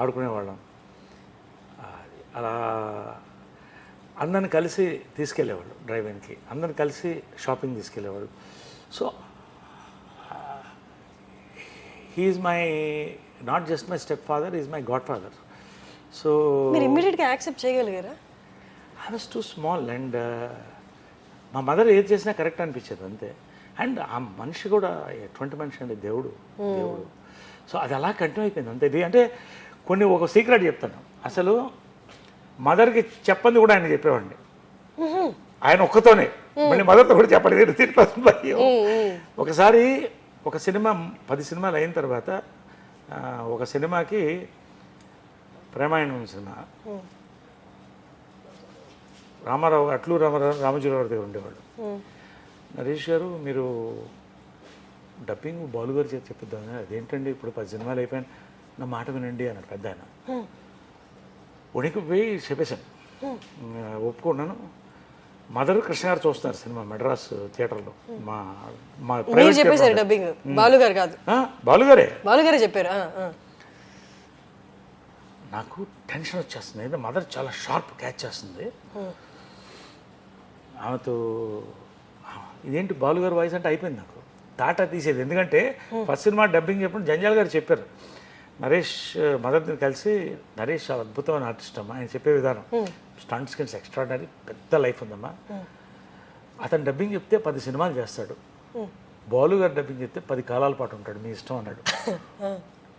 ఆడుకునేవాళ్ళం. అలా అందరిని కలిసి తీసుకెళ్ళేవాళ్ళు డ్రైవింగ్కి, అందరిని కలిసి షాపింగ్ తీసుకెళ్ళేవాళ్ళు. So he's my not just my step father, is my god father. So మీరు ఇమ్మీడియట్గా యాక్సెప్ట్ చేయగలిగారా? I was too small and మా మదర్ ఏది చేసినా కరెక్ట్ అనిపించేది అంతే. అండ్ ఆ మనిషి కూడా ఎటువంటి మనిషి అండి, దేవుడు. సో అది అలా కంటిన్యూ అయిపోయింది అంతే. ఇది అంటే ఒక సీక్రెట్ చెప్తాను. అసలు మదర్కి చెప్పంది కూడా ఆయన చెప్పేవాడిని, ఆయన ఒక్కతోనే. మళ్ళీ మదర్తో కూడా చెప్పండి. ఒకసారి ఒక సినిమా 10 సినిమాలు అయిన తర్వాత ఒక సినిమాకి ప్రేమాయణం సినిమా, అట్లూరు రామోజీరావు దగ్గర ఉండేవాడు. నరేష్ గారు మీరు డబ్బింగ్ బాలు గారు చేసి చెప్పిద్దాం. అదేంటండి ఇప్పుడు 10 సినిమాలు అయిపోయాను, నా మాట వినండి అన్నాడు పెద్ద ఆయన. ఉనికి పోయి చెప్పేశాను, ఒప్పుకున్నాను. మదర్ కృష్ణ గారు చూస్తున్నారు సినిమా మెడ్రాస్ థియేటర్లో. మా చెప్పేశారు డబ్బింగ్, బాలు గారు కాదు, బాలుగారే చెప్పారు. నాకు టెన్షన్ వచ్చేస్తుంది. మదర్ చాలా షార్ప్ క్యాచ్ చేస్తుంది. ఆమెతో ఇదేంటి బాలుగారు వాయిస్ అంటే అయిపోయింది నాకు, టాటా తీసేది. ఎందుకంటే ఫస్ట్ సినిమా డబ్బింగ్ చెప్పినప్పుడు జంజాల్ గారు చెప్పారు, నరేష్ మదర్ని కలిసి, నరేష్ చాలా అద్భుతమైన ఆర్టిస్ట్ అమ్మా, ఆయన చెప్పే విధానం స్టంట్ స్కిల్స్ ఎక్స్ట్రాడనరీ, పెద్ద లైఫ్ ఉందమ్మా. అతను డబ్బింగ్ చెప్తే 10 సినిమాలు చేస్తాడు, బాలు గారు డబ్బింగ్ చెప్తే 10 కాలాల పాటు ఉంటాడు, మీ ఇష్టం అన్నాడు.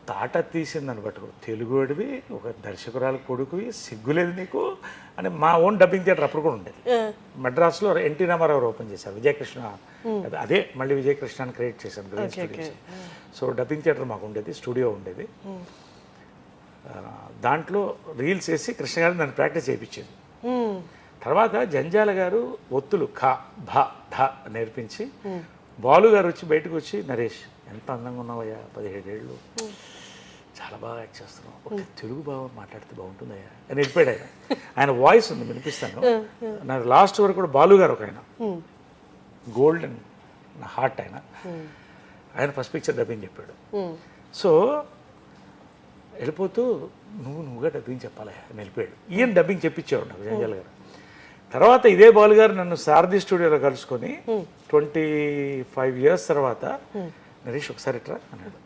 తాట తీసిందని పట్టుకో, తెలుగుడివి, ఒక దర్శకురాలు కొడుకువి, సిగ్గులేదు నీకు అని. మా ఓన్ డబ్బింగ్ థియేటర్ అప్పుడు కూడా ఉండేది మెడ్రాస్లో. ఎన్టీ రామారావు ఓపెన్ చేశారు, విజయకృష్ణ, అదే మళ్ళీ విజయకృష్ణ అని క్రియేట్ చేశాను green studios. So dubbing theatre మాకు ఉండేది, స్టూడియో ఉండేది. దాంట్లో రీల్స్ వేసి కృష్ణ గారిని నన్ను ప్రాక్టీస్ చేయించేది. తర్వాత జంజాల గారు ఒత్తులు ఖ భ ధ నేర్పించి, బాలు గారు వచ్చి బయటకు వచ్చి, నరేష్ ఎంత అందంగా ఉన్నావయ్యా, 17 ఏళ్ళు, చాలా బాగా యాక్ట్ చేస్తున్నావు, ఒక తెలుగు బాగా మాట్లాడితే బాగుంటుందయ్యా అని వెళ్ళిపోయాడు ఆయన. ఆయన వాయిస్ ఉంది, వినిపిస్తాను. నాకు లాస్ట్ వరకు కూడా బాలు గారు ఒక ఆయన గోల్డెన్ నా హార్ట్, ఆయన ఫస్ట్ పిక్చర్ డబ్బింగ్ చెప్పాడు. సో వెళ్ళిపోతూ నువ్వుగా డబ్బింగ్ చెప్పాలి అని వెళ్ళిపోయాడు. ఈయన డబ్బింగ్ చెప్పించేవాడు నాకు జంజాల గారు. తర్వాత ఇదే బాలు గారు నన్ను సారథి స్టూడియోలో కలుసుకొని 25 years తర్వాత నరేష్ ఒకసారి ఇట్రా అన్నాడు.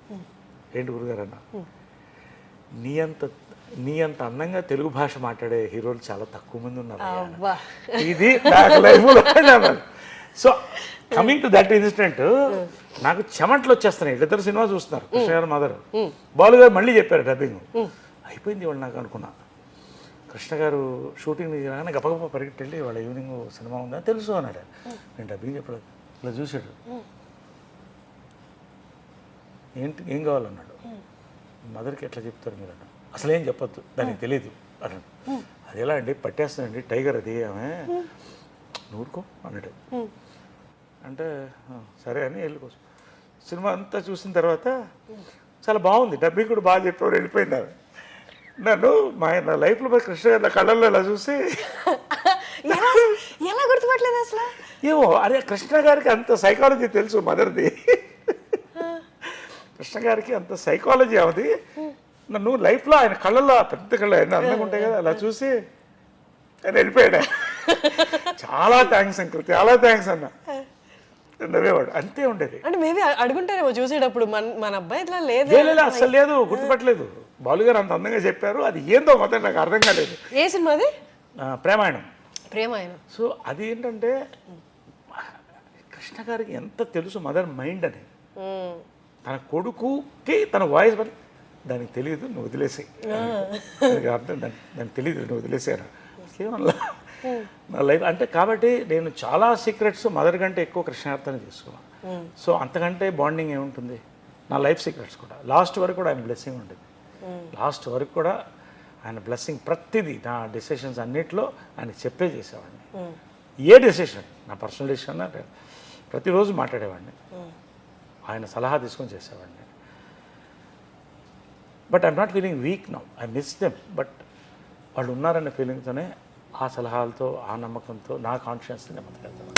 ఏంటి గురుగారు అన్న, నీ అంత అందంగా తెలుగు భాష మాట్లాడే హీరోలు చాలా తక్కువ మంది ఉన్నారు, ఇది నాకు లైఫ్లో. So coming to that incident, నాకు చెమట్లు వచ్చేస్తున్నాయి. ఇద్దరు సినిమా చూస్తున్నారు, కృష్ణ గారు మదర్. బాలు గారు మళ్ళీ చెప్పారు డబ్బింగ్. అయిపోయింది వాళ్ళు నాకు అనుకున్నా. కృష్ణ గారు షూటింగ్ రాగానే గప్పగప్ప పరిగెట్టి వెళ్ళి వాళ్ళ ఈవినింగ్ సినిమా ఉందని తెలుసు అన్నాడు. నేను డబ్బింగ్ చెప్పలేదు. ఇలా చూశాడు, ఏం కావాలన్నాడు. మదర్కి ఎట్లా చెప్తారు మీరు అన్నాడు. అసలు ఏం చెప్పొద్దు, దానికి తెలియదు అన్నాడు. అది ఎలా అండి, పట్టేస్తుందండి టైగర్ అది, ఆమె నూరుకో అన్నాడు. అంటే సరే అని వెళ్ళిపోవచ్చు. సినిమా అంతా చూసిన తర్వాత చాలా బాగుంది, డబ్బింగ్ కూడా బాగా చెప్పేవారు, వెళ్ళిపోయినారు. నా లైఫ్లో కృష్ణ గారి కళ్ళల్లో ఇలా చూసి ఎలా గుర్తుపట్టలేదు అసలు. ఏమో అరే కృష్ణ గారికి అంత సైకాలజీ తెలుసు మదర్ది. కృష్ణ గారికి అంత సైకాలజీ అవది. నన్ను లైఫ్లో ఆయన కళ్ళల్లో పెద్ద కళ్ళు ఆయన అందంగా ఉంటాయి కదా, అలా చూసి ఆయన వెళ్ళిపోయాడు. చాలా థ్యాంక్స్ అంకుల్, చాలా థ్యాంక్స్ అన్న నవ్వేవాడు. అంతే ఉండేది. అంటే మేబీ అడుగుంటారేమో చూసేటప్పుడు మన అబ్బాయి ఇట్లా లేదు, అసలు లేదు, గుర్తుపట్టలేదు. బాలు గారు అంత అందంగా చెప్పారు, అది ఏందో మొత్తం నాకు అర్థం కాలేదు. ఏ సినిమా అది? ప్రేమాయణం. సో అది ఏంటంటే కృష్ణ గారికి ఎంత తెలుసు మదర్ మైండ్ అని. తన కొడుకుకి తన వాయిస్ బట్టి దానికి తెలియదు, నువ్వు వదిలేసాయి, అర్థం దానికి తెలియదు, నువ్వు వదిలేసాను కేవలం నా లైఫ్ అంటే. కాబట్టి నేను చాలా సీక్రెట్స్ మదర్ కంటే ఎక్కువ కృష్ణ గారితోనే తీసుకున్నాను. సో అంతకంటే బాండింగ్ ఏముంటుంది. నా లైఫ్ సీక్రెట్స్ కూడా లాస్ట్ వరకు కూడా ఆయన బ్లెస్సింగ్ ఉండేది. లాస్ట్ వరకు కూడా ఆయన బ్లెస్సింగ్ ప్రతిదీ, నా డెసిషన్స్ అన్నిట్లో ఆయన చెప్పే చేసేవాడిని. ఏ డెసిషన్, నా పర్సనల్ డెసిషన్ ప్రతిరోజు మాట్లాడేవాడిని, ఆయన సలహా తీసుకొని చేసేవాడిని. But I'm not feeling week now, I miss them. But వాళ్ళు ఉన్నారనే ఫీలింగ్తోనే, ఆ సలహాలతో, ఆ నమ్మకంతో, నా కాన్షియన్స్ని నేను బతకెళ్తాను.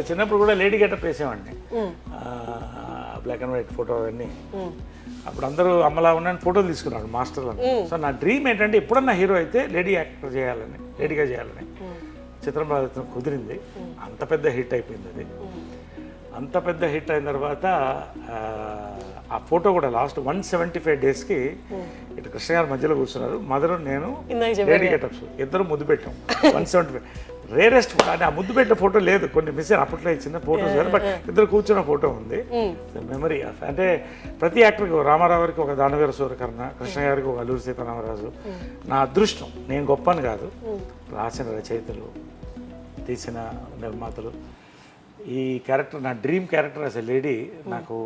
చిన్నప్పుడు కూడా లేడీ గెటప్ వేసేవాడిని, బ్లాక్ అండ్ వైట్ ఫోటో అవన్నీ. అప్పుడు అందరూ అమ్మలా ఉన్నాను ఫోటోలు తీసుకున్నాడు మాస్టర్లను. సో నా డ్రీమ్ ఏంటంటే ఎప్పుడన్నా హీరో అయితే లేడీగా చేయాలని. చిత్రం బాధితం కుదిరింది, అంత పెద్ద హిట్ అయిపోయింది అది. అంత పెద్ద హిట్ అయిన తర్వాత ఆ ఫోటో కూడా లాస్ట్ 175 daysకి ఇటు కృష్ణ గారి మధ్యలో కూర్చున్నారు, మదరు నేను, లేడీ గెటప్స్ ఇద్దరు ముద్దు పెట్టాం. 175 రేరెస్ట్. అంటే ఆ ముద్దు పెట్టిన ఫోటో లేదు, కొన్ని మిస్ అప్పట్లో ఇచ్చిన ఫోటోస్ కానీ, బట్ ఇద్దరు కూర్చున్న ఫోటో ఉంది. Memory of. అంటే ప్రతి యాక్టర్కి, రామారావు గారికి ఒక దానవీర సూర్యకర్ణ, కృష్ణ గారికి ఒక అల్లూరి సీతారామరాజు. నా అదృష్టం, నేను గొప్పని కాదు, రాసిన రచయితలు, తీసిన నిర్మాతలు. ఈ క్యారెక్టర్ నా dream character as a lady. నాకు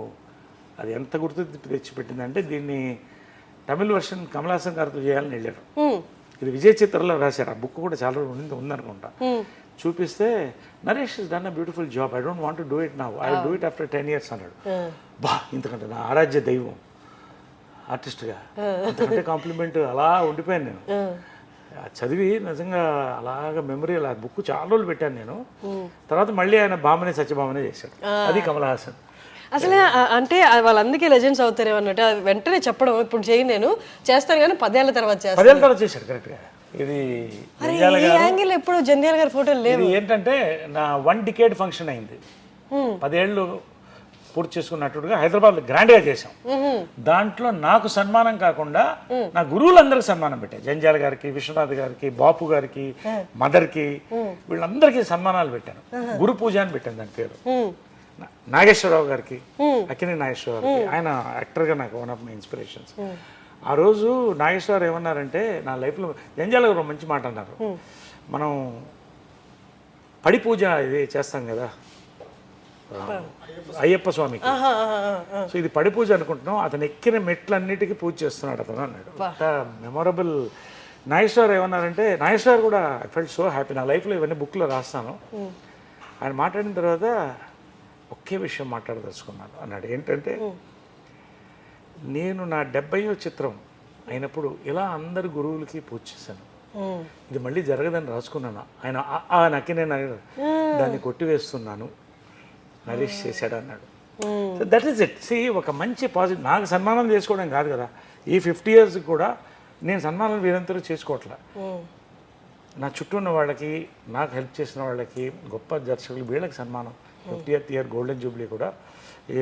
అది ఎంత గుర్తు తెచ్చిపెట్టిందంటే, దీన్ని తమిళ వర్షన్ కమల్ హాసన్ గారితో చేయాలని వెళ్ళారు. ఇది విజయ్ చిత్రలో రాశారు, ఆ బుక్ కూడా చాలా ఉందనుకుంటా. చూపిస్తే Naresh is done a beautiful job, I don't want to do it now, I will do it after 10 years అన్నాడు. బా, ఇంతకంటే నా ఆరాధ్య దైవం ఆర్టిస్ట్గా, అంతకంటే కాంప్లిమెంట్ అలా ఉండిపోయాను నేను. చదివి నిజంగా అలాగ మెమరీ, అలా బుక్ చాలా రోజులు పెట్టాను నేను. తర్వాత మళ్ళీ ఆయన భామనే సత్యభామనే చేశాడు, అది కమల్ హాసన్. అసలు అంటే వాళ్ళందరికీ లెజెండ్స్ అవుతారేమో అన్నట్టు వెంటనే చెప్పడం, ఇప్పుడు చేయను నేను, చేస్తాను కానీ 10 ఏళ్ల తర్వాత చేస్తాను. 10 ఏళ్ల తర్వాత చేశాడు కరెక్ట్గా. ఇది యాంగిల్ ఎప్పుడు జంధ్యాల గారి ఫోటోలు లేవు. ఏంటంటే నా 1 decade ఫంక్షన్ అయింది, 10 ఏళ్ళు పూర్తి చేసుకున్నట్టుగా హైదరాబాద్లో గ్రాండ్గా చేసాం. దాంట్లో నాకు సన్మానం కాకుండా నా గురువులందరికీ సన్మానం పెట్టాను. జంధ్యాల గారికి, విశ్వనాథ్ గారికి, బాపు గారికి, మదర్కి, వీళ్ళందరికీ సన్మానాలు పెట్టాను. గురు పూజ అని పెట్టాను దాని పేరు. నాగేశ్వరరావు గారికి, అక్కినేని నాగేశ్వరరావు గారికి, ఆయన యాక్టర్గా నాకు వన్ ఆఫ్ మై ఇన్స్పిరేషన్స్. ఆ రోజు నాగేశ్వర ఏమన్నారంటే నా లైఫ్లో జంజాల గారు మంచి మాట అన్నారు. మనం పడి పూజ ఇది చేస్తాం కదా అయ్యప్ప స్వామికి. సో ఇది పడి పూజ అనుకుంటున్నాం, అతను ఎక్కిన మెట్లన్నిటికీ పూజ చేస్తున్నాడు అతను అన్నాడు. మెమొరబుల్. నాగేశ్వర్ ఏమన్నారంటే, నాగేశ్వర్ కూడా ఐ ఫెల్ట్ సో హ్యాపీ. నా లైఫ్లో ఇవన్నీ బుక్లో రాస్తాను. ఆయన మాట్లాడిన తర్వాత ఒకే విషయం మాట్లాడదలుచుకున్నాను అన్నాడు. ఏంటంటే, నేను నా 70వ చిత్రం అయినప్పుడు ఇలా అందరు గురువులకి పూజ చేశాను, ఇది మళ్ళీ జరగదని రాసుకున్నాను. ఆయన నాకే నేను దాన్ని కొట్టివేస్తున్నాను, నరేష్ చేశాడు అన్నాడు. So that is it. సి ఒక మంచి పాజిటివ్. నాకు సన్మానం చేసుకోవడం కాదు కదా, ఈ 50 years కూడా నేను సన్మానం వీరంతరూ చేసుకోవట్లే. నా చుట్టూ ఉన్న వాళ్ళకి, నాకు హెల్ప్ చేసిన వాళ్ళకి, గొప్ప దర్శకులు, వీళ్ళకి సన్మానం. 50th year గోల్డెన్ జూబ్లీ కూడా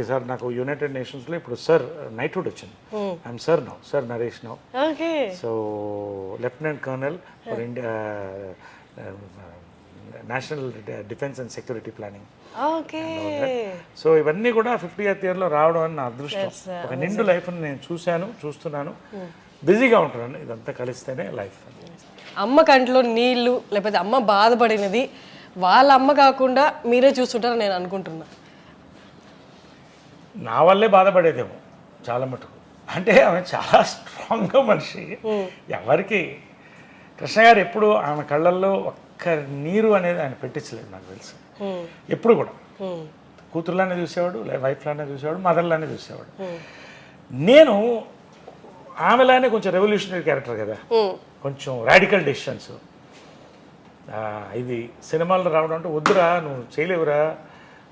సార్ నాకు యునైటెడ్ నేషన్స్లో ఇప్పుడు సార్ నైట్హుడ్ వచ్చింది. I'm sir now, sir Naresh now. So lieutenant colonel for India national defence and security planning. So ఇవన్నీ కూడా 50th yearలో రావడం అని నా అదృష్టం. ఒక నిండు లైఫ్ని నేను చూస్తున్నాను, బిజీగా ఉంటున్నాను. ఇదంతా కలిస్తేనే లైఫ్. అమ్మ కంట్లో నీళ్ళు లేకపోతే అమ్మ బాధపడినది వాళ్ళ అమ్మ కాకుండా మీరే చూస్తుంటారని నేను అనుకుంటున్నా. నా వల్లే బాధపడేదేమో చాలా మటుకు. అంటే ఆమె చాలా స్ట్రాంగ్గా మనిషి. ఎవరికి కృష్ణ గారు ఎప్పుడు ఆమె కళ్ళల్లో ఒక్క నీరు అనేది ఆయన పెట్టించలేదు నాకు తెలుసు. ఎప్పుడు కూడా కూతురులానే చూసేవాడు, వైఫ్లానే చూసేవాడు, మదర్లానే చూసేవాడు. నేను ఆమెలానే కొంచెం రెవల్యూషనరీ క్యారెక్టర్ కదా, కొంచెం రాడికల్ డెసిషన్స్. ఇది సినిమాల్లో రావడం అంటే, వద్దురా నువ్వు చేయలేవురా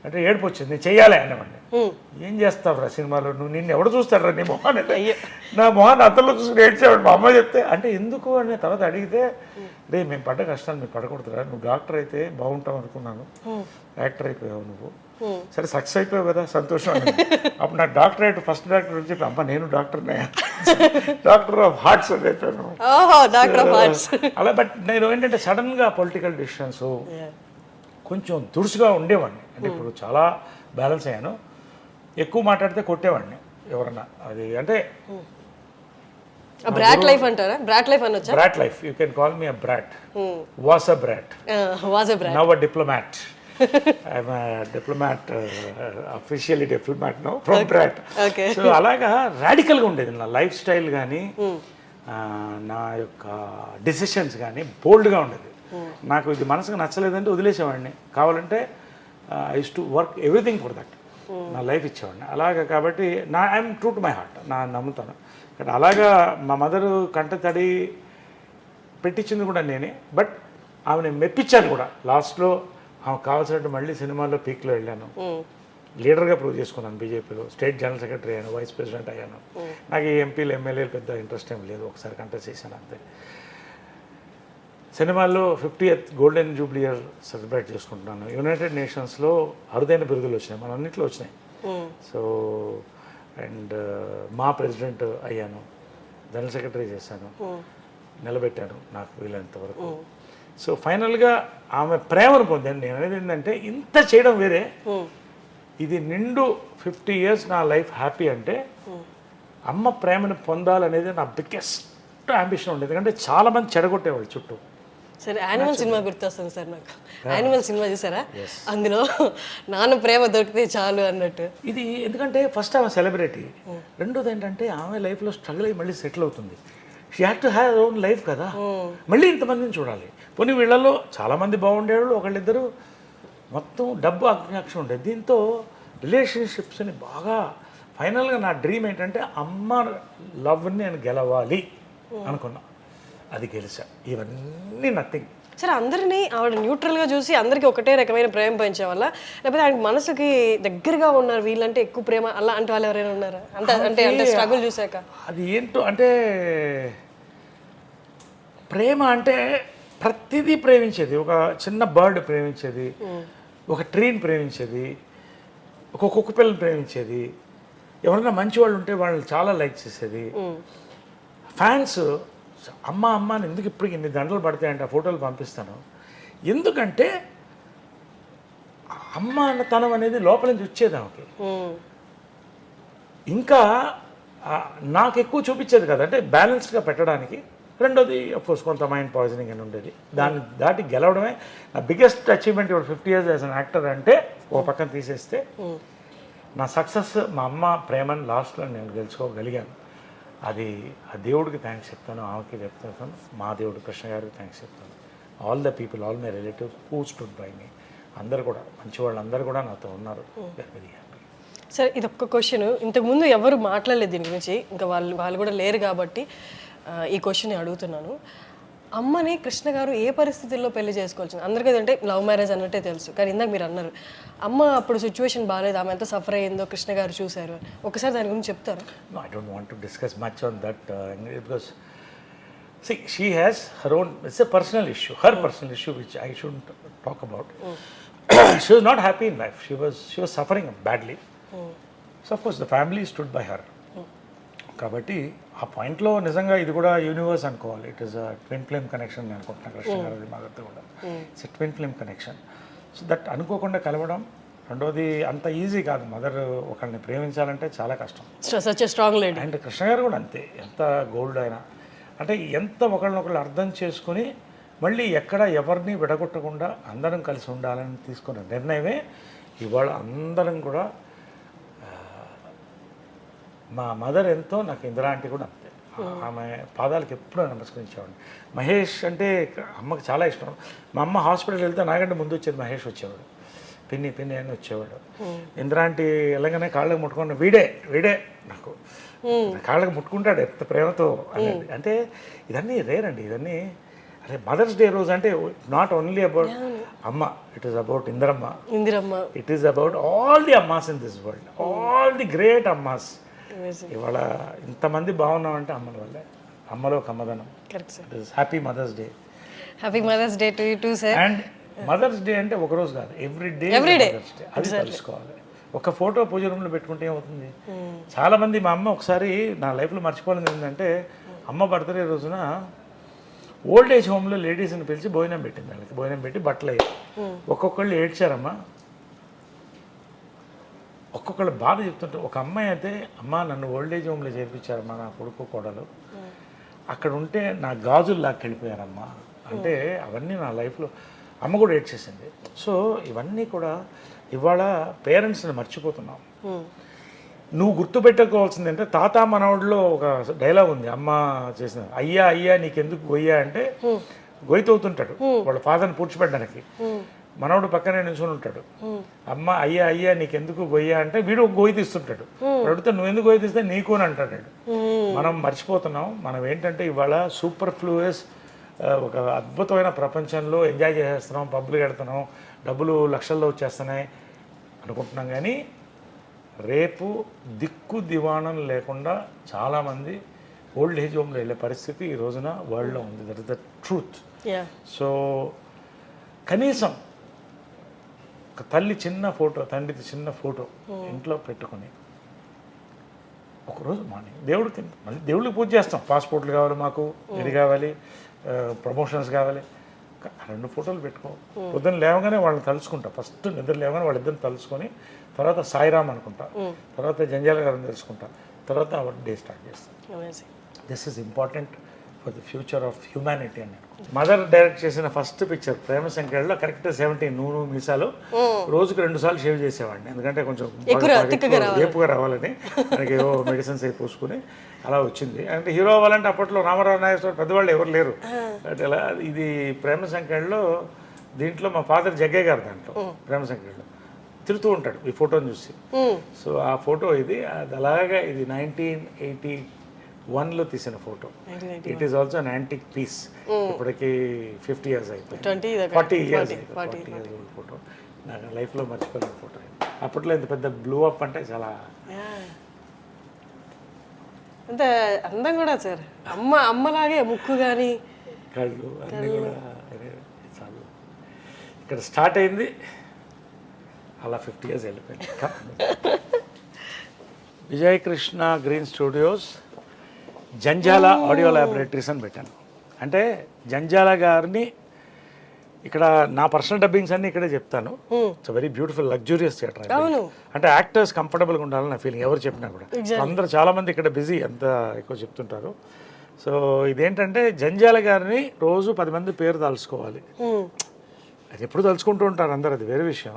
అంటే ఏడుపు వచ్చింది, నేను చెయ్యాలి అనేవాడిని. ఏం చేస్తావురా సినిమాలో, నువ్వు నిన్ను ఎవడు చూస్తాడురా నీ మొహాన్ని, నా మొహాన్ని అతల్లో చూసుకుని ఏడ్చేవాడు. మా అమ్మ చెప్తే అంటే ఎందుకు అని తర్వాత అడిగితే, రే మేము పడ్డ కష్టాలు మీరు పడకూడదురా, నువ్వు డాక్టర్ అయితే బాగుంటావు అనుకున్నాను, యాక్టర్ అయిపోయావు నువ్వు, సరే సక్సెస్ అయిపోయావు కదా సంతోషం అని. అప్పుడు నాకు డాక్టరేట్ ఫస్ట్ డాక్టర్ అని చెప్పి, అమ్మ నేను డాక్టర్నే, డాక్టర్ ఆఫ్ హార్ట్స్ అని చెప్పాను. అలా. బట్ నేను ఏంటంటే సడన్గా పొలిటికల్ డిసిషన్స్ కొంచెం దురుసుగా ఉండేవాడిని. అంటే ఇప్పుడు చాలా బ్యాలెన్స్ అయ్యాను. ఎక్కువ మాట్లాడితే కొట్టేవాడిని ఎవరన్నా. అది అంటే బ్రాట్ లైఫ్ అంటారా? బ్రాట్ లైఫ్ అనొచ్చా? Brat life, you can call me a brat. Was a brat, now a diplomat. I'm diplomat, officially diplomat now from brat. So అలాగా రాడికల్గా ఉండేది నా లైఫ్ స్టైల్ కానీ, నా యొక్క డిసిషన్స్ కానీ బోల్డ్గా ఉండేది. నాకు ఇది మనసుకు నచ్చలేదంటే వదిలేసేవాడిని. కావాలంటే I use to work everything for that, నా లైఫ్ ఇచ్చేవాడిని అలాగా. కాబట్టి I'm true to my heart, నా నమ్ముతాను. కానీ అలాగా మా మదరు కంట తడి పెట్టించింది కూడా నేనే. బట్ ఆమెను మెప్పించాను కూడా. లాస్ట్లో ఆమెకు కావాల్సినట్టు మళ్ళీ సినిమాల్లో పీక్లో వెళ్ళాను, లీడర్గా ప్రూవ్ చేసుకున్నాను. బీజేపీలో స్టేట్ జనరల్ సెక్రటరీ అయ్యాను, వైస్ ప్రెసిడెంట్ అయ్యాను. నాకు ఈ ఎంపీలు ఎమ్మెల్యేలు పెద్ద ఇంట్రెస్ట్ ఏం లేదు, ఒకసారి కంటెస్ట్ చేశాను అంతే. సినిమాల్లో 50th golden Jubilee year celebrate చేసుకుంటున్నాను. యునైటెడ్ నేషన్స్లో అరుదైన బిరుదులు వచ్చినాయి, మన అన్నింటిలో వచ్చినాయి. సో అండ్ మా ప్రెసిడెంట్ అయ్యాను, జనరల్ సెక్రటరీ చేశాను, నిలబెట్టాను నాకు వీలైనంత వరకు. సో ఫైనల్గా ఆమె ప్రేమను పొందాను. నేను అనేది ఏంటంటే, ఇంత చేయడం వేరే, ఇది నిండు 50 years నా లైఫ్ హ్యాపీ అంటే అమ్మ ప్రేమను పొందాలనేది నా బిగ్గెస్ట్ అంబిషన్ ఉండేది. ఎందుకంటే చాలామంది చెడగొట్టేవాళ్ళు చుట్టూ. సరే, యానిమల్ సినిమా గుర్తొస్తుంది సార్ నాకు. యానిమల్ సినిమా చూసారా? అందులో నాన్న ప్రేమ దొరికితే చాలు అన్నట్టు. ఇది ఎందుకంటే ఫస్ట్ ఆమె సెలబ్రిటీ, రెండోది ఏంటంటే ఆమె లైఫ్లో స్ట్రగుల్ అయ్యి మళ్ళీ సెటిల్ అవుతుంది. She had to have own life కదా, మళ్ళీ ఇంతమందిని చూడాలి. పోనీ వీళ్ళల్లో చాలామంది బాగుండేవాళ్ళు, ఒకళ్ళిద్దరు మొత్తం డబ్బు ఆకాంక్ష ఉండేది. దీంతో రిలేషన్షిప్స్ని బాగా ఫైనల్గా నా డ్రీమ్ ఏంటంటే అమ్మ లవ్ని నేను గెలవాలి అనుకున్నా, అది గెలిచా. ఇవన్నీ నథింగ్. సరే, అందరినీ ఆవిడ న్యూట్రల్గా చూసి అందరికీ ఒకటే రకమైన ప్రేమ పెంచే వల్ల, లేకపోతే ఆయన మనసుకి దగ్గరగా ఉన్నారు వీళ్ళంటే ఎక్కువ ప్రేమ అలా అంటే వాళ్ళు ఎవరైనా ఉన్నారా? అంటే స్ట్రగుల్ చూసాక అది ఏంటో అంటే, ప్రేమ అంటే ప్రతిదీ ప్రేమించేది. ఒక చిన్న బర్డ్ ప్రేమించేది, ఒక ట్రీని ప్రేమించేది, ఒక కుక్క పిల్లని ప్రేమించేది, ఎవరైనా మంచి వాళ్ళు ఉంటే వాళ్ళని చాలా లైక్ చేసేది. ఫ్యాన్స్ అమ్మ అమ్మ అని ఎందుకు ఇప్పటికి ఇన్ని దండలు పడతాయంటే ఆ ఫోటోలు పంపిస్తాను. ఎందుకంటే అమ్మ అన్నతనం అనేది లోపల నుంచి వచ్చేది ఆమెకి. ఇంకా నాకు ఎక్కువ చూపించేది కదా, అంటే బ్యాలెన్స్డ్గా పెట్టడానికి. రెండోది అఫ్కోర్స్ కొంత మైండ్ పాయిజనింగ్ అని ఉండేది. దాన్ని దాటి గెలవడమే నా బిగ్గెస్ట్ అచీవ్మెంట్. ఇప్పుడు 50 years యాజ్ అన్ యాక్టర్ అంటే ఒక పక్కన తీసేస్తే నా సక్సెస్ మా అమ్మ ప్రేమను లాస్ట్లో నేను గెలుచుకోగలిగాను. అది ఆ దేవుడికి థ్యాంక్స్ చెప్తాను, ఆమెకి చెప్తాను, మా దేవుడు కృష్ణ గారికి థ్యాంక్స్ చెప్తాను. All the people, all my relatives who stood by me, అందరు కూడా మంచి వాళ్ళందరూ కూడా నాతో ఉన్నారు. Very happy. సరే, ఇది ఒక్క క్వశ్చన్. ఇంతకుముందు ఎవరు మాట్లాడలేదు దీని గురించి, ఇంకా వాళ్ళు కూడా లేరు కాబట్టి ఈ క్వశ్చన్ అడుగుతున్నాను. అమ్మని కృష్ణ గారు ఏ పరిస్థితుల్లో పెళ్లి చేసుకోవాల్సింది? అందరికీ అంటే లవ్ మ్యారేజ్ అన్నట్టే తెలుసు, కానీ ఇందాక మీరు అన్నారు అమ్మ అప్పుడు సిచ్యువేషన్ బాగాలేదు, ఆమె ఎంత సఫర్ అయ్యిందో కృష్ణ గారు చూశారు. ఒకసారి దాని గురించి చెప్తారా? No, I don't want to discuss much on that because see, she has her own, it's a personal issue, her personal issue which I shouldn't talk about. She was not happy in life. She was suffering badly. So of course the family stood by her. కాబట్టి ఆ పాయింట్లో నిజంగా ఇది కూడా universe అనుకోవాలి. It is a twin flame connection నేను అనుకుంటున్నాను కృష్ణ గారి మదర్తో కూడా. It's twin flame connection. So that అనుకోకుండా కలవడం. రెండోది అంత ఈజీ కాదు, మదర్ ఒకరిని ప్రేమించాలంటే చాలా కష్టం. Strong lady. అండ్ కృష్ణ గారు కూడా అంతే, ఎంత గోల్డ్ అయినా అంటే ఎంత ఒకళ్ళనొకళ్ళు అర్థం చేసుకుని మళ్ళీ ఎక్కడ ఎవరిని విడగొట్టకుండా అందరం కలిసి ఉండాలని తీసుకున్న నిర్ణయమే ఇవాళ అందరం కూడా. మా మదర్ ఎంతో, నాకు ఇందిరా ఆంటీ కూడా అంతే. ఆమె పాదాలకు ఎప్పుడూ నమస్కరించేవాడిని. మహేష్ అంటే అమ్మకి చాలా ఇష్టం. మా అమ్మ హాస్పిటల్ వెళ్తే నాకంటే ముందు వచ్చేది మహేష్ వచ్చేవాడు, పిన్ని పిన్ని అని వచ్చేవాడు. ఇందిరా ఆంటీ వెళ్ళగానే కాళ్ళకి ముట్టుకుని వీడే నాకు కాళ్ళకి ముట్టుకుంటాడు ఎంత ప్రేమతో అనేది. అంటే ఇదన్నీ రేర్ అండి, ఇదన్నీ. అదే మదర్స్ డే రోజు అంటే నాట్ ఓన్లీ అబౌట్ అమ్మ, it is about Indiramma, it is about all the అమ్మాస్ in this world, all the great అమ్మాస్. ఇవాళ ఇంతమంది బాగున్నామంటే అమ్మల వల్లే, అమ్మలో కమ్మదనం. Happy mother's day. Happy mother's day to you too sir. And mother's day అంటే ఒక రోజు కాదు, ఎవ్రీ డే మదర్స్ డే. అది తెలుసుకోవాలి. ఒక ఫోటో పూజ రూమ్లో పెట్టుకుంటే ఏమవుతుంది? చాలా మంది, మా అమ్మ ఒకసారి నా లైఫ్లో మర్చిపోలేదు ఏంటంటే, అమ్మ బర్త్డే రోజున ఓల్డ్ ఏజ్ హోమ్లో లేడీస్ని పిలిచి భోజనం పెట్టింది. వాళ్ళకి భోజనం పెట్టి బట్టలు అయ్యి ఒక్కొక్కళ్ళు ఏడ్చారమ్మా. ఒక్కొక్కళ్ళు బాధ చెప్తుంటే, ఒక అమ్మాయి అయితే అమ్మ నన్ను ఓల్డ్ ఏజ్ హోమ్లో చేర్పించారమ్మా నా కొడుకు కోడలు, అక్కడ ఉంటే నా గాజులు లాక్కెళ్ళిపోయారమ్మా అంటే. అవన్నీ నా లైఫ్లో అమ్మ కూడా ఏడ్చేసింది. సో ఇవన్నీ కూడా ఇవాళ పేరెంట్స్ని మర్చిపోతున్నాం. నువ్వు గుర్తుపెట్టుకోవాల్సింది అంటే, తాత మనవడిలో ఒక డైలాగ్ ఉంది అమ్మ చేసిన, అయ్యా అయ్యా నీకెందుకు గొయ్యా అంటే గొయ్యతవుతుంటాడు వాళ్ళ ఫాదర్ని పూడ్చిపెట్టడానికి. మనవడు పక్కనే నిల్చుని ఉంటాడు. అమ్మ అయ్యా అయ్యా నీకెందుకు గొయ్యా అంటే వీడు గొయ్యి తీస్తుంటాడు. అడిగితే నువ్వు ఎందుకు గొయ్యి తీస్తే నీకు అని అంటాడు. మనం మర్చిపోతున్నాం. మనం ఏంటంటే ఇవాళ సూపర్ ఫ్లూయస్ ఒక అద్భుతమైన ప్రపంచంలో ఎంజాయ్ చేసేస్తున్నాం, పబ్బులు కడుతున్నాం, డబ్బులు లక్షల్లో వచ్చేస్తున్నాయి అనుకుంటున్నాం. కానీ రేపు దిక్కు దివాణం లేకుండా చాలామంది ఓల్డ్ ఏజ్ హోమ్లో వెళ్ళే పరిస్థితి ఈ రోజున వరల్డ్లో ఉంది. That is the truth. So కనీసం ఒక తల్లి చిన్న ఫోటో, తండ్రిది చిన్న ఫోటో ఇంట్లో పెట్టుకుని ఒకరోజు మార్నింగ్ దేవుడికి, మళ్ళీ దేవుడికి పూజ చేస్తాం. పాస్పోర్ట్లు కావాలి మాకు, ఇది కావాలి, ప్రమోషన్స్ కావాలి, 2 ఫోటోలు పెట్టుకో. పొద్దున్న లేవగానే వాళ్ళని తలుచుకుంటా. ఫస్ట్ నిద్ర లేవగానే వాళ్ళిద్దరిని తలుచుకొని, తర్వాత సాయిరామ్ అనుకుంటా, తర్వాత జంజాల గారిని తెలుసుకుంటా, తర్వాత అవర్ డే స్టార్ట్ చేస్తాం. This is important for the future of humanity అని. మదర్ డైరెక్ట్ చేసిన ఫస్ట్ పిక్చర్ ప్రేమ సంఖ్యలో కరెక్ట్ 17 నూనె మీసాలు రోజుకు 2 సార్లు షేవ్ చేసేవాడిని. ఎందుకంటే కొంచెం ఏపుగా రావాలని, మనకి ఏవో మెడిసిన్స్ అయి పూసుకుని అలా వచ్చింది. అంటే హీరో అవ్వాలంటే అప్పట్లో రామారావు నాగేశ్వర పెద్దవాళ్ళు ఎవరు లేరు. అంటే అలా ఇది ప్రేమ సంఖ్యలో, దీంట్లో మా ఫాదర్ జగ్గయ్య గారు దాంట్లో ప్రేమ సంఖ్యలో తిరుగుతూ ఉంటాడు ఈ ఫోటోని చూసి. సో ఆ ఫోటో ఇది, అది అలాగా ఇది 1981లో తీసిన photo. It is also an antique piece. ఇప్పటికి 50 years అయిపోయింది, 40 years ఓల్డ్ ఫోటో. నాకు లైఫ్లో మర్చిపోలేని ఫోటో. అప్పట్లో ఇంత పెద్ద బ్లూ అప్ అంటే చాలా అంత అందం కూడా సార్. అమ్మలాగే ముక్కు కానీ కళ్ళు అన్నీ కూడా చాలు. ఇక్కడ స్టార్ట్ అయింది, అలా 50 years వెళ్ళిపోయింది. Vijayakrishna green studios Janjala audio laboratories అని పెట్టాను. అంటే జంజాల గారిని ఇక్కడ నా పర్సనల్ డబ్బింగ్స్ అన్ని ఇక్కడే చెప్తాను. It's very beautiful luxurious theatre. అవును. అంటే యాక్టర్స్ కంఫర్టబుల్గా ఉండాలని నా ఫీలింగ్. ఎవరు చెప్పినా కూడా అందరూ చాలామంది ఇక్కడ బిజీ అంత ఎక్కువ చెప్తుంటారు. సో ఇదేంటంటే జంజాల గారిని రోజు 10 మంది పేరు తలుచుకోవాలి. అది ఎప్పుడు తలుచుకుంటూ ఉంటారు అందరు, అది వేరే విషయం.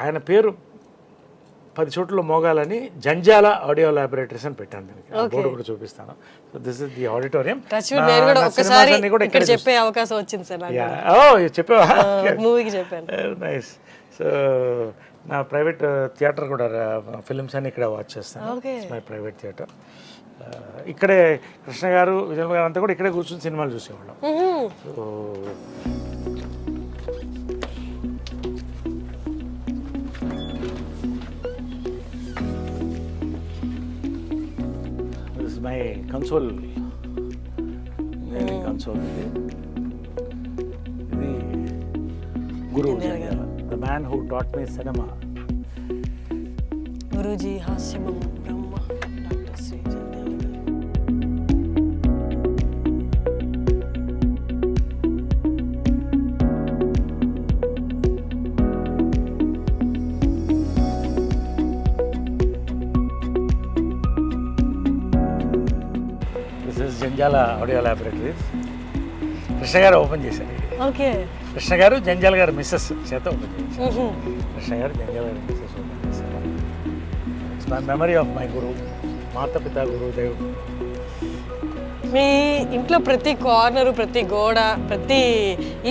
ఆయన పేరు 10 చోట్ల మోగాలని జంజాల ఆడియో ల్యాబొరేటరీస్ అని పెట్టాను. దీనికి బోర్డు కూడా చూపిస్తాను. So this is the auditorium. చెప్పే అవకాశం వచ్చింది సార్. చెప్పావా? మూవీకి చెప్పాను. నైస్. సో నా ప్రైవేట్ థియేటర్ కూడా ఫిల్మ్స్ అన్ని ఇక్కడ వాచ్ చేస్తాను. My private theatre. ఇక్కడే కృష్ణ గారు, విజయ్ గారు అంతా కూడా ఇక్కడే కూర్చొని సినిమాలు చూసేవాళ్ళం. సో మై కన్సోల్ కన్సోల్ ఇది Guru Janjala, the man who taught me సినిమా. గురూజీ హాస్యమం Brahma doctor Shri Janjala garu. Janjala audio laboratories Krishna గారు ఓపెన్ చేశారు. ఓకే. కృష్ణ గారు జంజాల గారు మిస్సెస్ చేత ఓపెన్ చేశారు. కృష్ణ గారు జంజాల గారు మిస్సెస్ ఓపెన్ చేశారు. It's my memory of my guru, మాతపిత గురుదేవ్. మీ ఇంట్లో ప్రతి కార్నరు, ప్రతి గోడ, ప్రతి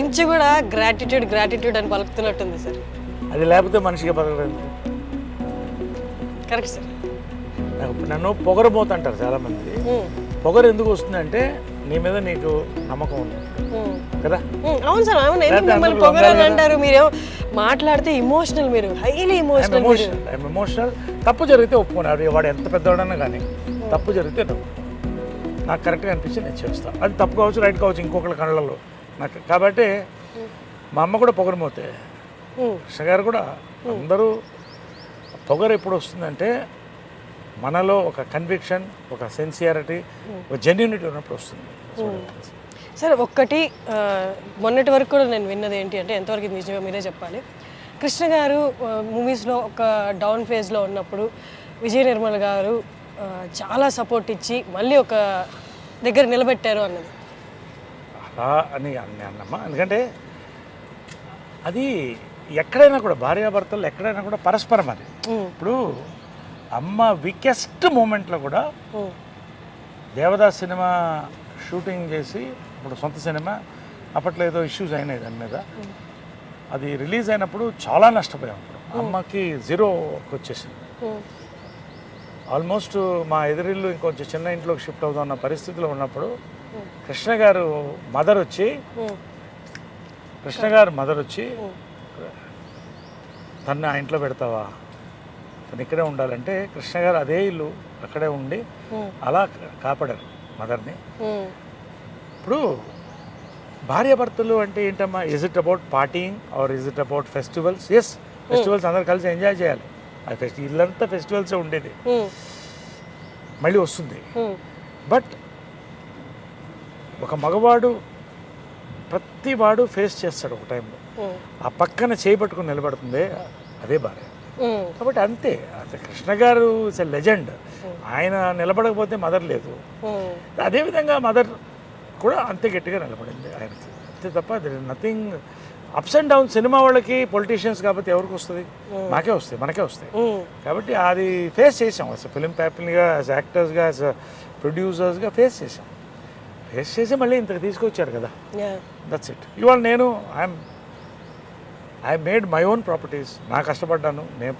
ఇంచు కూడా గ్రాటిట్యూడ్ అని పలుకుతున్నట్టుంది సార్. అది లేకపోతే మనిషిగా బతకలేదు. Correct sir. నన్ను పొగరబోతుంటారు చాలామంది. పొగరు ఎందుకు వస్తుందంటే నీ మీద నీకు నమ్మకం ఉంది కదా. అవును సార్. అవును. మిమ్మల్ని పొగరని అంటారు. మీరు మాట్లాడితే ఇమోషనల్, మీరు హైలీ ఎమోషనల్. తప్పు జరిగితే ఒప్పుకోండి. వాడు ఎంత పెద్దవాడన్నా కానీ తప్పు జరిగితే నాకు కరెక్ట్గా అనిపించి నేను చేస్తాను. అది తప్పు కావచ్చు, రైట్ కావచ్చు, ఇంకొకరి కళ్ళల్లో నాకు. కాబట్టి మా అమ్మ కూడా పొగరమోతే, కృష్ణ గారు కూడా. అందరూ పొగరు ఎప్పుడు వస్తుందంటే మనలో ఒక కన్విక్షన్, ఒక సిన్సియారిటీ, ఒక జెన్యూనిటీ ఉన్నప్పుడు వస్తుంది. సార్ ఒక్కటి మొన్నటి వరకు కూడా నేను విన్నది ఏంటి అంటే, ఎంతవరకు ఇది నిజంగా మీరే చెప్పాలి. కృష్ణ గారు మూవీస్లో ఒక డౌన్ ఫేజ్లో ఉన్నప్పుడు విజయ నిర్మల్ గారు చాలా సపోర్ట్ ఇచ్చి మళ్ళీ ఒక దగ్గర నిలబెట్టారు అన్నది. అలా అని అన్నమ్మా. ఎందుకంటే అది ఎక్కడైనా కూడా భార్యాభర్తలు ఎక్కడైనా కూడా పరస్పరం. అది ఇప్పుడు అమ్మ వీకెస్ట్ మూమెంట్లో కూడా దేవదాస్ సినిమా షూటింగ్ చేసి, ఇప్పుడు సొంత సినిమా, అప్పట్లో ఏదో ఇష్యూస్ అయినాయి దాని మీద. అది రిలీజ్ అయినప్పుడు చాలా నష్టపోయాం. అమ్మకి జీరోకి వచ్చేసింది. ఆల్మోస్ట్ మా ఎదురిల్లు ఇంకొంచెం చిన్న ఇంట్లోకి షిఫ్ట్ అవుతున్న పరిస్థితిలో ఉన్నప్పుడు కృష్ణ గారు మదర్ వచ్చి తను ఆ ఇంట్లో పెడతావా, తను ఇక్కడే ఉండాలంటే కృష్ణ గారు అదే ఇల్లు అక్కడే ఉండి అలా కాపాడారు మదర్ని. ఇప్పుడు భార్యాభర్తలు అంటే ఏంటమ్మా, is it about partying or is it about festivals? Yes, festivals అందరు కలిసి ఎంజాయ్ చేయాలి. ఆ ఇల్లంతా ఫెస్టివల్సే ఉండేది, మళ్ళీ వస్తుంది. బట్ ఒక మగవాడు ప్రతి వాడు ఫేస్ చేస్తాడు ఒక టైంలో. ఆ పక్కన చేపట్టుకుని నిలబడుతుంది, అదే భార్య. కాబట్టి అంతే. కృష్ణ గారు ఇస్ ఎ లెజెండ్. ఆయన నిలబడకపోతే మదర్ లేదు. అదేవిధంగా మదర్ కూడా అంతే గట్టిగా నిలబడింది ఆయనకి, అంతే తప్ప nothing. Ups and down cinema వాళ్ళకి, పొలిటీషియన్స్ కాబట్టి ఎవరికి వస్తుంది? మాకే వస్తాయి, మనకే వస్తాయి. కాబట్టి అది ఫేస్ చేసాం. యాజ్ ఫిలిం ప్యాపిల్గా, యాజ్ యాక్టర్స్గా, యాజ్ ప్రొడ్యూసర్స్గా ఫేస్ చేసి మళ్ళీ ఇంతకు తీసుకొచ్చారు కదా. That's it. ఇవాళ నేను I made my own properties. నా కష్టపడ్డాను. నేను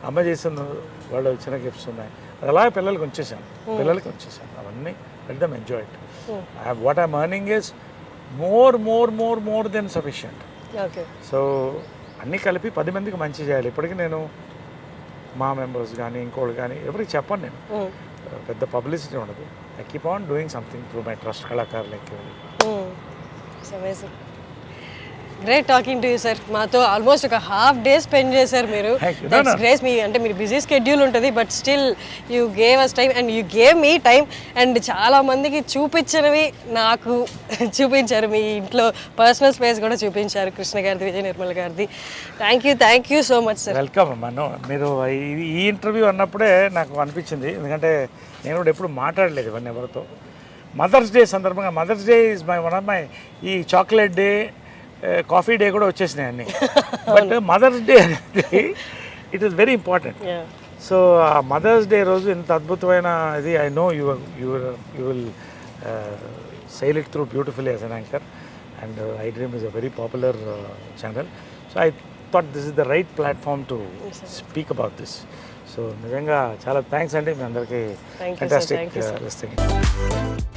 అమ్మ చేసిన వాళ్ళు చిన్న గిఫ్ట్స్ ఉన్నాయి, అది అలా పిల్లలకి ఉంచేసాను. అవన్నీ let them enjoy it. What I'm earning is more than sufficient. So అన్నీ కలిపి 10 మందికి మంచి చేయాలి. ఇప్పటికీ నేను మా మెంబర్స్ కానీ ఇంకోళ్ళు కానీ ఎవరికి చెప్పను. నేను పెద్ద పబ్లిసిటీ ఉండదు. I keep on doing something through my trust కళాకారులకి. Great talking to you sir. మాతో ఆల్మోస్ట్ ఒక హాఫ్ డే స్పెండ్ చేశారు మీరు. Thank you. That's great. మీ అంటే మీరు బిజీ స్కెడ్యూల్ ఉంటుంది, but still you gave us time and you gave me time. And చాలా మందికి చూపించినవి నాకు చూపించారు. మీ ఇంట్లో పర్సనల్ స్పేస్ కూడా చూపించారు, కృష్ణ గారిది, విజయ నిర్మల్ గారిది. Thank you so much sir. Welcome అమ్మా. మీరు ఈ ఇంటర్వ్యూ అన్నప్పుడే నాకు అనిపించింది, ఎందుకంటే నేను కూడా ఎప్పుడు మాట్లాడలేదు ఇవన్నీ ఎవరితో. మదర్స్ డే సందర్భంగా, mother's day is one of my, ఈ చాక్లెట్ డే, కాఫీ డే కూడా వచ్చేసినాయి అన్నీ. బట్ మదర్స్ డే అనేది it is very important. So ఆ మదర్స్ డే రోజు ఇంత అద్భుతమైన ఇది, I know you will sail it through beautifully as an anchor, and iDream is a very popular channel. So I thought this is the right platform to speak about this. So నిజంగా చాలా thanks అండి మీ అందరికీ. Thank you, sir. Fantastic Thank you, sir. Listing.